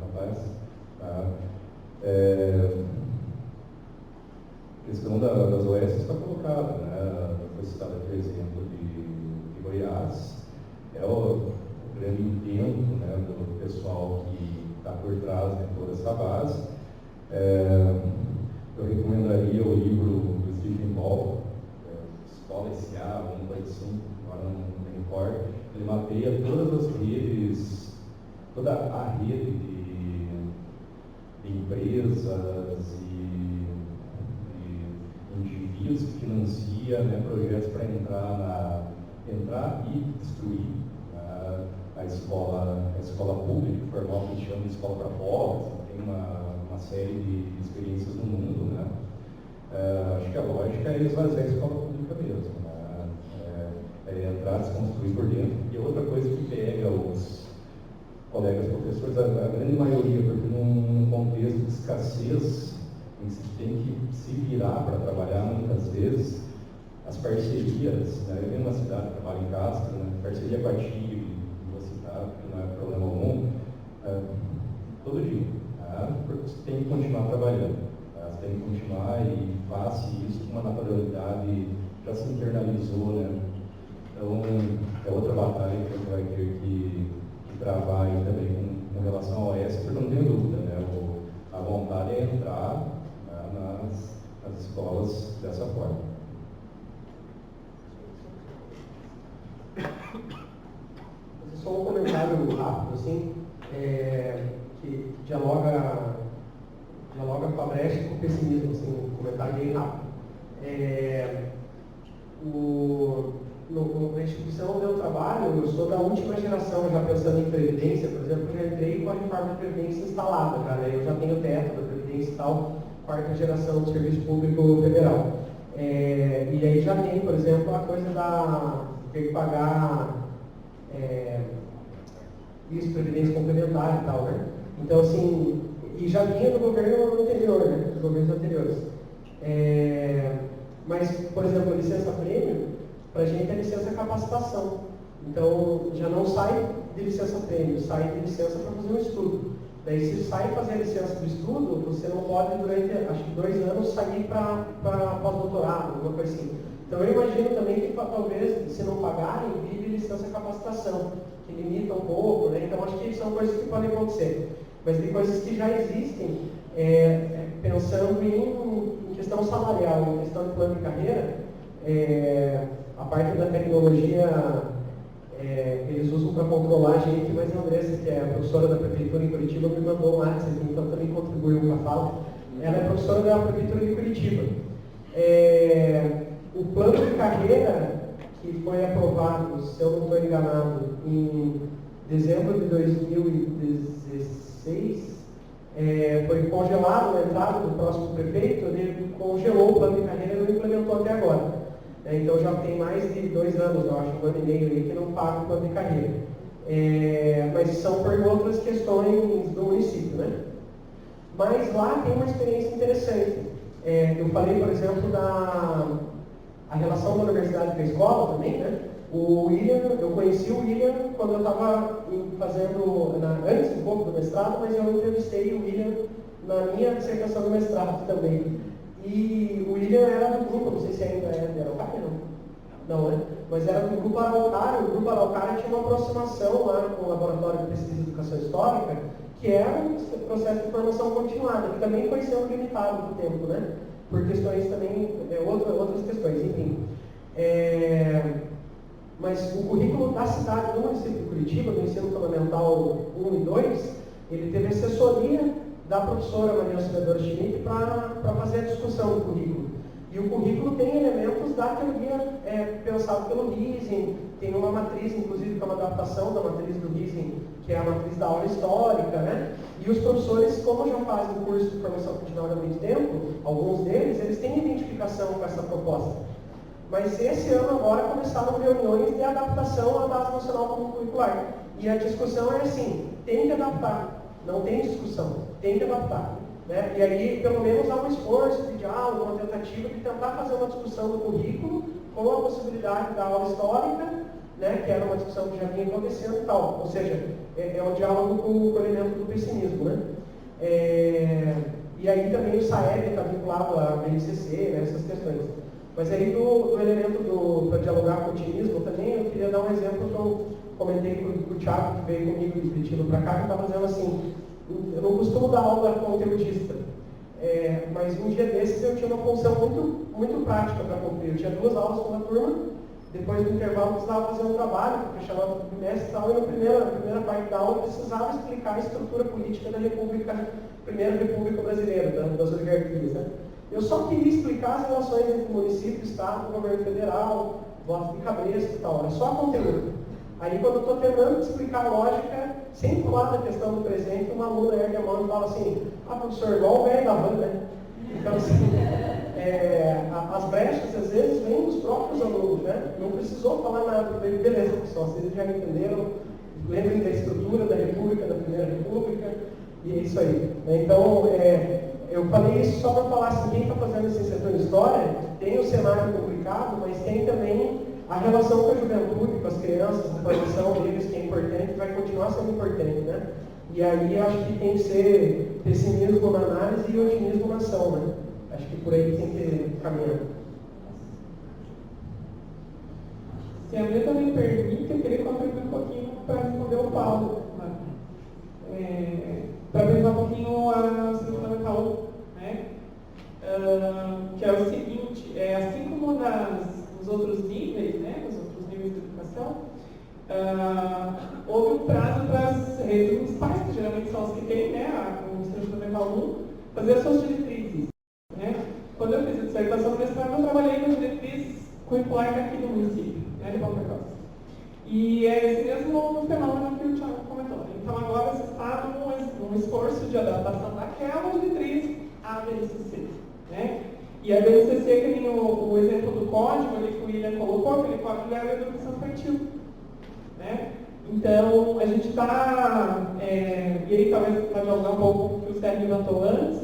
rapaz. Questão questão das OS está colocada, né? Foi citado aqui o exemplo de Goiás, é o grande intento, né, do pessoal que está por trás de toda essa base. Eu recomendaria o livro do Stephen Ball, Escola S.A., alguma coisa assim, agora não me recordo. Ele mapeia todas as redes, toda a rede de empresas e indivíduos que financia, né, projetos para entrar e destruir a escola pública, formal que chama de escola para pobres, tem uma série de experiências no mundo, né? Acho que a lógica é esvaziar a escola pública mesmo, né? É entrar, desconstruir por dentro. E outra coisa que pega os colegas professores, a grande maioria, porque num contexto de escassez, em que se tem que se virar para trabalhar muitas vezes, as parcerias, né? Eu venho uma cidade que trabalha em Castro, né? Parceria com a TIG, vou citar, porque não é problema algum, todo dia, tá? Porque você tem que continuar trabalhando, tá? Você tem que continuar e faça isso com uma naturalidade, já se internalizou, né? Então, é outra batalha que a gente vai ter que travar aí também com relação ao OS, porque não tenho dúvida, né? A vontade é entrar, né, nas escolas dessa forma. Só um comentário rápido, assim, que dialoga com a brecha e com o pessimismo, assim, um comentário bem rápido. Na instituição onde eu trabalho, eu sou da última geração, já pensando em previdência, por exemplo, eu já entrei com a reforma da previdência instalada, já, né? Eu já tenho o teto da previdência e tal, quarta geração do serviço público federal. E aí já tem, por exemplo, a coisa da ter que pagar isso, previdência complementar e tal, né? Então, assim, e já vinha do governo anterior, né? Dos governos anteriores. Mas, por exemplo, licença-prêmio, para a gente é licença-capacitação. Então, já não sai de licença-prêmio, sai de licença para fazer um estudo. Daí, se sai fazer a licença do estudo, você não pode, durante, acho que 2 anos, sair para pós-doutorado, alguma coisa assim. Então, eu imagino também que, talvez, se não pagarem, vive licença-capacitação, que limita um pouco, né? Então, acho que são coisas que podem acontecer. Mas de coisas que já existem, pensando em questão salarial, em questão de plano de carreira, a parte da tecnologia, eles usam para controlar a gente, mas a Andressa, que é a professora da Prefeitura em Curitiba, me mandou um WhatsApp, então também contribuiu com a fala. Ela é professora da Prefeitura de Curitiba. O plano de carreira, que foi aprovado, se eu não estou enganado, em dezembro de 2016, foi congelado na entrada do próximo prefeito, ele congelou o plano de carreira e não implementou até agora. Então já tem mais de 2 anos, eu acho, 1 ano e meio aí, que não paga o plano de carreira. Mas são por outras questões do município, né? Mas lá tem uma experiência interessante. Eu falei, por exemplo, a relação da universidade com a escola também, né? O Wilian, eu conheci o Wilian quando eu estava fazendo, antes um pouco do mestrado, mas eu entrevistei o Wilian na minha dissertação do mestrado também. E o Wilian era do grupo, não sei se ainda é de Araucária, não, né? Mas era do grupo Araucária. O grupo Araucária tinha uma aproximação lá com o Laboratório de Pesquisa e Educação Histórica, que era um processo de formação continuada, que também foi sendo limitado no tempo, né? Por questões também, outras questões, enfim. Mas o currículo da cidade do município de Curitiba, do ensino fundamental 1 e 2, ele teve assessoria da professora Maria Auxiliadora Schmidt para fazer a discussão do currículo. E o currículo tem elementos da teoria pensado pelo Rising, tem uma matriz, inclusive, que é uma adaptação da matriz do Rising, que é a matriz da aula histórica, né? E os professores, como já fazem o curso de formação continuada há muito tempo, alguns deles, eles têm identificação com essa proposta. Mas esse ano agora começaram reuniões de adaptação à base nacional como curricular. E a discussão é assim, tem que adaptar, não tem discussão, tem que adaptar. Né? E aí, pelo menos, há um esforço de diálogo, uma tentativa de tentar fazer uma discussão do currículo com a possibilidade da aula histórica, né? Que era uma discussão que já vinha acontecendo e tal. Ou seja, é um diálogo com o elemento do pessimismo. Né? E aí também o SAEB está vinculado à BNCC, né, essas questões. Mas aí do elemento para dialogar com o otimismo também, eu queria dar um exemplo que eu comentei com o Thiago, que veio comigo de Curitiba para cá, que estava dizendo assim, eu não costumo dar aula conteudista, mas um dia desses eu tinha uma função muito prática para cumprir. Eu tinha 2 aulas com uma turma, depois do intervalo eu precisava fazer um trabalho, que chamava de bimestre e tal, e na primeira parte da aula eu precisava explicar a estrutura política da primeira República Brasileira, das oligarquias. Né? Eu só queria explicar as relações entre município, estado, governo federal, voto de cabresto e tal, era só conteúdo. Aí quando eu estou terminando de explicar a lógica, sem falar da questão do presente, uma aluna ergue a mão e fala assim, professor, igual o velho da van, né? Então, assim, as brechas, às vezes, vêm dos próprios alunos, né? Não precisou falar nada, beleza, pessoal, vocês já entenderam, lembrem da estrutura da República, da Primeira República, e é isso aí. Então, eu falei isso só para falar assim, quem está fazendo licenciatura em História, tem o cenário complicado, mas tem também a relação com a juventude, com as crianças, a formação deles, que é importante, vai continuar sendo importante, né? E aí acho que tem que ser pessimismo na análise e otimismo na ação, né? Acho que por aí tem que caminhar. Se a Mesa me permite, eu queria contribuir um pouquinho para responder o Paulo. Para pensar um pouquinho a ensino fundamental, né? Que é o seguinte, assim como nos outros níveis, né? Nos outros níveis de educação, houve um prazo para as redes municipais, que geralmente são as que têm, né? O ensino fundamental 1, fazer as suas diretrizes. Né? Quando eu fiz a dissertação mestrado, eu trabalhei com as diretrizes curriculares aqui do município, né, de Ponta. E é esse mesmo fenômeno que o Thiago comentou. Então agora você está num esforço de adaptação daquela diretriz à BNCC. Né? E a BNCC, que nem o exemplo do código ali que o Wilian colocou, aquele código era a educação infantil. Né? Então a gente está, e aí talvez para dialogar um pouco com o que o Sérgio levantou antes,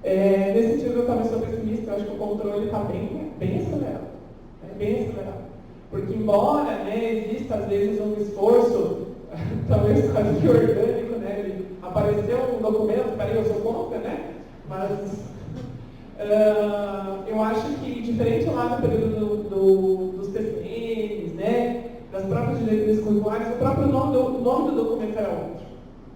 nesse sentido eu também sou pessimista, eu acho que o controle está bem acelerado. Bem acelerado. Porque embora, né, exista às vezes um esforço, talvez quase que orgânico, né, de aparecer um documento, peraí, eu sou contra, né? Mas eu acho que diferente lá do período dos TCNs, né, das próprias diretrizes curriculares, o próprio nome do documento era outro.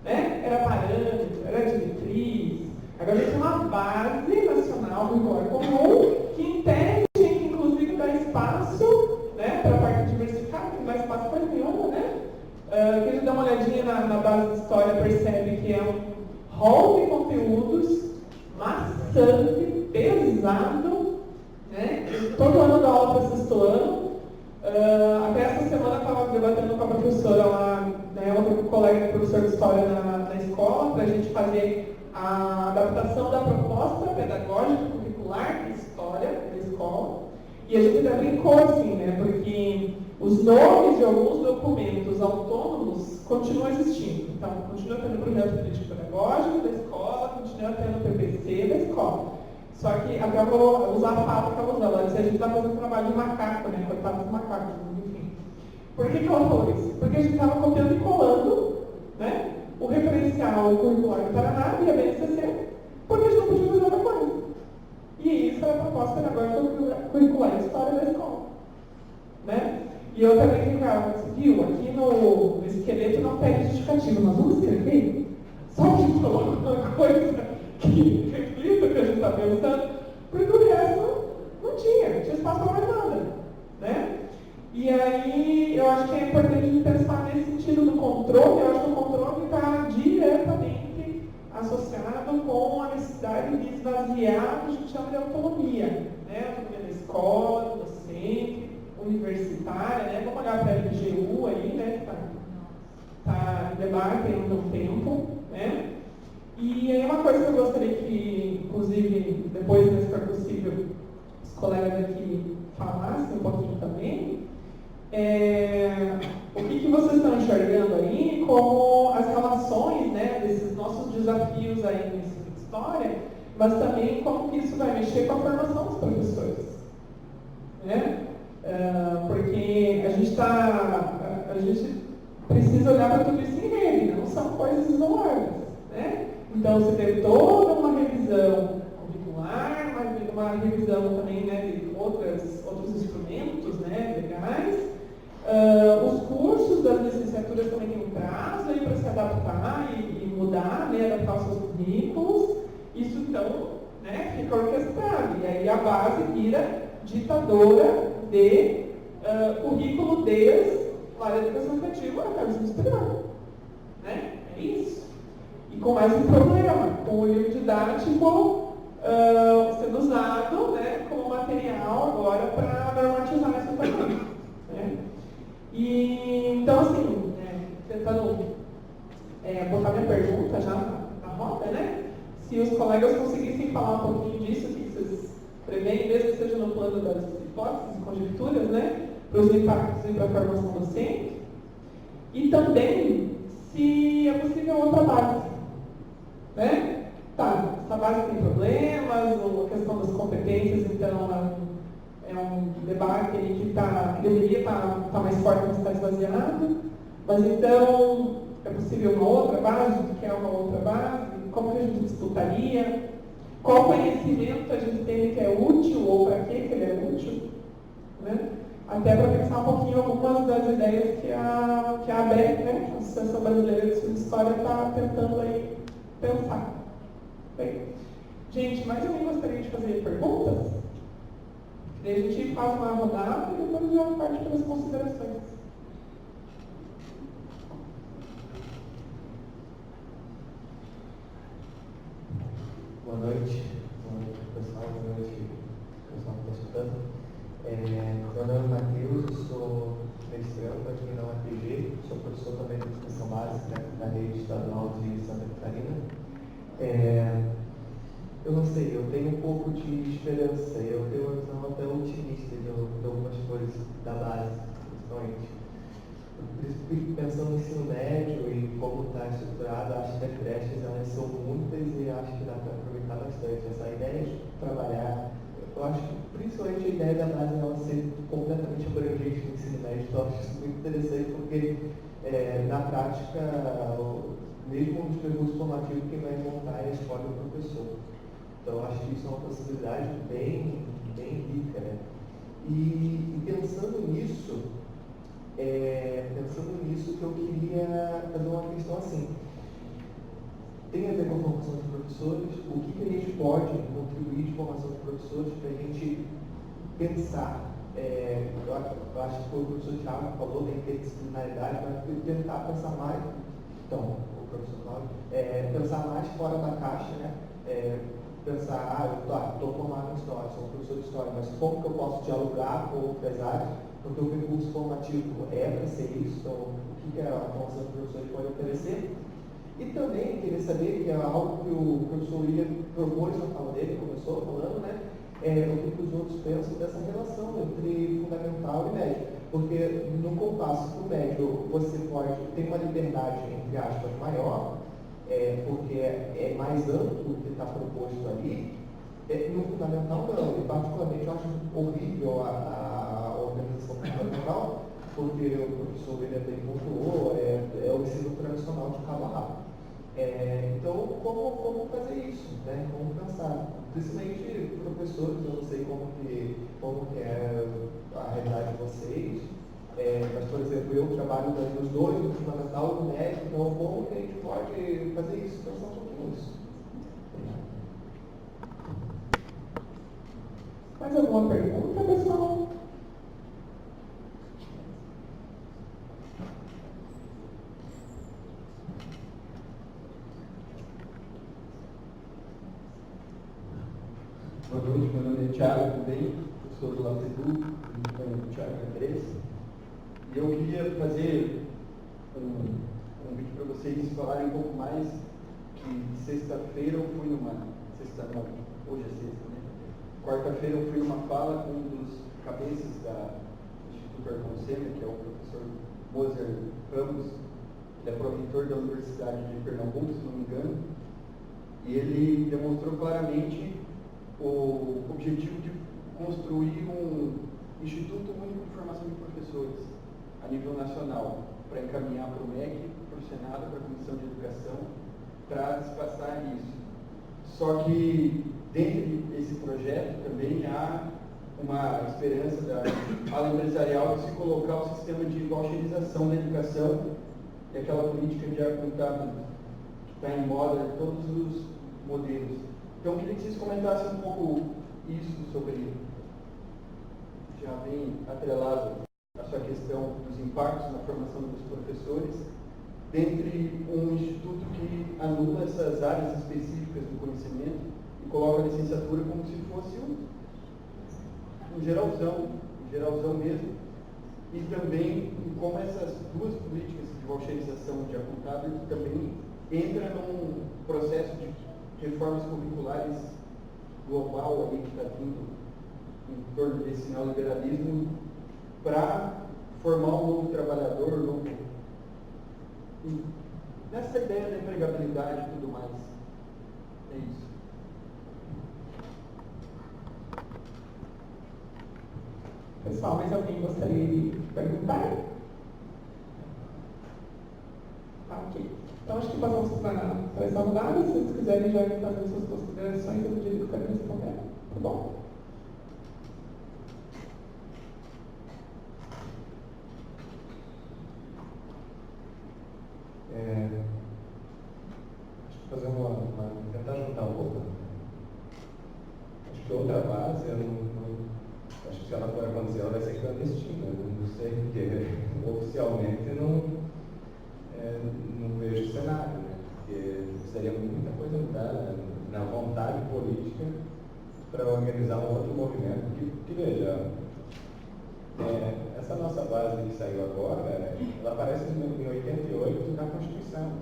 Né? Era parâmetro, era diretriz. Agora a gente tem uma base nacional curricular comum que entende, que inclusive dá espaço, né, para a parte diversificada, que não dá espaço para nenhuma, né? Que a gente dá uma olhadinha na base de história, percebe que é um rol de conteúdos maçante, pesado, né? Todo ano dá aula para sexto ano. Até essa semana eu estava debatendo com a professora lá, né, outro colega professor de história na escola, para a gente fazer a adaptação da proposta pedagógica curricular de história da escola. E a gente até brincou assim, né, porque os nomes de alguns documentos autônomos continuam existindo. Então, continua tendo o projeto político pedagógico da escola, continua tendo o PPC da escola. Só que até eu vou usar a fala que ela usou. Ela disse, a gente está fazendo trabalho de macaco, né? Coitado dos macacos, enfim. Por que ela falou isso? Porque a gente estava copiando e colando, né, o referencial curricular do Paraná e a BNCC, porque a gente não podia fazer outra coisa. E isso é a proposta pedagógica curricular de história da escola. Né? E eu também ficava, viu, aqui no esqueleto não pede justificativa, mas vamos escrever? Só que a gente coloca uma coisa que reflita o que a gente está pensando, porque o resto não tinha espaço para mais nada. Né? E aí eu acho que é importante pensar nesse sentido do controle. Eu acho que o controle está diretamente associado com a necessidade de esvaziar o que a gente chama de autonomia. Né? Autonomia da escola, do docente, universitária. Né? Vamos olhar para a LGU aí, né? Que está em debate há um tempo. Né? E aí uma coisa que eu gostaria que, inclusive, depois, se for possível, os colegas aqui falassem um pouquinho também, o que vocês estão enxergando aí como as relações, né, desses nossos desafios aí no ensino de história, mas também como que isso vai mexer com a formação dos professores. Né? Porque a gente precisa olhar para tudo isso em rede, não são coisas isoladas. Né? Então, você teve toda uma revisão curricular, uma revisão também, né, de outros instrumentos, né, legais. Os cursos das licenciaturas também têm um prazo aí para se adaptar e mudar, né, adaptar os seus currículos. Isso, então, né, fica orquestrado. E aí a base vira ditadora de currículo desde a área de educação efetiva até o ensino superior. Né? É isso. E com mais um problema, com o livro didático sendo usado, né, como material agora para normatizar essa também. Né? E, então, assim, tentando botar minha pergunta já na roda, né? Se os colegas conseguissem falar um pouquinho disso, o que vocês preveem, mesmo que seja no plano das hipóteses e conjecturas, né? Para os impactos para a formação docente. E também, se é possível outra base. Né? Tá, essa base tem problemas, a questão das competências, então, é um debate que deveria estar mais forte, mas está esvaziado. Mas, então, é possível uma outra base? O que é uma outra base? Como que a gente disputaria? Qual conhecimento a gente tem que é útil ou para que ele é útil? Né? Até para pensar um pouquinho algumas das ideias que a ABEC, né, a Associação Brasileira de Ensino de História, está tentando aí pensar. Bem, gente, mais alguém gostaria de fazer perguntas? Daí a gente faz uma rodada e depois já parte para as considerações. Boa noite, pessoal, boa noite, pessoal que está escutando. Meu nome é Matheus, eu sou mestrando aqui na UEPG, sou professor também de educação básica da Rede Estadual de Santa Catarina. Eu não sei, eu tenho um pouco de esperança, eu tenho uma visão até otimista de algumas coisas da base, principalmente. Pensando no ensino médio e como está estruturado, acho que as brechas elas são muitas e acho que dá para aproveitar bastante. Essa ideia de trabalhar, eu acho que principalmente a ideia da base ela ser completamente abrangente no ensino médio, então eu acho isso muito interessante porque na prática, mesmo nos percursos formativos, quem vai montar é a escola e o professor. Então eu acho que isso é uma possibilidade bem rica. Né? E pensando nisso, que eu queria fazer uma questão assim. Tem a ver com a formação de professores, o que a gente pode contribuir de formação de professores para a gente pensar, eu acho que foi o professor Thiago que falou da interdisciplinaridade, mas tentar pensar mais, então, o professor Cláudio, pensar mais fora da caixa, né? Pensar, eu estou formado em História, sou um professor de História, mas como que eu posso dialogar com outras áreas? Porque o recurso formativo para ser isso, então o que a formação de professores pode oferecer. E também queria saber, que é algo que o professor Wilian propôs na fala dele, começou falando, né? O que os outros pensam dessa relação entre fundamental e médio. Porque no compasso para o médio, você pode ter uma liberdade, entre aspas, maior, porque é mais amplo o que está proposto ali. No fundamental não, e particularmente eu acho horrível a organização fundamental, porque o professor Wilian bem pontuou, é o ensino tradicional de cabo a rabo. Então, como fazer isso? Né? Como pensar? Principalmente professores, eu não sei como que é a realidade de vocês, mas, por exemplo, eu trabalho nos dois, no fundamental e no médio, então como que a gente pode fazer isso? Pensar um pouquinho nisso. Mais alguma pergunta, pessoal? Boa noite, meu nome é Thiago também, professor do LAPEDU, do Thiago Andrés. E eu queria fazer um convite para vocês falarem um pouco mais que sexta-feira eu fui hoje é sexta, né? Quarta-feira eu fui numa fala com um dos cabeças do Instituto Arconcena, que é o professor Moser Ramos, ele é proreitor da Universidade de Pernambuco, se não me engano, e ele demonstrou claramente o objetivo de construir um Instituto Único de Formação de Professores a nível nacional, para encaminhar para o MEC, para o Senado, para a Comissão de Educação, para se passar isso. Só que dentro desse projeto também há uma esperança da ala empresarial de se colocar o sistema de voucherização da educação e aquela política de apontar que está em moda em todos os modelos. Então, eu queria que vocês comentassem um pouco isso sobre, já bem atrelado a sua questão dos impactos na formação dos professores, dentre um instituto que anula essas áreas específicas do conhecimento e coloca a licenciatura como se fosse um geralzão mesmo, e também como essas duas políticas de voucherização de apontável também entra num processo de reformas curriculares global aí que está vindo em torno desse neoliberalismo para formar um novo trabalhador, novo, nessa ideia da empregabilidade e tudo mais. É isso. Pessoal, mais alguém gostaria de perguntar? Tá, ok. Então, acho que passamos para essa rodada. Se vocês quiserem já ir fazendo suas considerações, eu diria que eu quero responder. Tá bom? Acho que fazer tentar juntar um pouco. Acho que outra base, acho que se ela for acontecer, ela vai ser clandestina. Não sei porque oficialmente não vejo cenário, né? Porque seria muita coisa mudar na vontade política para organizar um outro movimento que veja, essa nossa base que saiu agora, ela aparece em 88 na Constituição.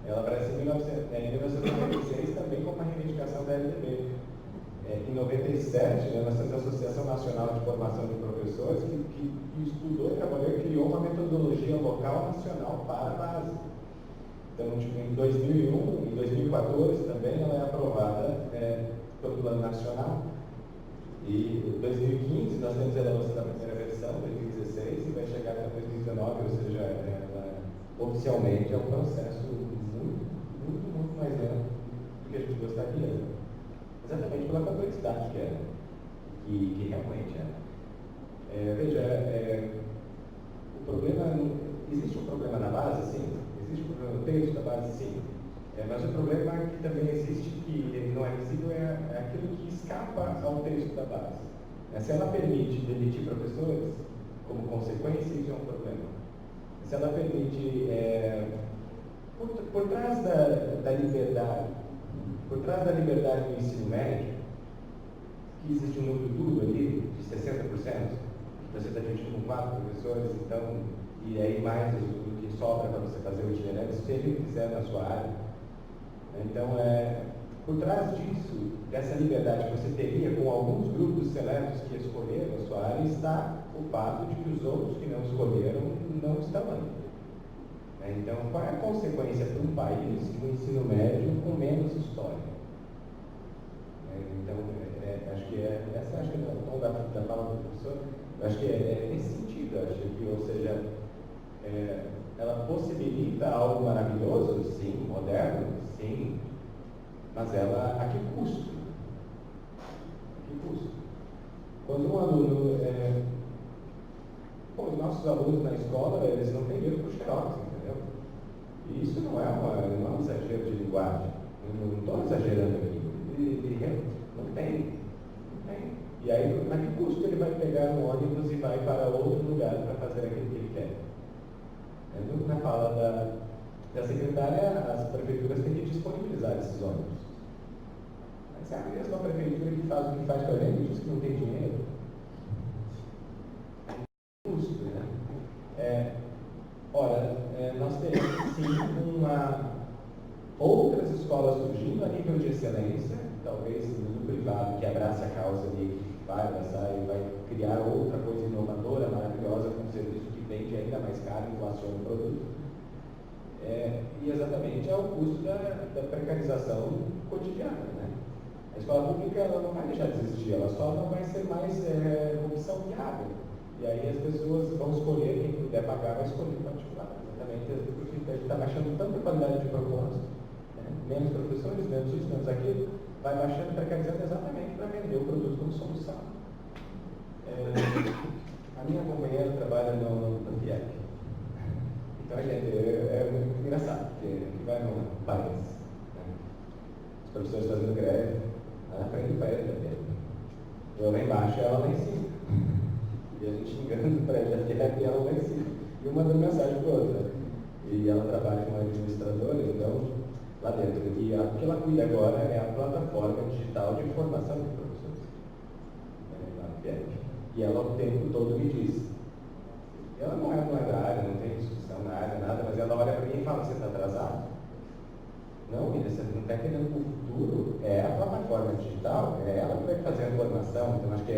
Ela aparece em 1996 também como uma reivindicação da LDB. Em 97, né, nós temos a Associação Nacional de Formação de Professores, que estudou e trabalhou e criou uma metodologia local nacional para a base. Então, tipo, em 2001 e 2014 também ela é aprovada pelo Plano Nacional. E em 2015 nós temos a elaboração da primeira versão, 2016, e vai chegar até 2019, ou seja, ela oficialmente é um processo muito mais lento do que a gente gostaria. Exatamente pela complexidade que realmente é. Veja, o problema, existe um problema na base, sim. Existe um problema no texto da base, sim. Mas o problema que também existe, que não é visível, é aquilo que escapa ao texto da base. Se ela permite demitir professores, como consequência, isso é um problema. Se ela permite, por trás da liberdade, por trás da liberdade do ensino médio, que existe um núcleo duro ali, de 60%, você está dividindo com 4 professores, então, e aí mais do que sobra para você fazer o itinerante, se ele quiser na sua área. Então, por trás disso, dessa liberdade que você teria com alguns grupos seletos que escolheram a sua área, está o fato de que os outros que não escolheram não estão ali. Então, qual é a consequência para um país do ensino médio com menos história? Então, acho que essa acho que é o tom da fala do professor, eu acho que é nesse sentido, acho que, ou seja, ela possibilita algo maravilhoso, sim, moderno, sim, mas ela, a que custo? A que custo? Quando um aluno, os nossos alunos na escola, eles não têm medo por xerox, entendeu? E isso não é um exagero de linguagem, eu não estou exagerando aqui, não tem. E aí, a que custo ele vai pegar um ônibus e vai para outro lugar para fazer aquilo que ele quer? Na fala da secretária, as prefeituras têm que disponibilizar esses ônibus. Mas é a mesma prefeitura que faz o que faz com a gente, diz que não tem dinheiro. É custo, né? Ora, nós teremos sim outras escolas surgindo a nível de excelência, talvez no privado que abrace a causa ali, que vai abraçar e vai criar outra coisa inovadora, maravilhosa, com um serviço que vende ainda mais caro, inflaciona o produto. E exatamente é o custo da precarização cotidiana, né? A escola pública ela não vai deixar de existir, ela só não vai ser mais opção viável. E aí as pessoas vão escolher, quem puder pagar vai escolher o particular. Exatamente porque a gente está baixando tanta qualidade de propósito, Menos professores, menos isso, menos aquilo, vai baixando, precarizando exatamente para vender o produto como solução. A minha companheira trabalha no FIEP. Então, gente, é muito engraçado, porque vai no país. Os professores fazendo greve, lá na frente do país da FIEP. Eu lá embaixo e ela lá em cima. E a gente xingando o prédio da FIEP e ela lá em cima. E uma mandando mensagem para outra. E ela trabalha como administradora, então, lá dentro. E o que ela cuida agora é a plataforma digital de formação de professores. Na FIEP. E ela o tempo todo me diz. Ela não é da área, não tem discussão na área, nada, mas ela olha para mim e fala, você está atrasado? Não, Wilian, você não está entendendo que o futuro é a plataforma digital, é ela que vai fazer a formação. Então, acho que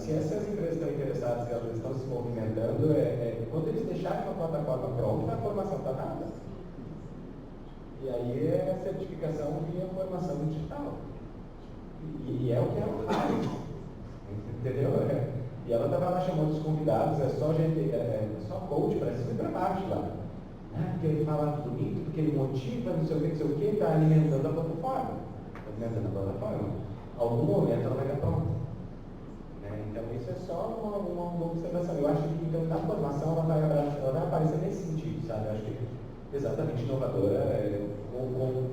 se essas empresas estão interessadas, elas estão se movimentando, quando eles deixarem uma plataforma pronta, a formação está nada. E aí é a certificação via formação digital. E é o que ela faz. Entendeu? E ela estava lá chamando os convidados, só coach para cima e para baixo lá. Porque ele fala bonito, porque ele motiva, não sei o que, está alimentando a plataforma. Algum momento ela vai estar pronta. Então isso é só uma observação. Eu acho que então, na formação ela vai aparecer nesse sentido, sabe? Eu acho que exatamente inovadora,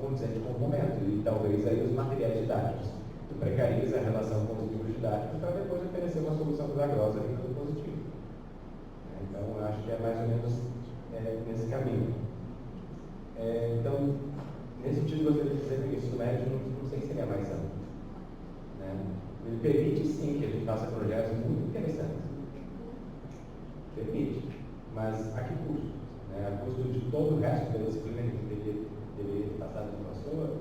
condizente com o momento. E talvez aí os materiais didáticos. Tu precariza a relação com os livros didáticos para depois oferecer uma solução milagrosa aqui no positivo. Então, eu acho que é mais ou menos nesse caminho. Então, nesse sentido, eu gostaria de dizer que o ensino médio não sei se ele é mais amplo. Ele permite, sim, que a gente faça projetos muito interessantes. Permite. Mas a que custo? A custo de todo o resto da disciplina que deveria ter passado no passou.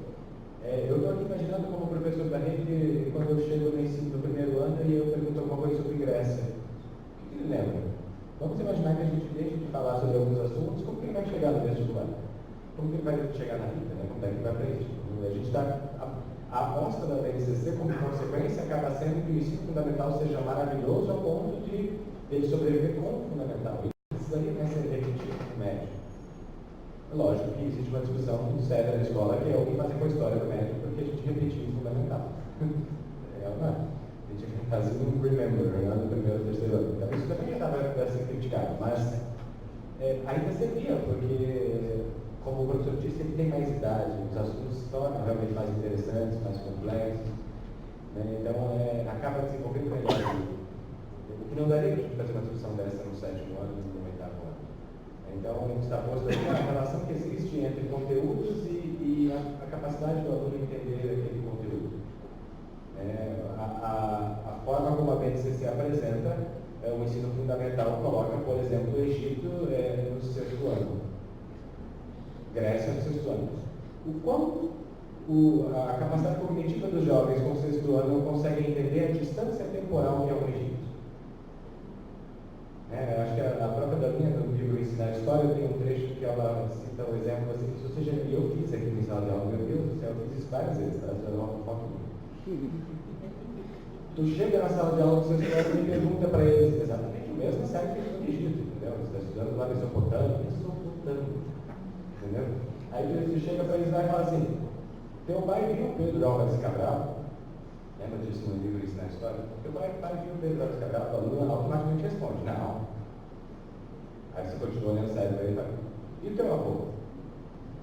Eu estou aqui imaginando como professor da Rede, quando eu chego no ensino do primeiro ano e eu pergunto alguma coisa sobre Grécia. O que ele lembra? Vamos imaginar que a gente deixe de falar sobre alguns assuntos, como que ele vai chegar no vestibular? Como que ele vai chegar na vida? Como é que vai para isso? A gente está... A aposta da BNCC, como consequência, acaba sendo que o ensino fundamental seja maravilhoso ao ponto de ele sobreviver como fundamental. Isso aí vai ser repetido no médio. Lógico que existe uma discussão muito séria na escola, que é o que fazer com a história do médio, porque a gente repetiu o fundamental. A gente fazia um remember no primeiro e terceiro ano. Então isso também estava sendo criticado, mas ainda servia, porque, como o professor disse, ele tem mais idade, os assuntos se tornam realmente mais interessantes, mais complexos, então acaba desenvolvendo melhor. O que não daria para a gente fazer uma discussão dessa no sétimo ano e no oitavo ano. Então, está posto aqui a relação que existe entre conteúdos e a capacidade do aluno entender aquele conteúdo. A forma como a BNCC apresenta o ensino fundamental coloca, por exemplo, o Egito no sexto ano, Grécia no sexto ano. O quão a capacidade cognitiva dos jovens com o sexto ano não conseguem entender a distância temporal que é o Egito. Acho que a própria Daminha, no livro Ensinar História, tem um trecho que ela cita um exemplo assim, se você já eu fiz aqui no sala de aula, meu Deus do céu, eu fiz isso várias vezes, tá? Já dá uma foto minha. Tu chega na sala de aula dos seus colegas e pergunta para eles exatamente o mesmo série que eles no Egito, entendeu? Você está estudando lá Mesopotâmia, entendeu? Aí tu chega para eles lá e fala assim, teu pai viu Pedro Álvares Cabral? Lembra disso no livro Ensinar História? Teu pai viu Pedro Álvares Cabral? O aluno automaticamente responde, não. Aí você continua olhando sério para ele e fala, e o teu avô?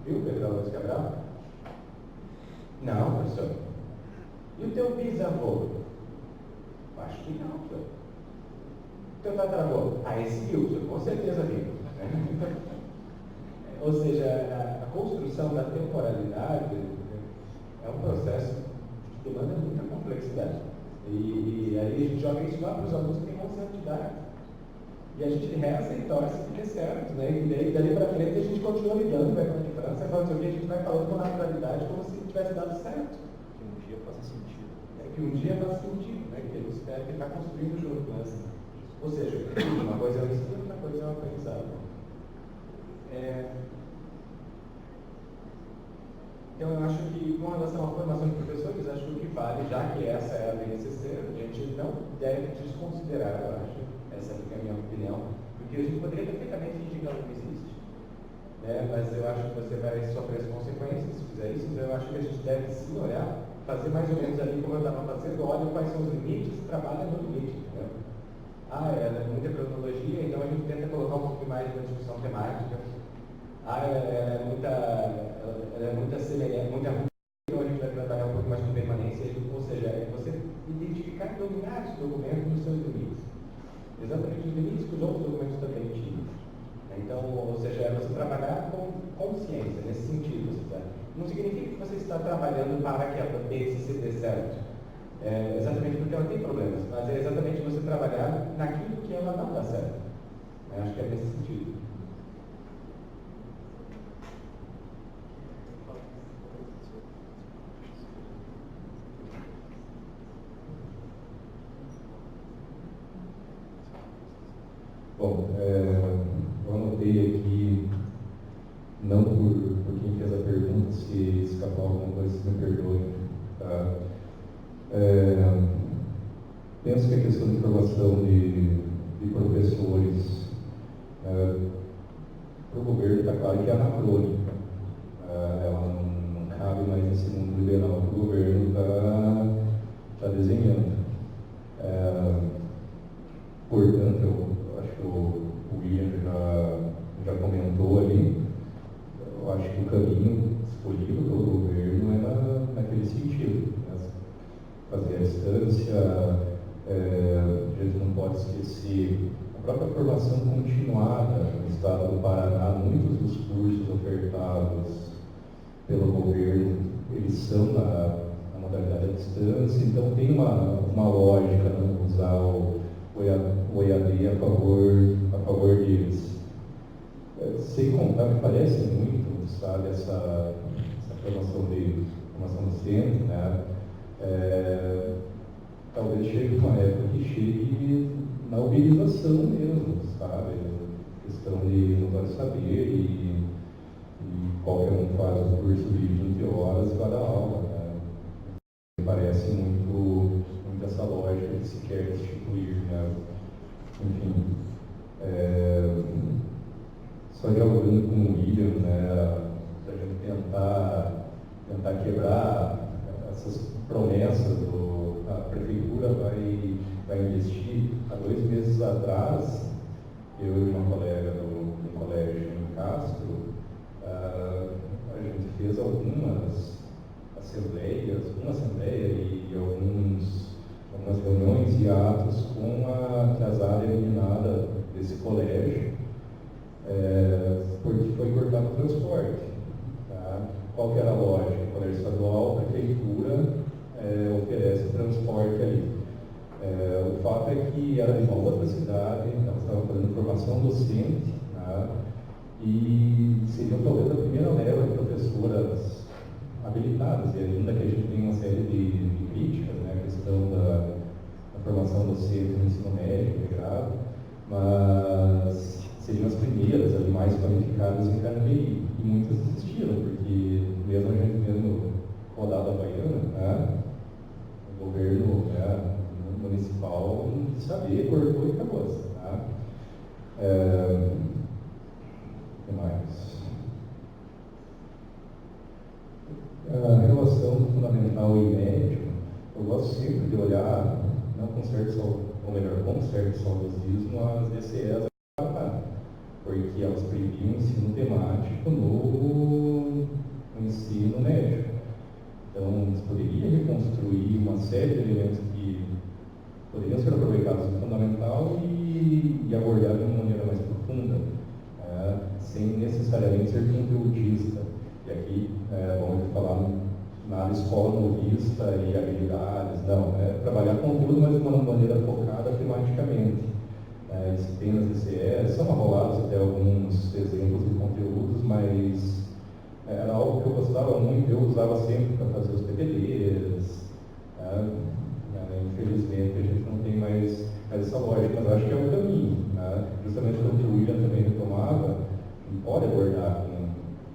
Viu Pedro Álvares Cabral? Não, professor. E o teu bisavô? Acho que não, senhor. O teu tataravô? Esse viu, senhor, com certeza viu. Ou seja, a construção da temporalidade é um processo que demanda muita complexidade. E aí a gente joga isso lá para os alunos que têm 11 anos de idade. E a gente reza e torce que dê certo, E dali para frente a gente continua lidando com a diferença, falando que a gente vai falando com naturalidade como se tivesse dado certo. Que um dia faça sentido. Que um dia faça sentido, Que ele espera que ele está construindo junto, Ou seja, uma coisa é o ensino, outra coisa é o aprendizado. Então, eu acho que, com relação à formação de professores, acho que o que vale, já que essa é a BNCC, a gente não deve desconsiderar, eu acho, essa é a minha opinião, porque a gente poderia perfeitamente fingir que ela não existe, mas eu acho que você vai sofrer as consequências se fizer isso, eu acho que a gente deve sim olhar, fazer mais ou menos ali como eu estava fazendo, olha quais são os limites, trabalha no limite, entendeu? É muita cronologia, então a gente tenta colocar um pouquinho mais de discussão temática. Ela é muita semelhança, muita ruim, então a gente vai trabalhar um pouco mais com permanência, ou seja, é você identificar e dominar esse documento nos seus limites. Exatamente os limites que os outros documentos também tinham. Então, ou seja, é você trabalhar com consciência, nesse sentido. Não significa que você está trabalhando para que a BNCC dê certo. Exatamente porque ela tem problemas, mas é exatamente você trabalhar naquilo que ela não dá certo. Acho que é nesse sentido. Bom, eu anotei aqui, não por quem fez a pergunta, se escapou alguma coisa, se me perdoe. Tá? Penso que a questão de formação de professores para o governo está claro que é anacrônica. Ela não cabe mais nesse mundo liberal que o governo está desenhando. Portanto, eu acho que o Wilian já comentou ali, eu acho que o caminho escolhido pelo governo era naquele sentido. Fazer a distância, a gente não pode esquecer a própria formação continuada no estado do Paraná. Muitos dos cursos ofertados pelo governo, eles são na modalidade à distância, então tem uma lógica não usar o EAD a favor deles. Sem contar, me parece muito, sabe, essa formação docente, né? Talvez chegue uma época que chegue na uberização mesmo, sabe? Questão de não pode saber e qualquer um faz o curso de 20 horas para dar aula, né? Me parece muito essa lógica que se quer instituir, né? Enfim, só dialogando com o Wilian, né, para a gente tentar quebrar essas promessas a prefeitura vai investir. Há 2 meses atrás, eu e uma colega do colégio em Castro, a gente fez uma assembleia e algumas reuniões e atos com a atrasada eliminada desse colégio, porque foi cortado o transporte. Tá? Qual que era a lógica? O colégio estadual, a prefeitura oferece transporte ali. O fato é que era de uma outra cidade, elas estavam fazendo formação docente, tá? E seria talvez a primeira leva de professoras habilitadas, e ainda que a gente tem uma série de críticas, né, a questão da formação docente no ensino médio integrado, mas seriam as primeiras, ali mais qualificadas em cada veículo, e muitas desistiram, porque mesmo a gente vendo rodada baiana, né, o governo municipal não quis saber, cortou e acabou. Tá? O que mais? A relação do fundamental e médio, eu gosto sempre de olhar, não com certo, ou melhor, com certo saudosismo, as DCEs, porque elas previam o ensino temático no ensino médio. Então, eles poderiam reconstruir uma série de elementos que poderiam ser aproveitados no fundamental e abordar de uma maneira mais profunda, sem necessariamente ser conteudista. E aqui, vamos falar na escola novista e habilidades, não, trabalhar conteúdo, mas de uma maneira focada tematicamente. Disciplinas DCE são arrolados até alguns exemplos de conteúdos, mas era algo que eu gostava muito, eu usava sempre para fazer os PPDs. Infelizmente a gente não tem mais essa lógica, mas acho que é o caminho. Justamente como o Wilian também retomava, pode abordar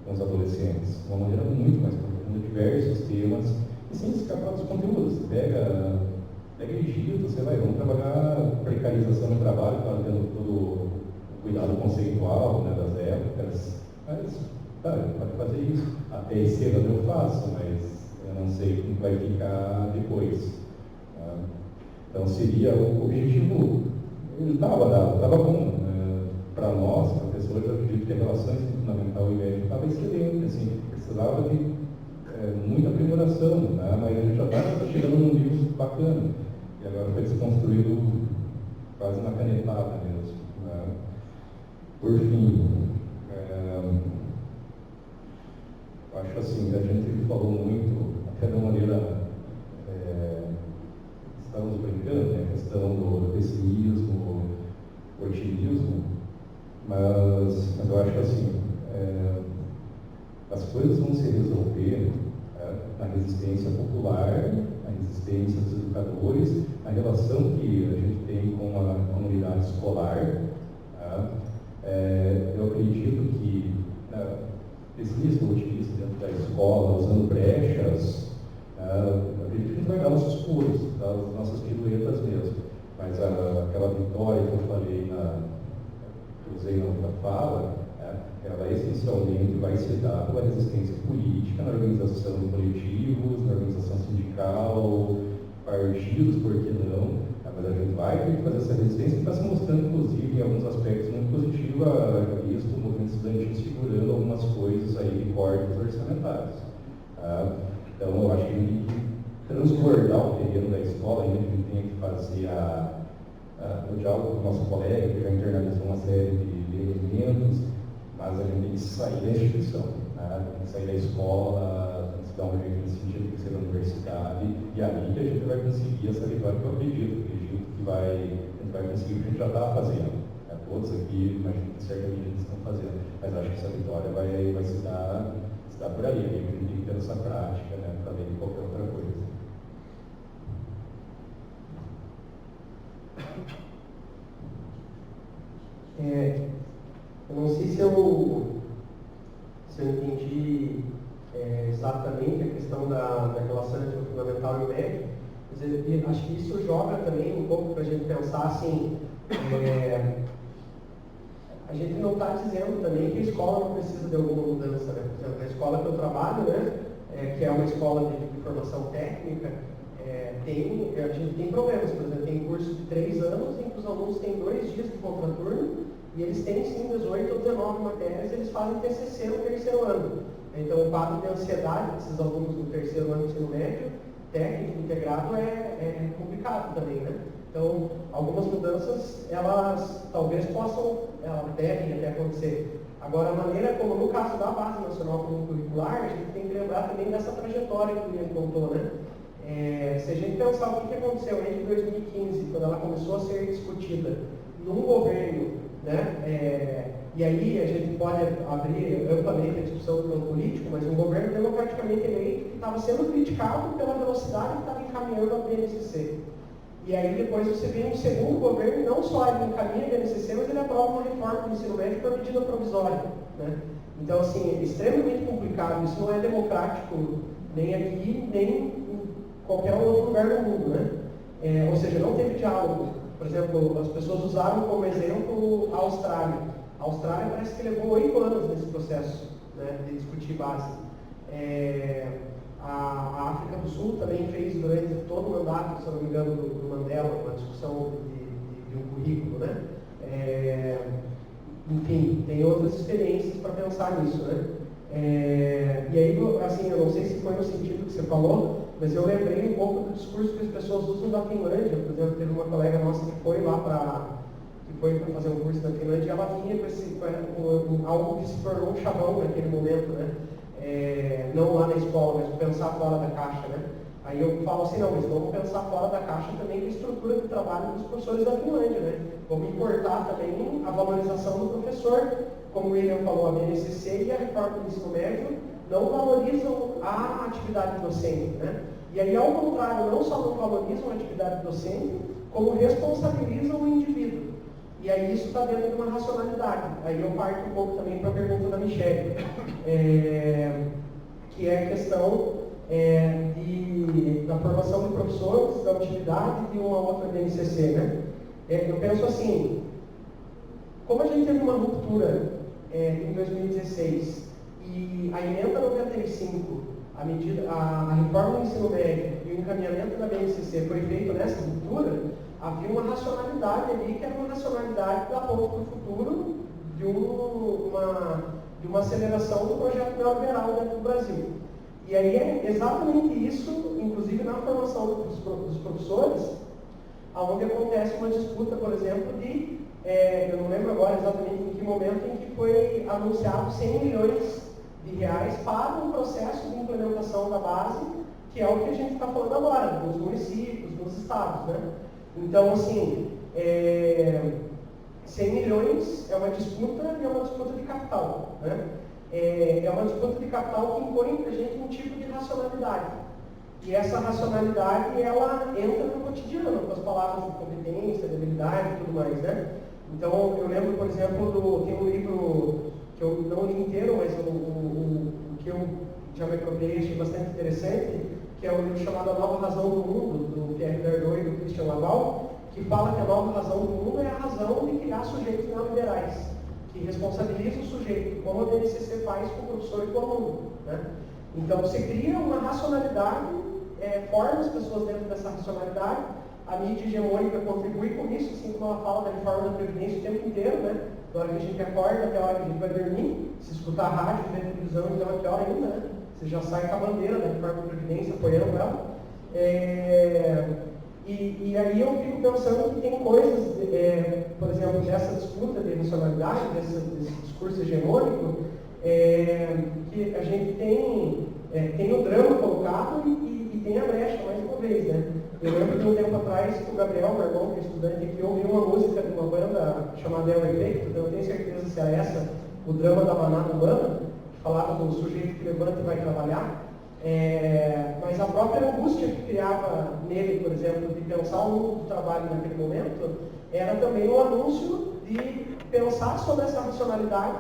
com os adolescentes de uma maneira muito mais profunda, diversos temas, e sem escapar dos conteúdos. Pega Egito, vamos trabalhar precarização no trabalho, tendo todo o cuidado conceitual, né, das épocas, mas Tá, ele pode fazer isso. Até esse ano eu faço, mas eu não sei como vai ficar depois. Tá? Então seria o objetivo, ele estava bom. Para nós, professores, eu acredito que a relação entre fundamental e médio estava excelente, assim, precisava de muita aprimoração, né? Mas a gente já está chegando num nível bacana, e agora foi desconstruído quase na canetada mesmo. Né? Por fim, acho assim, a gente falou muito, até de uma maneira, estamos brincando, né? A questão do pessimismo, otimismo, mas eu acho que assim, as coisas vão se resolver na resistência popular, na resistência dos educadores, na relação que a gente tem com a comunidade escolar. Eu acredito que pessimista ou otimista dentro da escola, usando brechas, eu acredito que a gente vai dar nossos pulos, as nossas piruetas mesmo. Mas aquela vitória que eu falei, que usei na outra fala, ela essencialmente vai se dar pela resistência política na organização de coletivos, na organização sindical, partidos, por que não? Mas a gente vai ter que fazer essa resistência, que está se mostrando, inclusive, em alguns aspectos muito positivos, visto o movimento estudantil segurando algumas coisas aí de cortes orçamentários. Então, eu acho que a gente tem que transbordar o terreno da escola, ainda que a gente tenha que fazer o diálogo com o nosso colega, que já internalizou uma série de elementos, mas a gente tem que sair da instituição, tem que sair da escola, tem que se dar um jeito nesse sentido, tem que ser da universidade, e ali que a gente vai conseguir essa vitória que eu acredito que a gente vai conseguir o que a gente já está fazendo. Todos aqui, imagino que certamente estão fazendo, mas acho que essa vitória vai se dar por ali, a gente tem que ter essa prática, né, para além de qualquer outra coisa. Eu não sei se eu entendi exatamente a questão da relação entre o fundamental e o médio, mas acho que isso joga também um pouco para a gente pensar assim, a gente não está dizendo também que a escola não precisa de alguma mudança, né? Por exemplo, a escola que eu trabalho, né, que é uma escola de formação técnica, a gente tem problemas, por exemplo, tem curso de 3 anos em que os alunos têm 2 dias de contraturno e eles têm sim 18 ou 19 matérias, eles fazem TCC no 3º ano. Então o quadro de ansiedade desses alunos no 3º ano do ensino médio, técnico, integrado, é complicado também, né? Então algumas mudanças, elas talvez devem até acontecer. Agora, a maneira como, no caso da Base Nacional como curricular, a gente tem que lembrar também dessa trajetória que o Wilian contou, né? Se a gente pensar o que aconteceu entre 2015, quando ela começou a ser discutida num governo, né? E aí a gente pode abrir amplamente a discussão do plano político, mas um governo democraticamente eleito que estava sendo criticado pela velocidade que estava encaminhando a BNCC. E aí depois você vê um segundo governo, não só ele encaminha a BNCC, mas ele aprova uma reforma do ensino médio por medida provisória, né? Então, assim, é extremamente complicado. Isso não é democrático nem aqui, nem em qualquer outro lugar do mundo, né? Ou seja, não teve diálogo. Por exemplo, as pessoas usaram como exemplo a Austrália. A Austrália parece que levou 8 anos nesse processo, né, de discutir base. A África do Sul também fez durante todo o mandato, se não me engano, do Mandela, uma discussão de um currículo, né? Enfim, tem outras experiências para pensar nisso, né? E aí, assim, eu não sei se foi no sentido que você falou, mas eu lembrei um pouco do discurso que as pessoas usam da Finlândia. Por exemplo, teve uma colega nossa que foi lá para fazer um curso na Finlândia, e ela vinha com algo que se tornou um chavão naquele momento, né? Não lá na escola, mas pensar fora da caixa, né? Aí eu falo assim, não, mas vamos pensar fora da caixa também com a estrutura de trabalho dos professores da Finlândia, né? Vamos importar também a valorização do professor, como o Wilian falou, a BNCC e a reforma do ensino médio não valorizam a atividade docente, né? E aí, ao contrário, não só não valorizam a atividade docente, como responsabilizam o indivíduo. E aí isso está dentro de uma racionalidade. Aí eu parto um pouco também para a pergunta da Michelle, que é a questão da formação de professores, da utilidade de uma outra BNCC, né? Eu penso assim, como a gente teve uma ruptura em 2016, E a emenda 95, a reforma do ensino médio e o encaminhamento da BNCC foi feito nessa ruptura, havia uma racionalidade ali, que era uma racionalidade da ponta para o futuro de uma aceleração do projeto neoliberal dentro do Brasil. E aí é exatamente isso, inclusive na formação dos professores, onde acontece uma disputa, por exemplo, eu não lembro agora exatamente em que momento, em que foi anunciado 100 milhões de reais para um processo de implementação da base, que é o que a gente está falando agora, nos municípios, nos estados, né? Então, assim, 100 milhões é uma disputa e é uma disputa de capital, né? É uma disputa de capital que impõe para a gente um tipo de racionalidade. E essa racionalidade, ela entra no cotidiano, com as palavras de competência, de habilidade e tudo mais, né? Então, eu lembro, por exemplo, tem um livro que eu não li inteiro, mas o que eu já me apropriei, achei bastante interessante, que é um livro chamado A Nova Razão do Mundo, do Pierre Dardot e do Christian Laval, que fala que a nova razão do mundo é a razão de criar sujeitos neoliberais, que responsabiliza o sujeito, como a BNCC faz com o professor e com o aluno, né? Então, você cria uma racionalidade, forma as pessoas dentro dessa racionalidade, a mídia hegemônica contribui com isso, assim como ela fala da reforma da Previdência o tempo inteiro, né? Da hora que a gente acorda até a hora que a gente vai dormir, se escutar a rádio, ver televisão, então é pior ainda, né? Você já sai com a bandeira da reforma da Previdência, apoiando ela. E aí eu fico pensando que tem coisas, por exemplo, dessa disputa de racionalidade, desse discurso hegemônico, que a gente tem o drama colocado e tem a brecha, mais uma vez, né? Eu lembro de um tempo atrás que o Gabriel, meu irmão, que é estudante aqui, ouviu uma música de uma banda chamada El Efeito, eu não tenho certeza se é essa, o drama da manada humana, que falava do sujeito que levanta e vai trabalhar, mas a própria angústia que criava nele, por exemplo, de pensar o mundo do trabalho naquele momento, era também um anúncio de pensar sobre essa racionalidade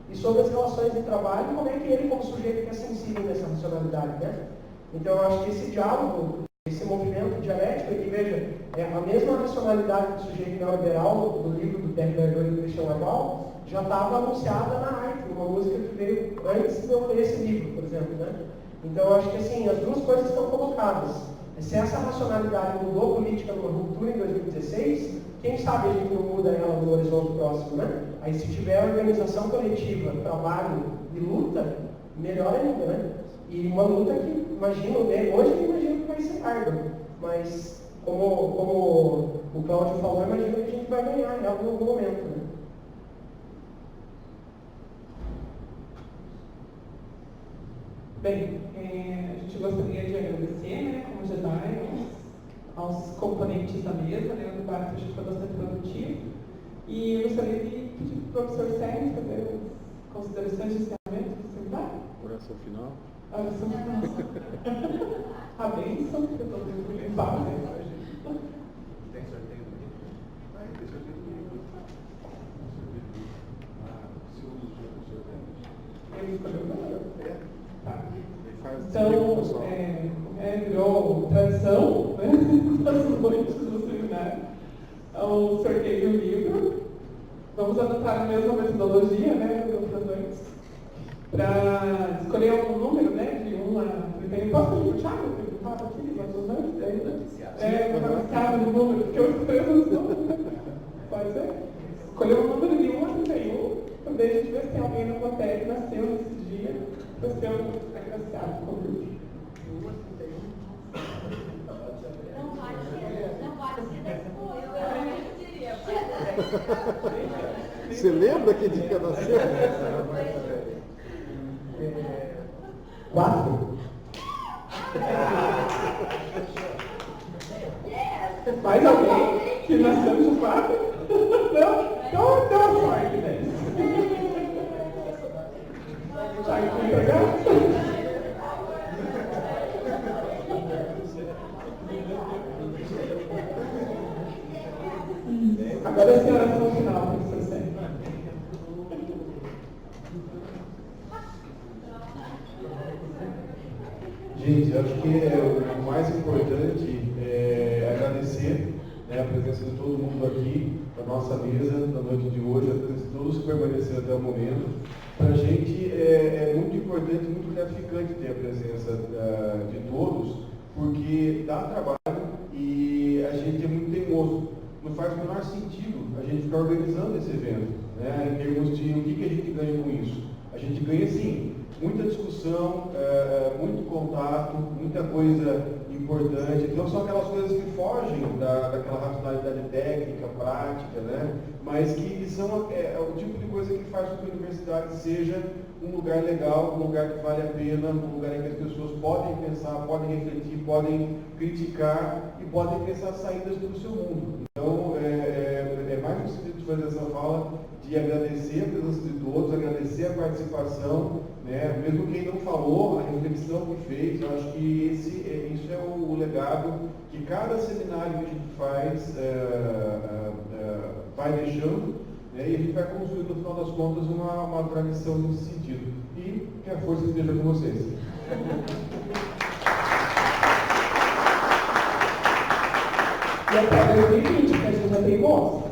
e sobre as relações de trabalho, como é que ele, como sujeito, quer se inserir nessa racionalidade, né? Então, eu acho que esse diálogo, esse movimento dialético, que veja, a mesma racionalidade do sujeito neoliberal do livro do Pierre Dardot e do Christian Laval já estava anunciada na arte, numa música que veio antes de eu ler esse livro, por exemplo, né? Então, eu acho que assim, as duas coisas estão colocadas. Se essa racionalidade mudou a política numa ruptura em 2016, quem sabe a gente não muda ela no horizonte próximo, né? Aí, se tiver organização coletiva, trabalho e luta, melhor ainda, né? E uma luta que, imagino, hoje eu imagino que vai ser árdua, mas como o Cláudio falou, eu imagino que a gente vai ganhar em algum momento, né? Bem, a gente gostaria de agradecer, né, como GEDHI, aos componentes da mesa, né, o debate acho que foi bastante produtivo, e eu gostaria de pedir para o professor Sérgio fazer as considerações de encerramento do seminário. Oração final. A oração final. A bênção, que eu estou muito limpado, né, hoje. Tem sorteio do livro? Tem sorteio do livro. Se o professor tem. Ele escolheu o número? Tá. Então, virou tradição, né, das noites do seminário, o sorteio do livro. Vamos adotar a mesma metodologia, né, das outras noites, para escolher algum número, né, de 1 a 31. Posso pedir para o Thiago, que ele estava aqui nas outras noites ainda? Para no número, porque eu escrevo os números, né? Pode ser? Escolher um número de 1 a 31, para daí a gente ver se tem alguém na plateia que nasceu nesse dia, para ser um agraciado com o grupo. Você lembra que dia nasceu? 4. Mais alguém que nasceu de 4? Não? Então deu uma sorte, né? Já entregar? Agora é a senhora no final, professor Sérgio. Gente, eu acho que o mais importante é agradecer, né, a presença de todo mundo aqui, da nossa mesa, da noite de hoje, a presença de todos que permaneceram até o momento, para a gente é muito importante, muito gratificante ter a presença de todos, porque dá trabalho e a gente é muito teimoso. Não faz o menor sentido a gente ficar organizando esse evento, né, em termos de o que a gente ganha com isso. A gente ganha, sim, muita discussão, muito contato, muita coisa importante. Não são aquelas coisas que fogem daquela racionalidade técnica, prática, né? Mas que são o tipo de coisa que faz com que a universidade seja um lugar legal, um lugar que vale a pena, um lugar em que as pessoas podem pensar, podem refletir, podem criticar e podem pensar saídas para o seu mundo. Então, é mais no sentido de fazer essa fala, de agradecer a presença de todos, agradecer a participação, né? Mesmo quem não falou, a reflexão que fez. Eu acho que isso é o legado que cada seminário que a gente faz vai deixando, né? E a gente vai construir, no final das contas, uma tradição nesse sentido. E que a força esteja com vocês. E até 2020, que a gente já tem moço.